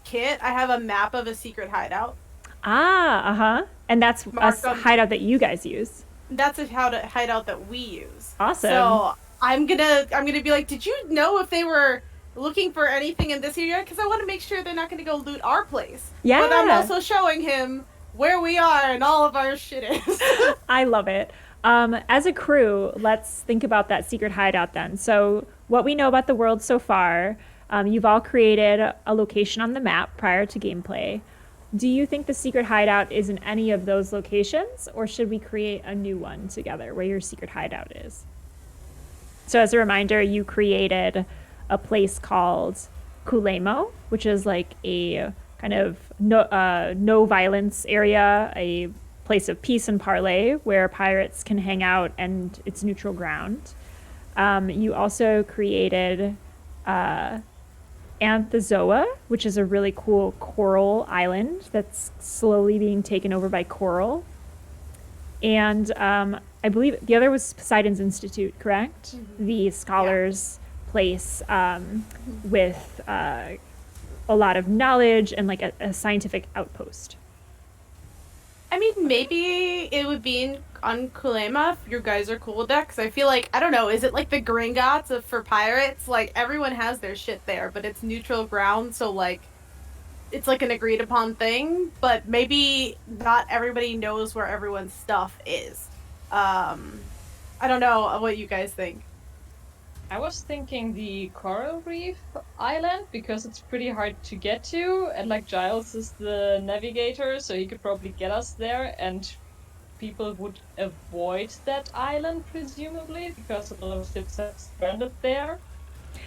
kit, I have a map of a secret hideout. Ah, uh-huh. And that's a Mark on- hideout that you guys use. That's a hideout that we use. Awesome. So I'm gonna be like, did you know if they were looking for anything in this area? Because I want to make sure they're not gonna go loot our place. Yeah. But I'm also showing him where we are and all of our shit is. I love it. As a crew, let's think about that secret hideout then. So, what we know about the world so far, you've all created a location on the map prior to gameplay. Do you think the secret hideout is in any of those locations, or should we create a new one together where your secret hideout is? So, as a reminder, you created a place called Kulemo, which is like a kind of no violence area, a place of peace and parley where pirates can hang out and it's neutral ground. You also created Anthezoa, which is a really cool coral island that's slowly being taken over by coral. And I believe the other was Poseidon's Institute, correct? Mm-hmm. The scholars' place with a lot of knowledge and like a scientific outpost. I mean, maybe it would be on Kulema if you guys are cool with that, because I feel like, I don't know, is it like the Gringotts for pirates? Like, everyone has their shit there, but it's neutral ground, so like, it's like an agreed upon thing, but maybe not everybody knows where everyone's stuff is. I don't know what you guys think. I was thinking the Coral Reef Island, because it's pretty hard to get to, and like Giles is the navigator, so he could probably get us there, and people would avoid that island, presumably, because a lot of ships have stranded there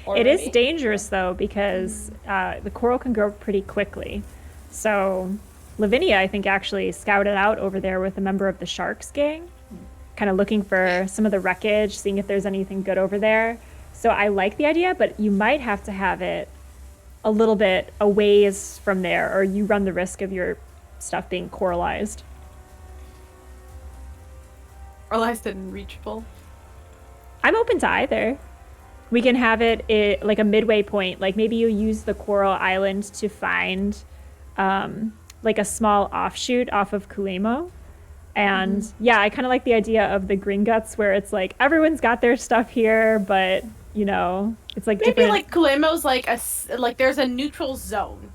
already. It is dangerous, though, because the coral can grow pretty quickly. So Lavinia, I think, actually scouted out over there with a member of the Sharks gang, kind of looking for some of the wreckage, seeing if there's anything good over there. So I like the idea, but you might have to have it a little bit a ways from there, or you run the risk of your stuff being coralized. Coralized and reachable. I'm open to either. We can have it like a midway point. Like maybe you use the coral island to find like a small offshoot off of Kulemo. And yeah, I kind of like the idea of the Gringotts where it's like everyone's got their stuff here, but you know, it's like maybe different. like Kulemo's like there's a neutral zone,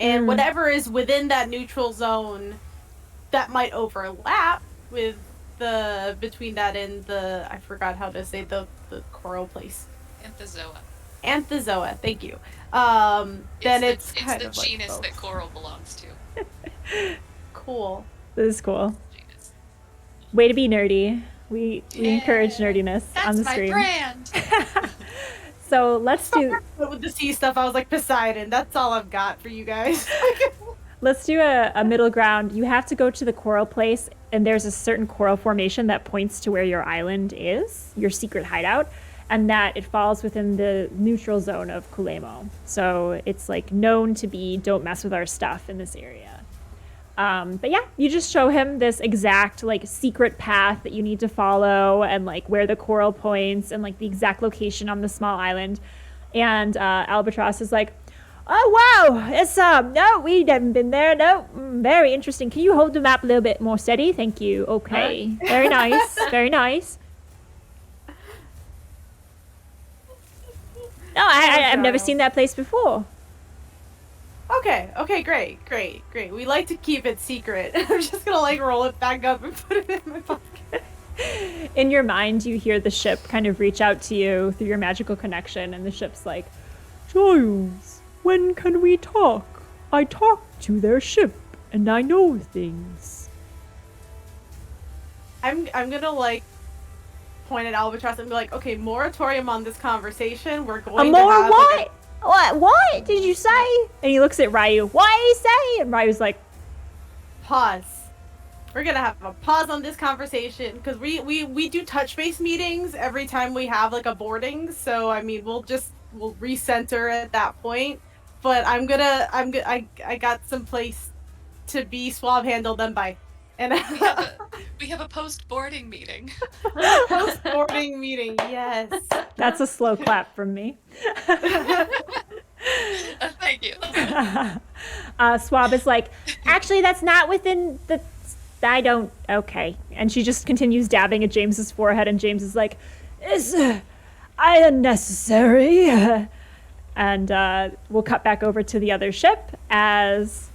and whatever is within that neutral zone that might overlap with the between that and the I forgot how to say the coral place. Anthezoa, thank you. Then it's kind the of like genus both. that coral belongs to. Cool. This is cool. Way to be nerdy. We encourage nerdiness on the stream. That's my brand. So let's do with the sea stuff. I was like Poseidon. That's all I've got for you guys. let's do a middle ground. You have to go to the coral place, and there's a certain coral formation that points to where your island is, your secret hideout, and that it falls within the neutral zone of Kulemo. So it's like known to be don't mess with our stuff in this area. But yeah, you just show him this exact like secret path that you need to follow, and like where the coral points, and like the exact location on the small island. And Albatross is like, "Oh wow, it's no, we haven't been there. No, very interesting. Can you hold the map a little bit more steady? Thank you. Okay, very nice, very nice." No, I've never seen that place before. Okay, great. We like to keep it secret. I'm just gonna like roll it back up and put it in my pocket. In your mind, you hear the ship kind of reach out to you through your magical connection, and the ship's like, "Giles, when can we talk? I talk to their ship, and I know things." I'm gonna like point at Albatross and be like, "Okay, moratorium on this conversation. We're going to have what? Like, What did you say?" And he looks at Ryu. "What did he say?" And Ryu's like, pause. We're gonna have a pause on this conversation because we do touch base meetings every time we have like a boarding. So I mean, we'll recenter at that point. But I got some place to be suave handled then bye. And we have a post-boarding meeting. Post-boarding meeting, yes. "That's a slow clap from me." Thank you. Swab is like, "Actually, that's not within the... I don't... Okay." And she just continues dabbing at James's forehead, and James is like, "Is unnecessary." And we'll cut back over to the other ship as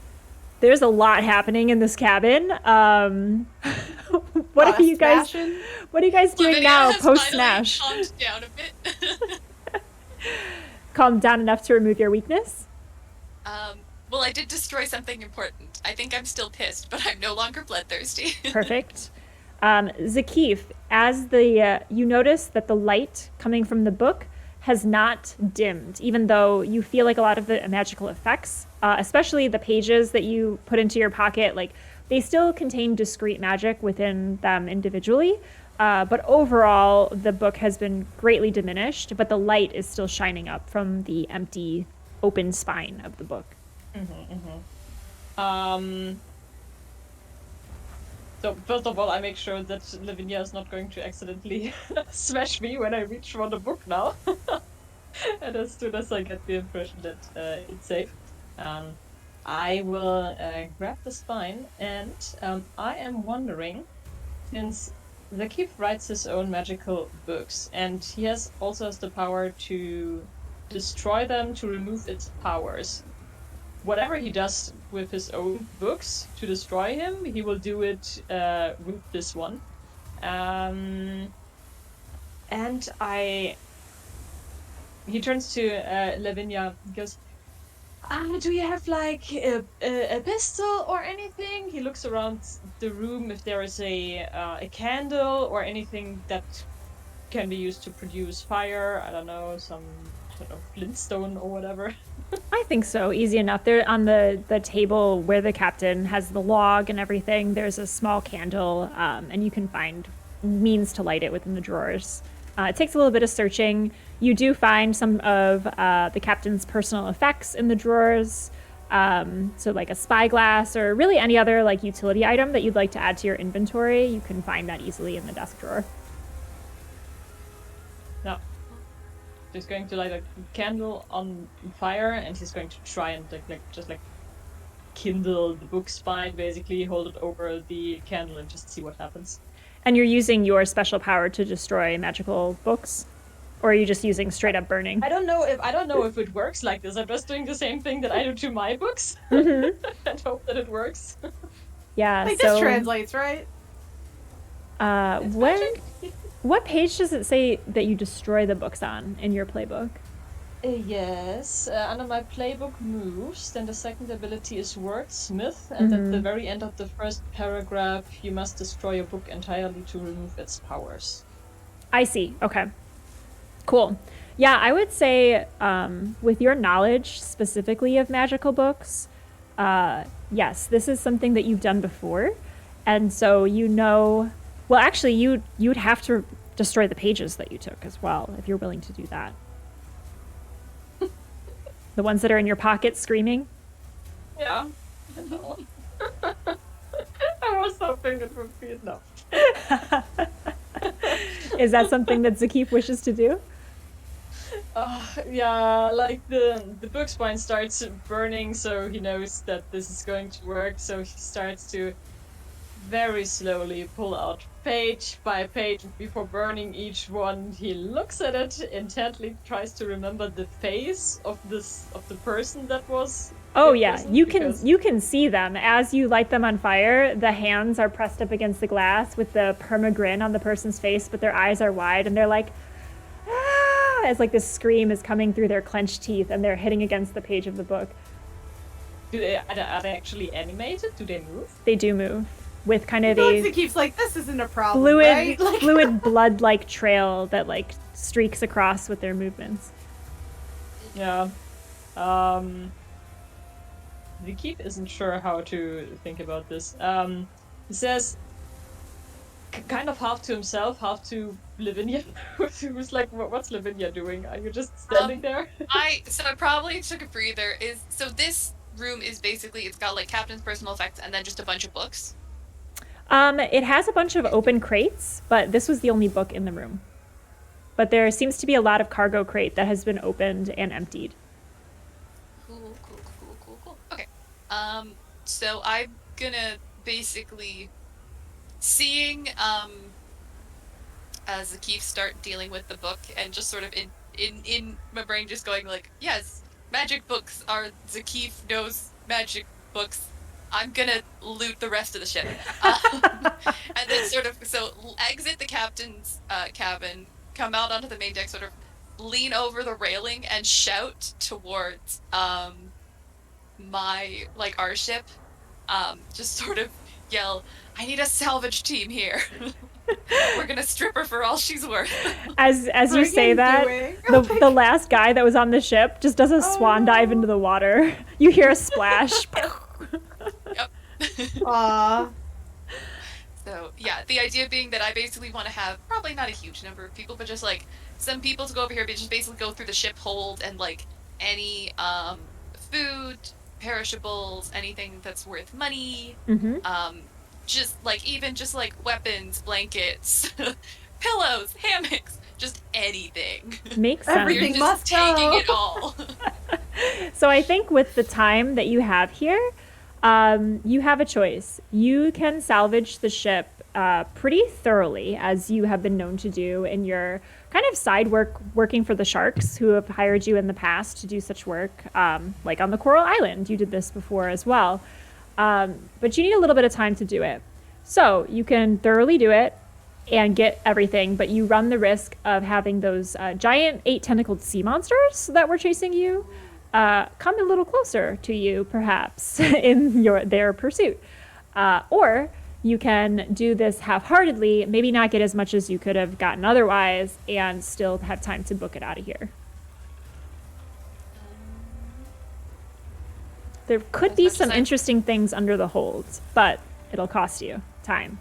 There's a lot happening in this cabin. What are you guys? Smashing. What are you guys doing Lavinia now has post finally smash? calmed down a bit. Calm down enough to remove your weakness. Well, I did destroy something important. I think I'm still pissed, but I'm no longer bloodthirsty. Perfect. Zakif, as the you notice that the light coming from the book has not dimmed, even though you feel like a lot of the magical effects, especially the pages that you put into your pocket, like they still contain discrete magic within them individually. But overall, the book has been greatly diminished, but the light is still shining up from the empty, open spine of the book. So first of all, I make sure that Lavinia is not going to accidentally smash me when I reach for the book now. And as soon as I get the impression that it's safe, I will grab the spine, and I am wondering, since Zakif writes his own magical books, and he also has the power to destroy them, to remove its powers. Whatever he does with his own books to destroy him, he will do it with this one. And he turns to Lavinia and goes, do you have like a pistol or anything? He looks around the room if there is a candle or anything that can be used to produce fire. I don't know, some flintstone or whatever. I think so. Easy enough. There on the table where the captain has the log and everything, there's a small candle, and you can find means to light it within the drawers. It takes a little bit of searching. You do find some of the captain's personal effects in the drawers. So like a spyglass or really any other like utility item that you'd like to add to your inventory, you can find that easily in the desk drawer. No. He's going to light a candle on fire, and he's going to try and just kindle the book spine, basically hold it over the candle and just see what happens. And you're using your special power to destroy magical books, or are you just using straight up burning? I don't know if it works like this. I'm just doing the same thing that I do to my books, Mm-hmm. and hope that it works. Yeah. Like so this translates, right? What page does it say that you destroy the books on in your playbook? Yes, under my playbook moves, then the second ability is Wordsmith, and at the very end of the first paragraph, you must destroy a book entirely to remove its powers. I see. Okay. Cool. Yeah, I would say with your knowledge specifically of magical books, yes, this is something that you've done before. And so you know, well, actually, you'd have to destroy the pages that you took as well, if you're willing to do that. The ones that are in your pocket screaming? Yeah. I was hoping it would be enough. Is that something that Zakif wishes to do? Yeah, like the book spine starts burning, so he knows that this is going to work, so he starts to very slowly pull out page by page. Before burning each one, he looks at it intently, tries to remember the face of the person that was. Oh yeah, you can see them as you light them on fire. The hands are pressed up against the glass with the perma grin on the person's face, but their eyes are wide and they're like, ah, as like this scream is coming through their clenched teeth and they're hitting against the page of the book. Are they actually animated? Do they move? They do move with kind of It keeps like, this isn't a problem, fluid, right? Like... fluid blood-like trail that like streaks across with their movements. Yeah. The Keith isn't sure how to think about this. He says, kind of half to himself, half to Lavinia, who's like, what's Lavinia doing? Are you just standing there? I probably took a breather. So this room is basically, it's got like Captain's personal effects and then just a bunch of books. It has a bunch of open crates, but this was the only book in the room. But there seems to be a lot of cargo crate that has been opened and emptied. Cool. Okay. So I'm gonna basically seeing Zakif start dealing with the book and just sort of in my brain just going like, yes, magic books are Zakif knows magic books. I'm gonna loot the rest of the ship. And then sort of, so exit the captain's cabin, come out onto the main deck, sort of lean over the railing and shout towards our ship. Just sort of yell, I need a salvage team here. We're gonna strip her for all she's worth. As you say that, the last guy that was on the ship just does a swan dive into the water. You hear a splash. Yep. Aww. So yeah, the idea being that I basically want to have probably not a huge number of people, but just like some people to go over here, but just basically go through the ship hold and like any food, perishables, anything that's worth money, just like weapons, blankets, pillows, hammocks, just anything. Makes sense. Everything You're just must taking go. it all. So I think with the time that you have here, you have a choice. You can salvage the ship pretty thoroughly, as you have been known to do in your kind of side work, working for the sharks who have hired you in the past to do such work, like on the Coral Island. You did this before as well. But you need a little bit of time to do it. So you can thoroughly do it and get everything, but you run the risk of having those giant 8-tentacled sea monsters that were chasing you come a little closer to you, perhaps, in their pursuit. Or you can do this half-heartedly, maybe not get as much as you could have gotten otherwise, and still have time to book it out of here. There could be some interesting things under the holds, but it'll cost you time.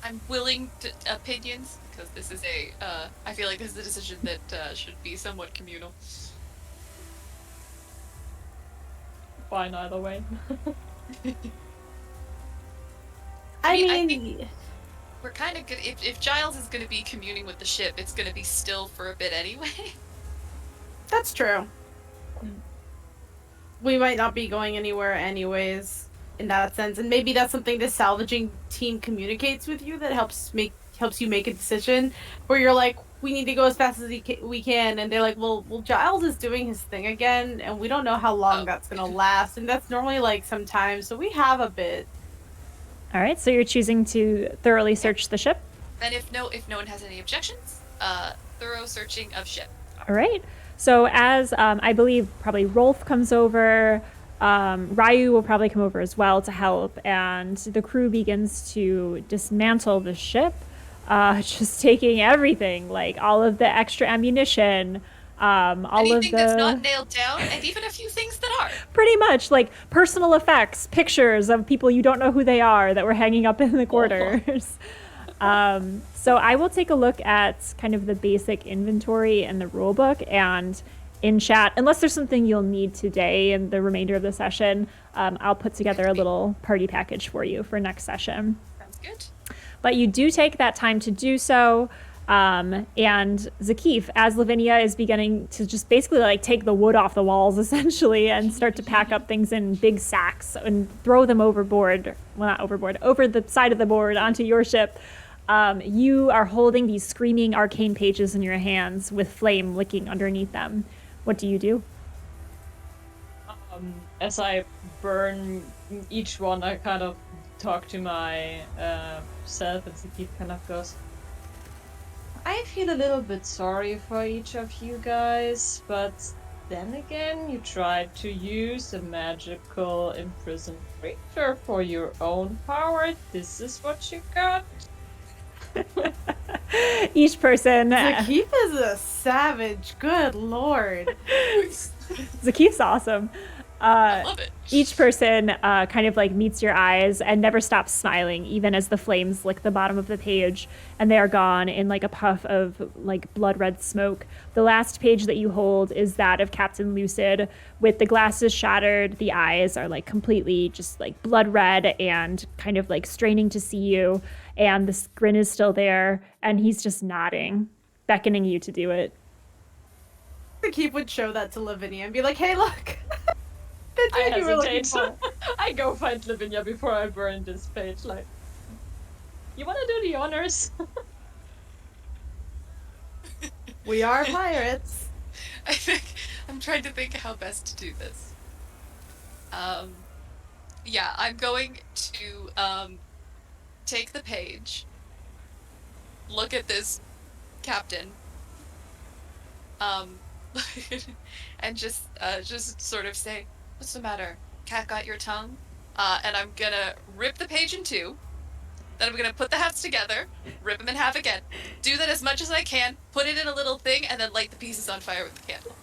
I'm willing to opinions, because this is I feel like this is a decision that should be somewhat communal. Fine either way. I think we're kind of good. If Giles is going to be communing with the ship, it's going to be still for a bit anyway. That's true. We might not be going anywhere anyways, in that sense, and maybe that's something the salvaging team communicates with you that helps you make a decision where you're like, we need to go as fast as we can, and they're like, well, Giles is doing his thing again, and we don't know how long that's gonna last, and that's normally like some time, so we have a bit. All right, so you're choosing to thoroughly search the ship? And if no one has any objections, thorough searching of ship. All right. So as I believe probably Rolf comes over, Ryu will probably come over as well to help, and the crew begins to dismantle the ship, just taking everything, like all of the extra ammunition, anything that's not nailed down, and even a few things that are. Pretty much, like personal effects, pictures of people you don't know who they are that were hanging up in the quarters. So I will take a look at kind of the basic inventory and the rule book, and in chat, unless there's something you'll need today and the remainder of the session, I'll put together a little party package for you for next session. Sounds good. But you do take that time to do so. And Zakif, as Lavinia is beginning to just basically like take the wood off the walls essentially and start to pack up things in big sacks and throw them overboard, well, not overboard, over the side of the board onto your ship, you are holding these screaming arcane pages in your hands with flame licking underneath them. What do you do? As I burn each one, I kind of talk to my self, and Zakif kind of goes, I feel a little bit sorry for each of you guys, but then again, you tried to use a magical imprisoned creature for your own power. This is what you got. Each person... Zakif is a savage, good lord. Zakif's awesome. I love it. Each person kind of like meets your eyes and never stops smiling, even as the flames lick the bottom of the page, and they are gone in like a puff of like blood red smoke. The last page that you hold is that of Captain Lucid, with the glasses shattered. The eyes are like completely just like blood red and kind of like straining to see you, and the grin is still there, and he's just nodding, beckoning you to do it. Zakif would show that to Lavinia and be like, hey, look. I hesitate. I go find Lavinia before I burn this page. Like, you want to do the honors? We are pirates. I'm trying to think how best to do this. Yeah, I'm going to take the page, look at this captain, um, and just sort of say, "What's the matter? Cat got your tongue?" And I'm gonna rip the page in two. Then I'm gonna put the halves together, rip them in half again, do that as much as I can, put it in a little thing, and then light the pieces on fire with the candle.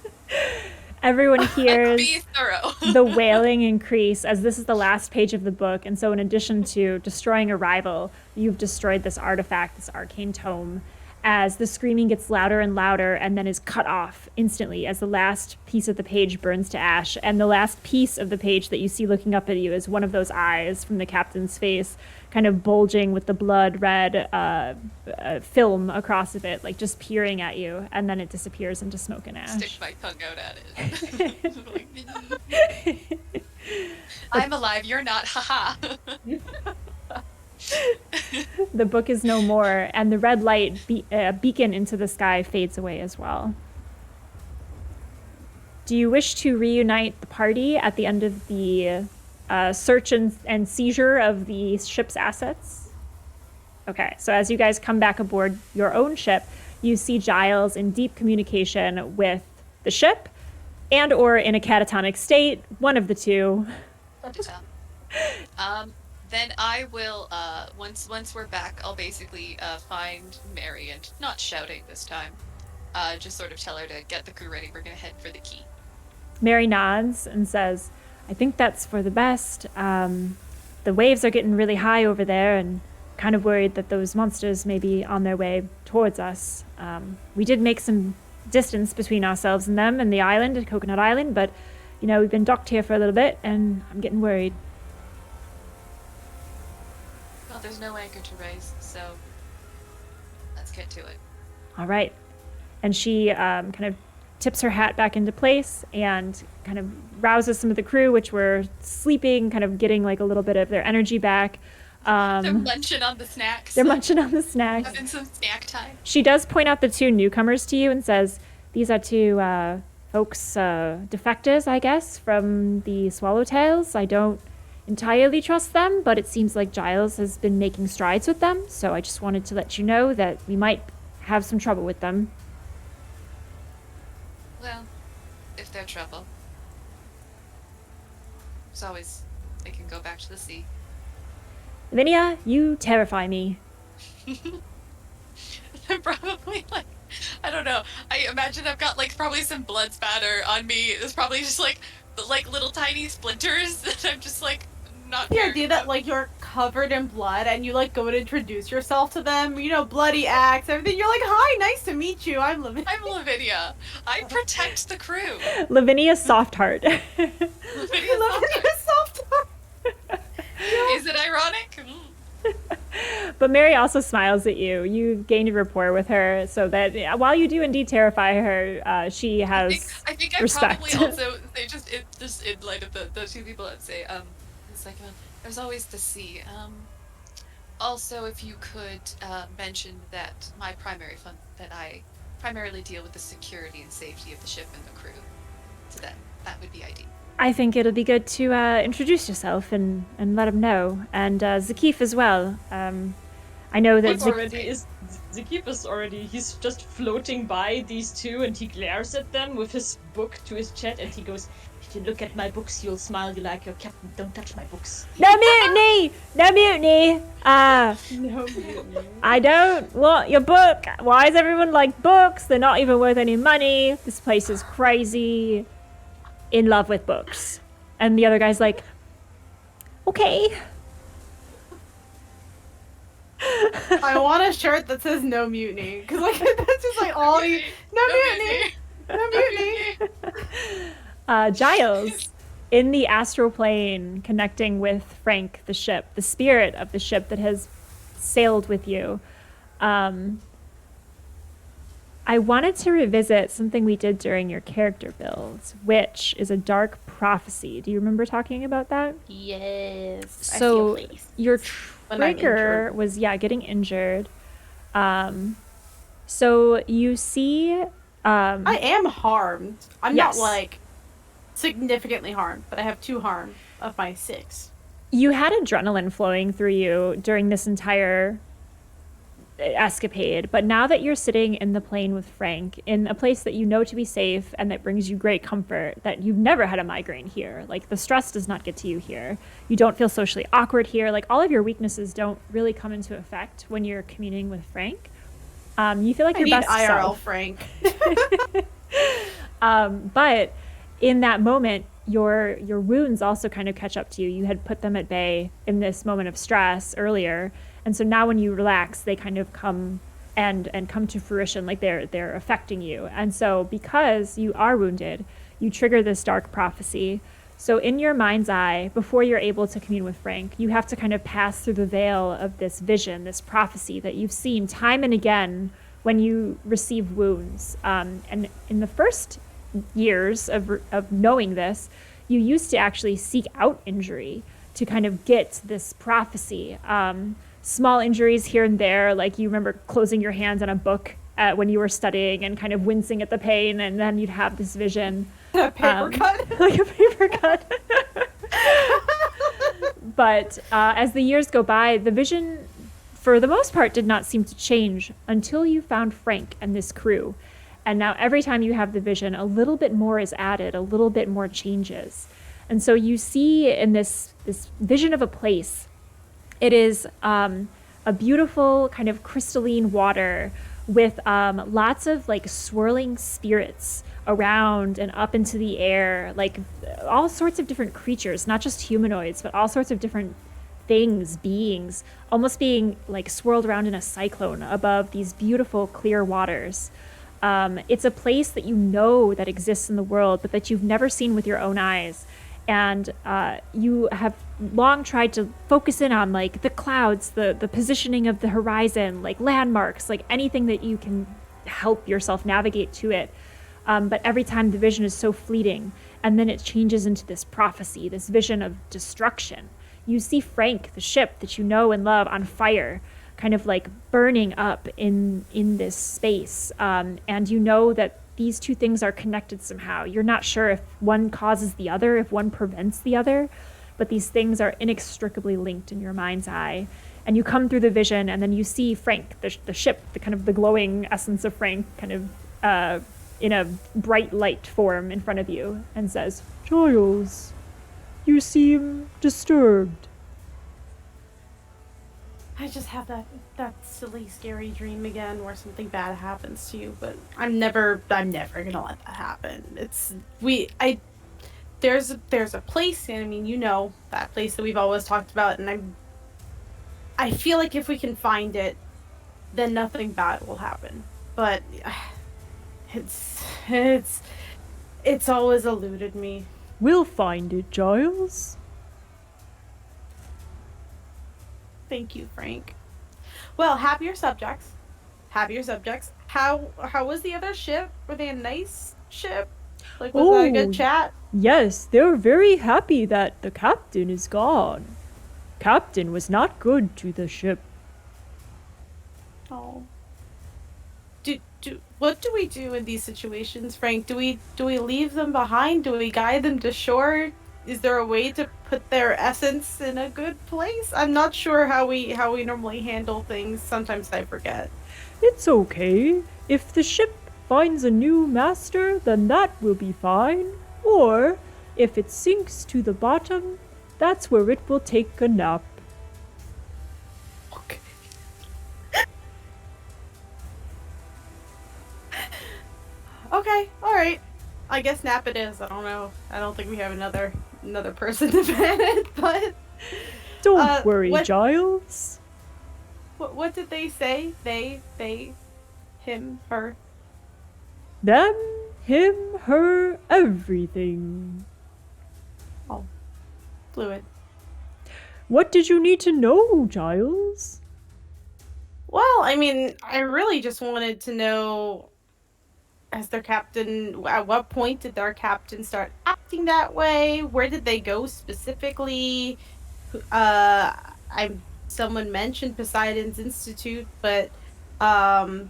Everyone hears Be thorough. the wailing increase as this is the last page of the book. And so, in addition to destroying a rival, you've destroyed this artifact, this arcane tome, as the screaming gets louder and louder and then is cut off instantly as the last piece of the page burns to ash. And the last piece of the page that you see looking up at you is one of those eyes from the captain's face, kind of bulging with the blood red film across of it, like just peering at you. And then it disappears into smoke and ash. Stick my tongue out at it. I'm alive, you're not, haha. The book is no more, and the red light beacon into the sky fades away as well. Do you wish to reunite the party at the end of the search and seizure of the ship's assets? Okay, so as you guys come back aboard your own ship, you see Giles in deep communication with the ship and or in a catatonic state, one of the two. Then I will, once we're back, I'll basically find Mary, and not shouting this time, just sort of tell her to get the crew ready. We're gonna head for the key. Mary nods and says, I think that's for the best. The waves are getting really high over there, and kind of worried that those monsters may be on their way towards us. We did make some distance between ourselves and them and the island, Coconut Island, but, you know, we've been docked here for a little bit, and I'm getting worried. Well, there's no anchor to raise, so let's get to it. All right. And she kind of tips her hat back into place and kind of rouses some of the crew, which were sleeping, kind of getting like a little bit of their energy back. They're munching on the snacks. They're munching on the snacks. Having some snack time. She does point out the two newcomers to you and says, these are two folks, defectors, I guess, from the Swallowtails. I don't entirely trust them, but it seems like Giles has been making strides with them, so I just wanted to let you know that we might have some trouble with them. Well, if they're trouble, as always, they can go back to the sea. Lavinia, you terrify me. They're probably like, I don't know. I imagine I've got like probably some blood spatter on me. It's probably just like little tiny splinters that I'm just like not. The idea that like you're covered in blood and you like go and introduce yourself to them, you know, bloody axe, everything. You're like, hi, nice to meet you. I'm Lavinia. I'm Lavinia. I protect the crew. Lavinia's soft heart. Lavinia's soft heart. Is it ironic? But Mary also smiles at you. You've gained a rapport with her, so that while you do indeed terrify her, she has I think I respect. probably also say just in light of the two people, I'd say it's like there's always the sea. Also, if you could mention that my primary fund that I primarily deal with the security and safety of the ship and the crew, so that would be ideal. I think it'll be good to introduce yourself and let him know, and Zakif as well. I know that Zakif is already. He's just floating by these two, and he glares at them with his book to his chest, and he goes, "If you look at my books, you'll smile. You like your captain. Don't touch my books." No mutiny! No mutiny! No mutiny. I don't want your book. Why is everyone like books? They're not even worth any money. This place is crazy. In love with books. And the other guy's like, okay. I want a shirt that says no mutiny. Because like that's just like all you no mutiny. No mutiny. Giles, in the astral plane, connecting with Frank, the ship, the spirit of the ship that has sailed with you. I wanted to revisit something we did during your character build, which is a dark prophecy. Do you remember talking about that? Yes. So your trigger was, getting injured. So you see... I am harmed. I'm yes. not like... significantly harmed, but I have 2 harm of my 6. You had adrenaline flowing through you during this entire escapade, but now that you're sitting in the plane with Frank in a place that you know to be safe and that brings you great comfort, that you've never had a migraine here, like the stress does not get to you here, you don't feel socially awkward here, like all of your weaknesses don't really come into effect when you're communing with Frank. You feel like your best IRL self. Frank. But in that moment, your wounds also kind of catch up to you. You had put them at bay in this moment of stress earlier, and so now when you relax, they kind of come and come to fruition, like they're affecting you. And so because you are wounded, you trigger this dark prophecy. So in your mind's eye, before you're able to commune with Frank, you have to kind of pass through the veil of this vision, this prophecy that you've seen time and again when you receive wounds. And in the first years of knowing this, you used to actually seek out injury to kind of get this prophecy. Small injuries here and there, like you remember closing your hands on a book when you were studying and kind of wincing at the pain, and then you'd have this vision. A paper cut? Like a paper cut. But as the years go by, the vision, for the most part, did not seem to change until you found Frank and this crew. And now every time you have the vision, a little bit more is added, a little bit more changes. And so you see in this vision of a place, it is a beautiful kind of crystalline water with lots of like swirling spirits around and up into the air, like all sorts of different creatures, not just humanoids, but all sorts of different things, beings, almost being like swirled around in a cyclone above these beautiful clear waters. It's a place that you know that exists in the world, but that you've never seen with your own eyes. And you have long tried to focus in on like the clouds, the positioning of the horizon, like landmarks, like anything that you can help yourself navigate to it. But every time the vision is so fleeting, and then it changes into this prophecy, this vision of destruction. You see Frank, the ship that you know and love, on fire, kind of like burning up in this space. And you know that these two things are connected somehow. You're not sure if one causes the other, if one prevents the other, but these things are inextricably linked in your mind's eye. And you come through the vision, and then you see Frank, the ship, the kind of the glowing essence of Frank, kind of in a bright light form in front of you, and says, "Giles, you seem disturbed." I just have that silly, scary dream again where something bad happens to you, but I'm never gonna let that happen. There's a place, and I mean, you know, that place that we've always talked about, and I feel like if we can find it, then nothing bad will happen. But it's always eluded me. We'll find it, Giles. Thank you, Frank. Well, happier subjects. How was the other ship? Were they a nice ship? Like, was that a good chat? Yes, they're very happy that the captain is gone. Captain was not good to the ship. Oh. What do we do in these situations, Frank? Do we leave them behind? Do we guide them to shore? Is there a way to put their essence in a good place? I'm not sure how we normally handle things. Sometimes I forget. It's okay. If the ship finds a new master, then that will be fine. Or, if it sinks to the bottom, that's where it will take a nap. Okay. Okay, alright. I guess nap it is. I don't know. I don't think we have another person to ban it, but... Don't worry, Giles. What did they say? They, him, her? Them, him, her, everything. Oh, fluid. What did you need to know, Giles? Well, I mean, I really just wanted to know, as their captain, at what point did their captain start acting that way? Where did they go specifically? Someone mentioned Poseidon's Institute, but I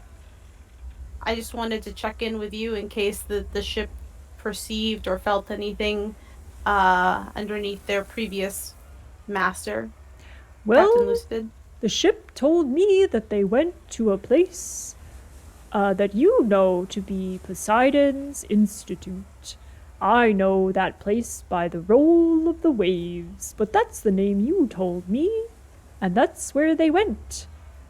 just wanted to check in with you in case the ship perceived or felt anything underneath their previous master, Well, Captain Lucid? the ship told me that they went to a place that you know to be Poseidon's Institute. I know that place by the roll of the waves, but that's the name you told me, and that's where they went.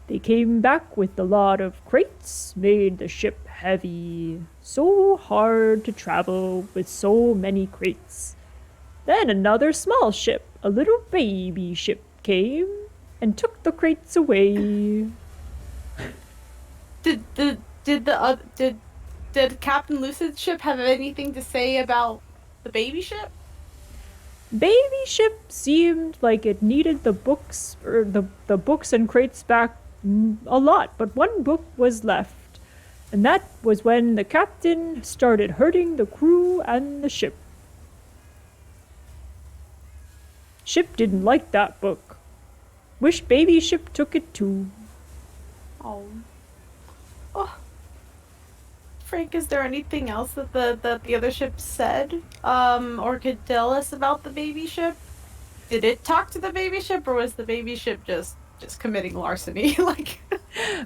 They came back with a lot of crates, made the ship heavy, so hard to travel with so many crates. Then another small ship, a little baby ship, came and took the crates away. Did Captain Lucid's ship have anything to say about the baby ship? Baby ship seemed like it needed the books or the books and crates back a lot, but one book was left. And that was when the captain started hurting the crew and the ship. Ship didn't like that book. Wish baby ship took it too. Oh. Frank, is there anything else that the other ship said, or could tell us about the baby ship? Did it talk to the baby ship, or was the baby ship just committing larceny? Like,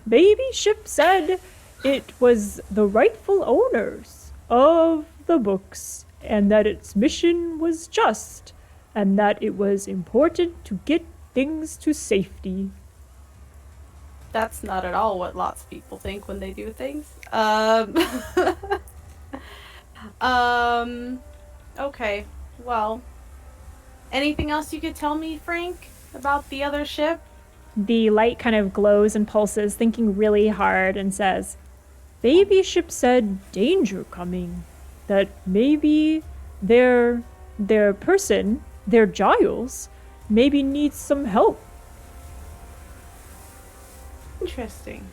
Baby ship said it was the rightful owners of the books, and that its mission was just, and that it was important to get things to safety. that's not at all what lots of people think when they do things. Okay. Well, anything else you could tell me, Frank, about the other ship? The light kind of glows and pulses, thinking really hard, and says, Baby ship said danger coming. That maybe their person, their Giles, maybe needs some help. Interesting.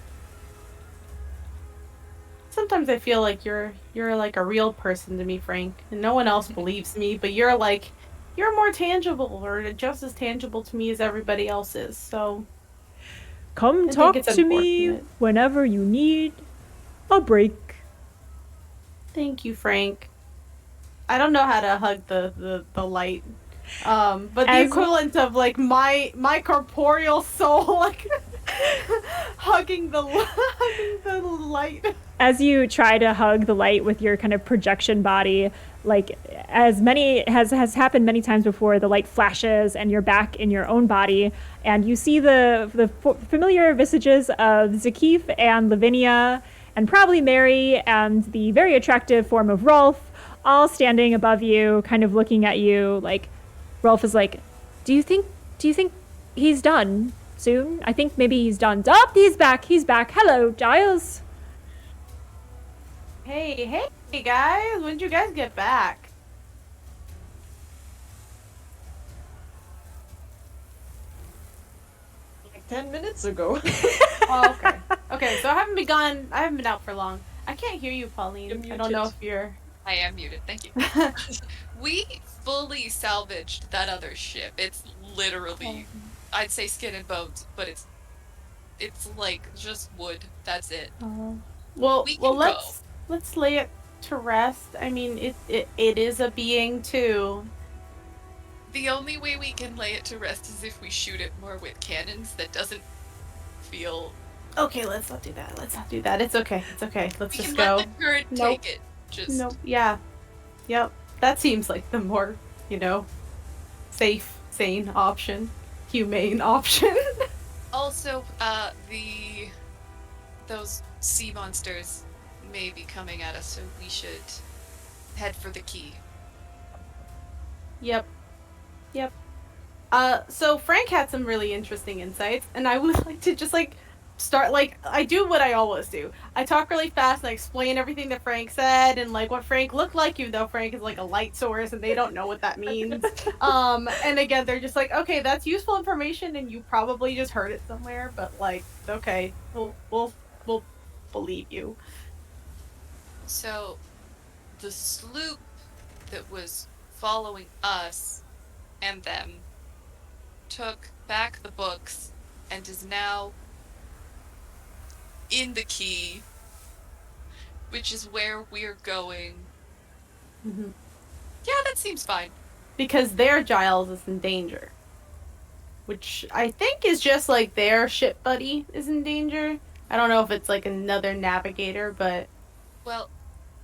Sometimes I feel like you're like a real person to me, Frank, and no one else believes me, but you're more tangible, or just as tangible to me as everybody else is. So Come I talk think it's to me unfortunate. whenever you need a break. Thank you, Frank. I don't know how to hug the light. But the As- equivalent of like my corporeal soul like hugging the light. As you try to hug the light with your kind of projection body, like as many has happened many times before, the light flashes and you're back in your own body, and you see the familiar visages of Zakif and Lavinia, and probably Mary, and the very attractive form of Rolf, all standing above you, kind of looking at you. Like Rolf is like, "Do you think he's done soon? I think maybe he's done." Oh, he's back. Hello, Giles. Hey guys, when did you guys get back? Like 10 minutes ago. Oh, okay. Okay, so I haven't been out for long. I can't hear you, Pauline. You're I don't know muted. if you're I am muted. Thank you. We fully salvaged that other ship. It's literally, I'd say skin and bones, but it's like just wood. That's it. Well, We can let's lay it to rest. I mean, it is a being too. The only way we can lay it to rest is if we shoot it more with cannons. That doesn't feel. Okay, let's not do that. It's okay. Let's We just can go. let the current Nope. take it. Just Nope. Yeah. Yep. That seems like the more, safe, sane option, humane option. Also, those sea monsters may be coming at us, so we should head for the key. Yep. So Frank had some really interesting insights, and I would like to just start I do what I always do. I talk really fast and I explain everything that Frank said and what Frank looked like, even though Frank is a light source and they don't know what that means. And again, they're just okay, that's useful information and you probably just heard it somewhere, but okay, we'll believe you. So, the sloop that was following us and them took back the books and is now in the key, which is where we're going. Yeah, that seems fine. Because their Giles is in danger. Which I think is just like their ship buddy is in danger. I don't know if it's like another navigator, but Well,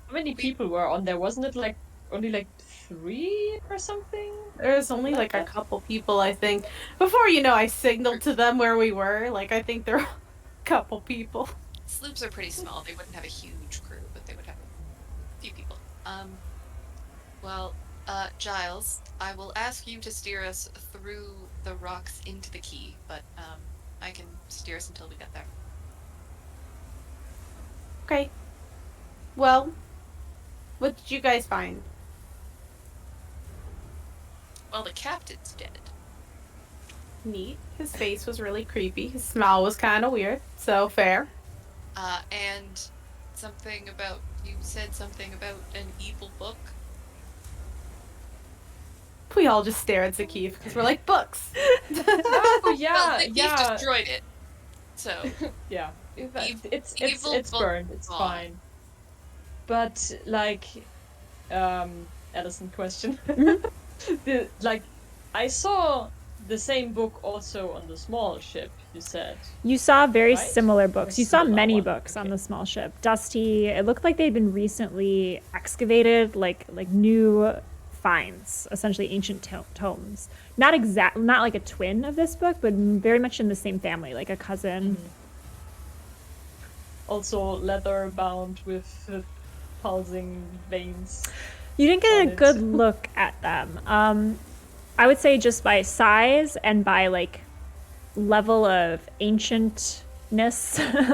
How many people were on there? Wasn't it like only like 3 or something? there's only like a couple people, I think. Before I signaled to them where we were. Like, I think there are a couple people. sloops are pretty small. They wouldn't have a huge crew, but they would have a few people. Well, Giles, I will ask you to steer us through the rocks into the key, but I can steer us until we get there. Okay. Well, what did you guys find? Well, the captain's dead. Neat. His face was really creepy. His smile was kind of weird. So fair. And you said something about an evil book. We all just stare at Zakif because we're like, books. Oh yeah, Well, Nick yeah. destroyed it. So Yeah, it's evil burned. It's gone. fine. But like, Addison question. I saw the same book also on the small ship. You said. You saw very Right? similar books. You saw Similar many one, books on okay. the small ship. Dusty. It looked like they'd been recently excavated, like new finds, essentially ancient tomes. Not like a twin of this book, but very much in the same family, like a cousin. Also leather bound with pulsing veins. You didn't get on a it. good look at them. I would say just by size and by like level of ancientness.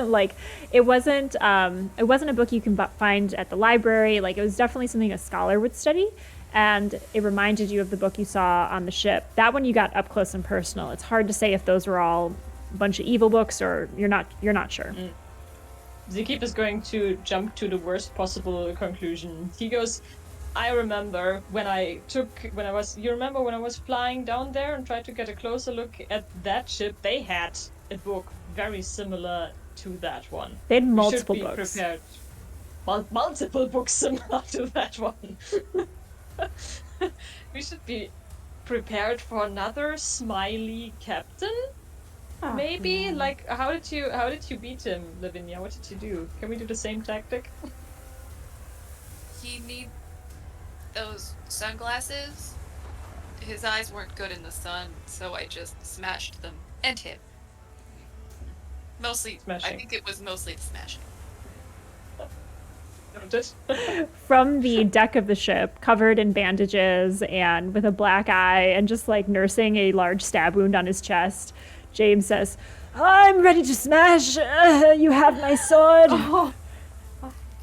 Like it wasn't a book you can find at the library. Like it was definitely something a scholar would study, and it reminded you of the book you saw on the ship. That one you got up close and personal. It's hard to say if those were all a bunch of evil books or you're not sure. Zakif is going to jump to the worst possible conclusion. He goes, I remember when I was flying down there and tried to get a closer look at that ship, they had a book very similar to that one. They had We multiple should be books. prepared. Multiple books similar to that one. We should be prepared for another smiley captain. Oh, Maybe man. like how did you beat him, Lavinia? What did you do? Can we do the same tactic? He need those sunglasses. His eyes weren't good in the sun, so I just smashed them and him. Mostly, Smashing. I think it was mostly the smashing. Noted. From the deck of the ship, covered in bandages and with a black eye and just like nursing a large stab wound on his chest, James says, I'm ready to smash. You have my sword. Oh,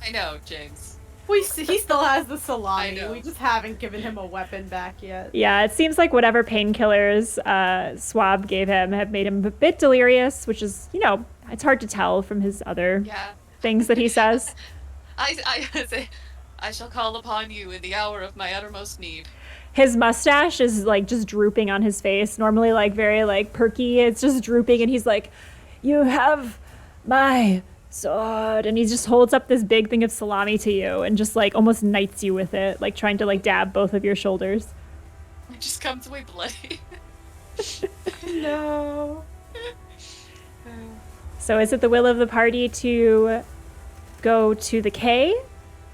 I know, James. he still has the salami. I know. We just haven't given him a weapon back yet. Yeah, it seems like whatever painkillers Swab gave him have made him a bit delirious, which is, it's hard to tell from his other Yeah. things that he says. I say, I shall call upon you in the hour of my uttermost need. His mustache is like just drooping on his face, normally like very like perky. It's just drooping, and he's like, you have my sword. And he just holds up this big thing of salami to you and just like almost knights you with it, like trying to like dab both of your shoulders. It just comes away bloody. No. So is it the will of the party to go to the K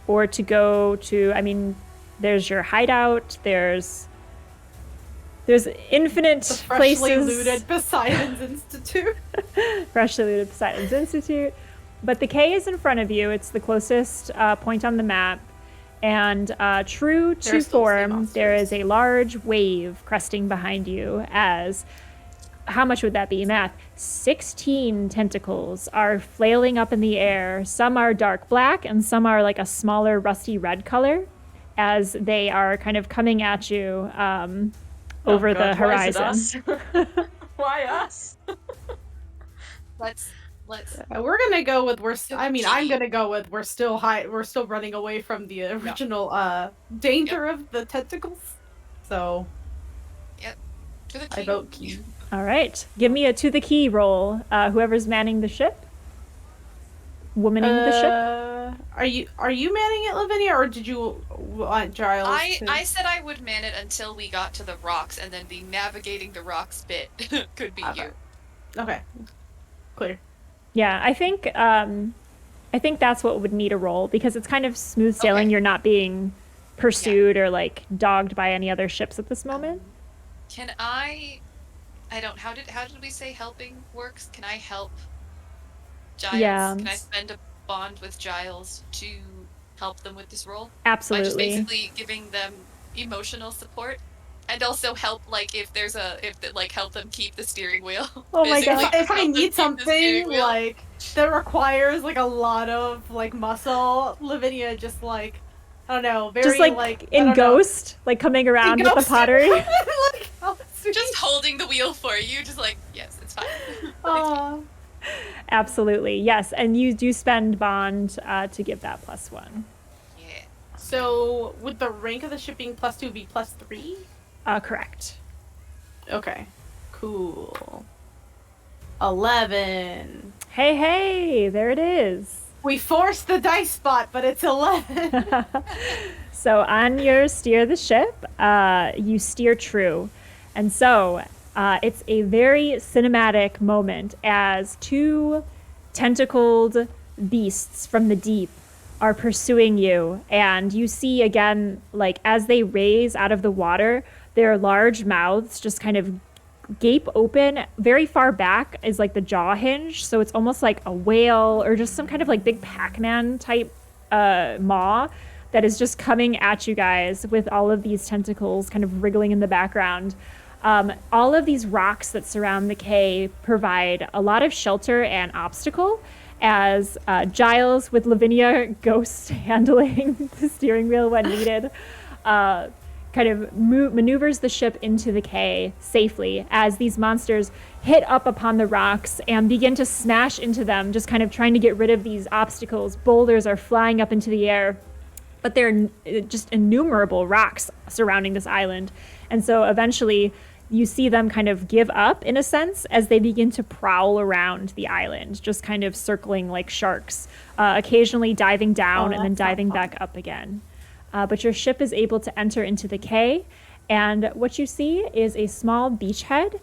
or to go to, I mean, there's your hideout, there's infinite The freshly places. looted Poseidon's Institute. Freshly looted Poseidon's Institute. But the K is in front of you. It's the closest point on the map. And true to There's still sea form, monsters. there is a large wave cresting behind you as, how much would that be? Math. 16 tentacles are flailing up in the air. Some are dark black and some are like a smaller rusty red color as they are kind of coming at you over the horizon. Why us? Let's We're gonna go with I'm G. gonna go with we're still running away from the original danger of the tentacles. So to the I key. vote key. All right. Give me a to the key roll, whoever's manning the ship. womaning the ship. Are you manning it, Lavinia, or did you want Giles to? I said I would man it until we got to the rocks, and then the navigating the rocks bit could be Okay. you. Okay. Clear. Yeah, I think that's what would need a roll because it's kind of smooth sailing. Okay. You're not being pursued or like dogged by any other ships at this moment. Can I don't. How did we say helping works? Can I help Giles? Yeah. Can I spend a bond with Giles to help them with this role? By just Absolutely. basically giving them emotional support, and also help help them keep the steering wheel. Oh my Physically God. If I help them need keep the steering something wheel. like that requires like a lot of like muscle, Lavinia just like I don't know, very Just like I in don't know. Ghost, like coming around with the Ghost. pottery. Like, oh, sweet. Just holding the wheel for you, just like, yes, it's fine. Aw. Absolutely. Yes. And you do spend bond to give that +1. Yeah. So would the rank of the ship being +2 be +3? Correct. Okay. Cool. 11. Hey, there it is. We forced the dice spot, but it's 11. So on your steer the ship, you steer true. And so it's a very cinematic moment as two tentacled beasts from the deep are pursuing you. And you see again, like as they raise out of the water, their large mouths just kind of gape open. Very far back is like the jaw hinge. So it's almost like a whale or just some kind of like big Pac-Man type maw that is just coming at you guys with all of these tentacles kind of wriggling in the background. All of these rocks that surround the cay provide a lot of shelter and obstacle as Giles, with Lavinia Ghost handling the steering wheel when needed, kind of maneuvers the ship into the cay safely as these monsters hit up upon the rocks and begin to smash into them, just kind of trying to get rid of these obstacles. Boulders are flying up into the air, but there are just innumerable rocks surrounding this island. And so eventually you see them kind of give up in a sense as they begin to prowl around the island, just kind of circling like sharks, occasionally diving down and then diving back up again. But your ship is able to enter into the cay, and what you see is a small beachhead.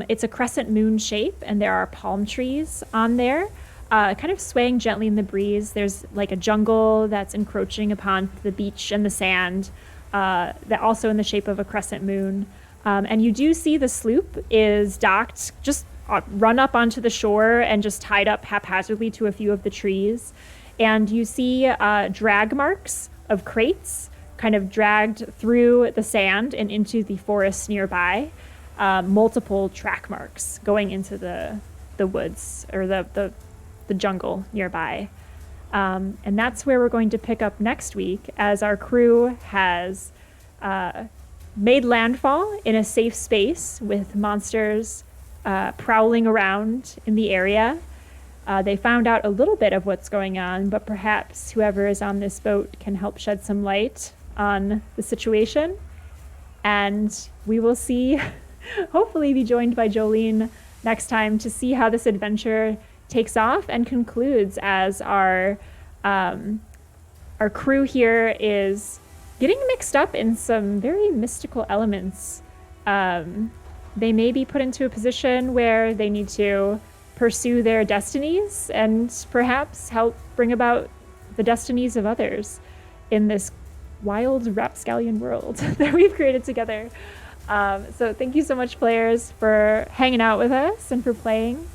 It's a crescent moon shape, and there are palm trees on there, kind of swaying gently in the breeze. There's like a jungle that's encroaching upon the beach and the sand, that also in the shape of a crescent moon. And you do see the sloop is docked, just run up onto the shore and just tied up haphazardly to a few of the trees. And you see drag marks of crates kind of dragged through the sand and into the forest nearby. Multiple track marks going into the woods or the jungle nearby. And that's where we're going to pick up next week as our crew has made landfall in a safe space with monsters prowling around in the area. They found out a little bit of what's going on, but perhaps whoever is on this boat can help shed some light on the situation. And we will see, hopefully be joined by Jolene next time to see how this adventure takes off and concludes as our crew here is getting mixed up in some very mystical elements. They may be put into a position where they need to pursue their destinies and perhaps help bring about the destinies of others in this wild Rapscallion world that we've created together. So thank you so much, players, for hanging out with us and for playing.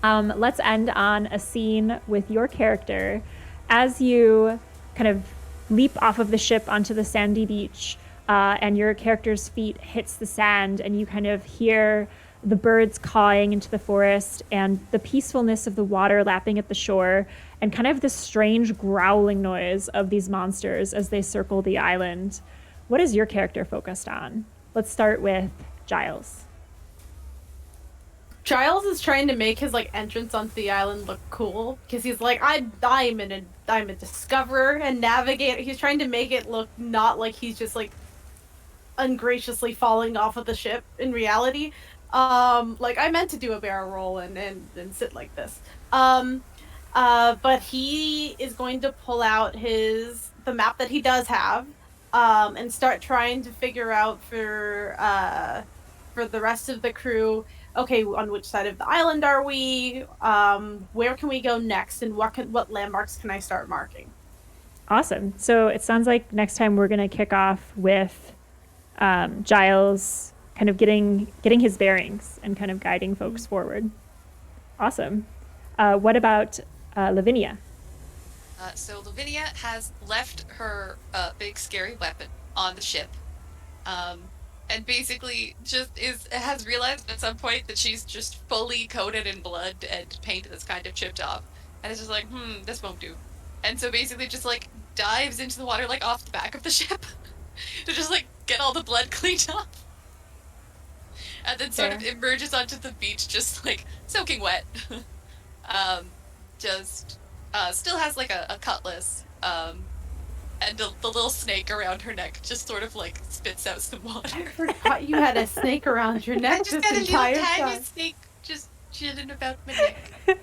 Let's end on a scene with your character as you kind of leap off of the ship onto the sandy beach, and your character's feet hits the sand, and you kind of hear the birds cawing into the forest and the peacefulness of the water lapping at the shore and kind of the strange growling noise of these monsters as they circle the island. What is your character focused on? Let's start with Giles. Giles is trying to make his like entrance onto the island look cool because he's like I'm a discoverer and navigator. He's trying to make it look not like he's just like ungraciously falling off of the ship in reality. Like I meant to do a barrel roll and sit like this. But he is going to pull out the map that he does have, and start trying to figure out for the rest of the crew. Okay, on which side of the island are we? Where can we go next, and what landmarks can I start marking? Awesome. So it sounds like next time we're going to kick off with Giles kind of getting his bearings and kind of guiding folks forward. Awesome. What about Lavinia? So Lavinia has left her big scary weapon on the ship, and basically just has realized at some point that she's just fully coated in blood and paint that's kind of chipped off, and it's just like, this won't do. And so basically just like dives into the water like off the back of the ship to just like get all the blood cleaned off, and then sort of emerges onto the beach just like soaking wet. Just still has like a cutlass, and the little snake around her neck just sort of like spits out some water. I forgot you had a snake around your neck. I just got a little tiny snake just chilling about my neck.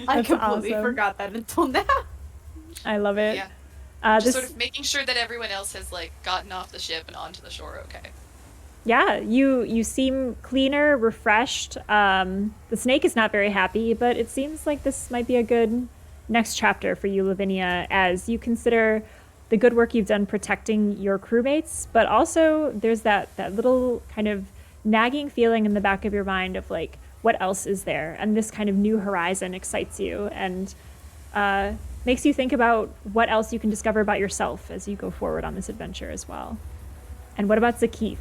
I completely forgot that until now. I love it. Yeah. Just sort of making sure that everyone else has like gotten off the ship and onto the shore okay. Yeah, you seem cleaner, refreshed. The snake is not very happy, but it seems like this might be a good next chapter for you, Lavinia, as you consider the good work you've done protecting your crewmates, but also there's that little kind of nagging feeling in the back of your mind of like, what else is there? And this kind of new horizon excites you and makes you think about what else you can discover about yourself as you go forward on this adventure as well. And what about Zakif?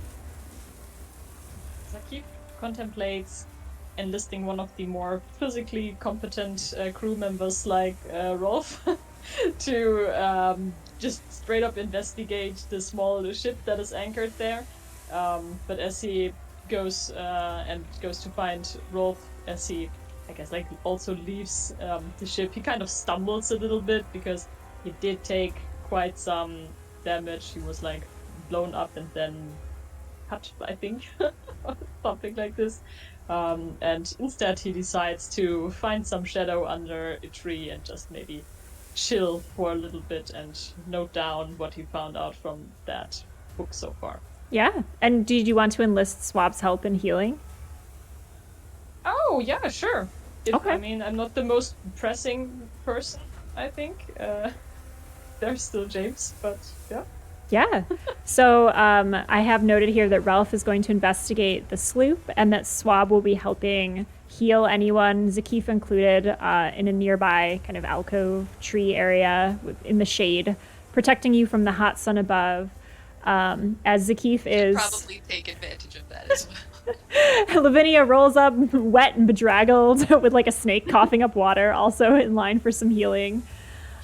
Zakif contemplates enlisting one of the more physically competent crew members like Rolf to just straight up investigate the small ship that is anchored there. But as he goes to find Rolf, as he, I guess, like also leaves the ship, he kind of stumbles a little bit because he did take quite some damage. He was like blown up and then cut, I think, something like this. And instead he decides to find some shadow under a tree and just maybe chill for a little bit and note down what he found out from that book so far. Yeah. And did you want to enlist Swab's help in healing? Oh, yeah, sure. Okay. I mean, I'm not the most pressing person, I think. There's still James, but yeah. Yeah. So I have noted here that Ralph is going to investigate the sloop and that Swab will be helping heal anyone, Zakif included, in a nearby kind of alcove tree area in the shade, protecting you from the hot sun above. As Zakif is... Probably take advantage of that as well. Lavinia rolls up wet and bedraggled with like a snake coughing up water, also in line for some healing.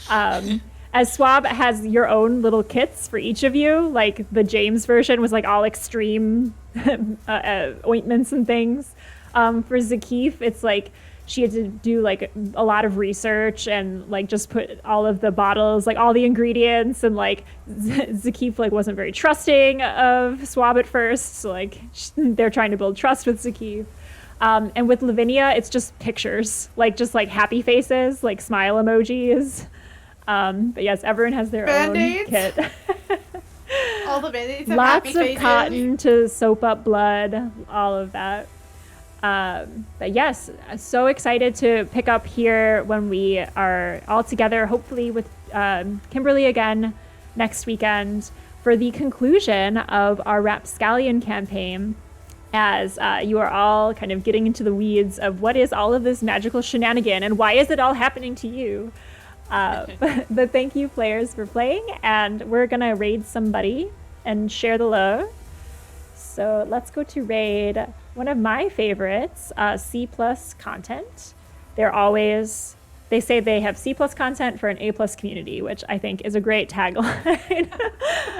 As Swab has your own little kits for each of you, like the James version was like all extreme ointments and things. For Zakif, it's like she had to do like a lot of research and like just put all of the bottles, like all the ingredients, and like Zakif like wasn't very trusting of Swab at first. So like they're trying to build trust with Zakif. And with Lavinia, it's just pictures, like just like happy faces, like smile emojis. But yes, everyone has their Band-Aids? own kit. All the Band-Aids have Lots happy of faces. cotton to soap up blood, all of that. But yes, so excited to pick up here when we are all together, hopefully with Kimberly again next weekend for the conclusion of our Rapscallion campaign, as you are all kind of getting into the weeds of what is all of this magical shenanigan and why is it all happening to you. But thank you, players, for playing, and we're gonna raid somebody and share the love. So let's go to raid one of my favorites, C+ content. They say they have C+ content for an A+ community, which I think is a great tagline.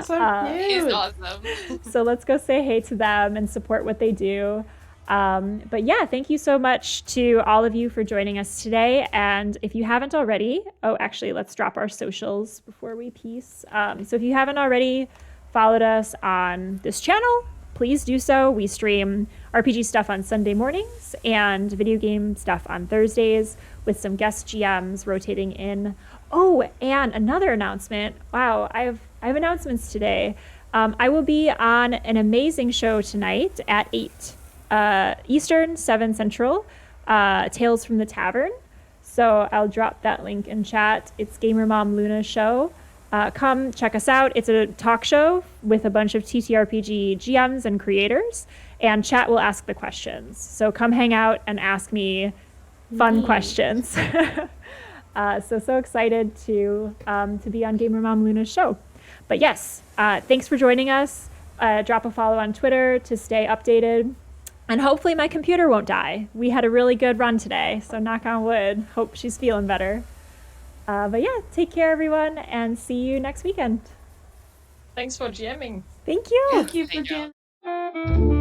So cute. He's awesome. So let's go say hey to them and support what they do. But yeah, thank you so much to all of you for joining us today. And if you haven't already, actually, let's drop our socials before we peace. So if you haven't already followed us on this channel, please do so. We stream RPG stuff on Sunday mornings and video game stuff on Thursdays with some guest GMs rotating in. Oh, and another announcement. Wow, I have announcements today. I will be on an amazing show tonight at 8 Eastern, 7 Central, Tales from the Tavern. So I'll drop that link in chat. It's Gamer Mom Luna's show. Come check us out. It's a talk show with a bunch of TTRPG GMs and creators, and chat will ask the questions. So come hang out and ask me fun questions. So excited to be on Gamer Mom Luna's show. But yes, thanks for joining us. Drop a follow on Twitter to stay updated. And hopefully my computer won't die. We had a really good run today, so knock on wood. Hope she's feeling better. But yeah, take care, everyone, and see you next weekend. Thanks for GMing. Thank you. Thank you for Thank you. doing.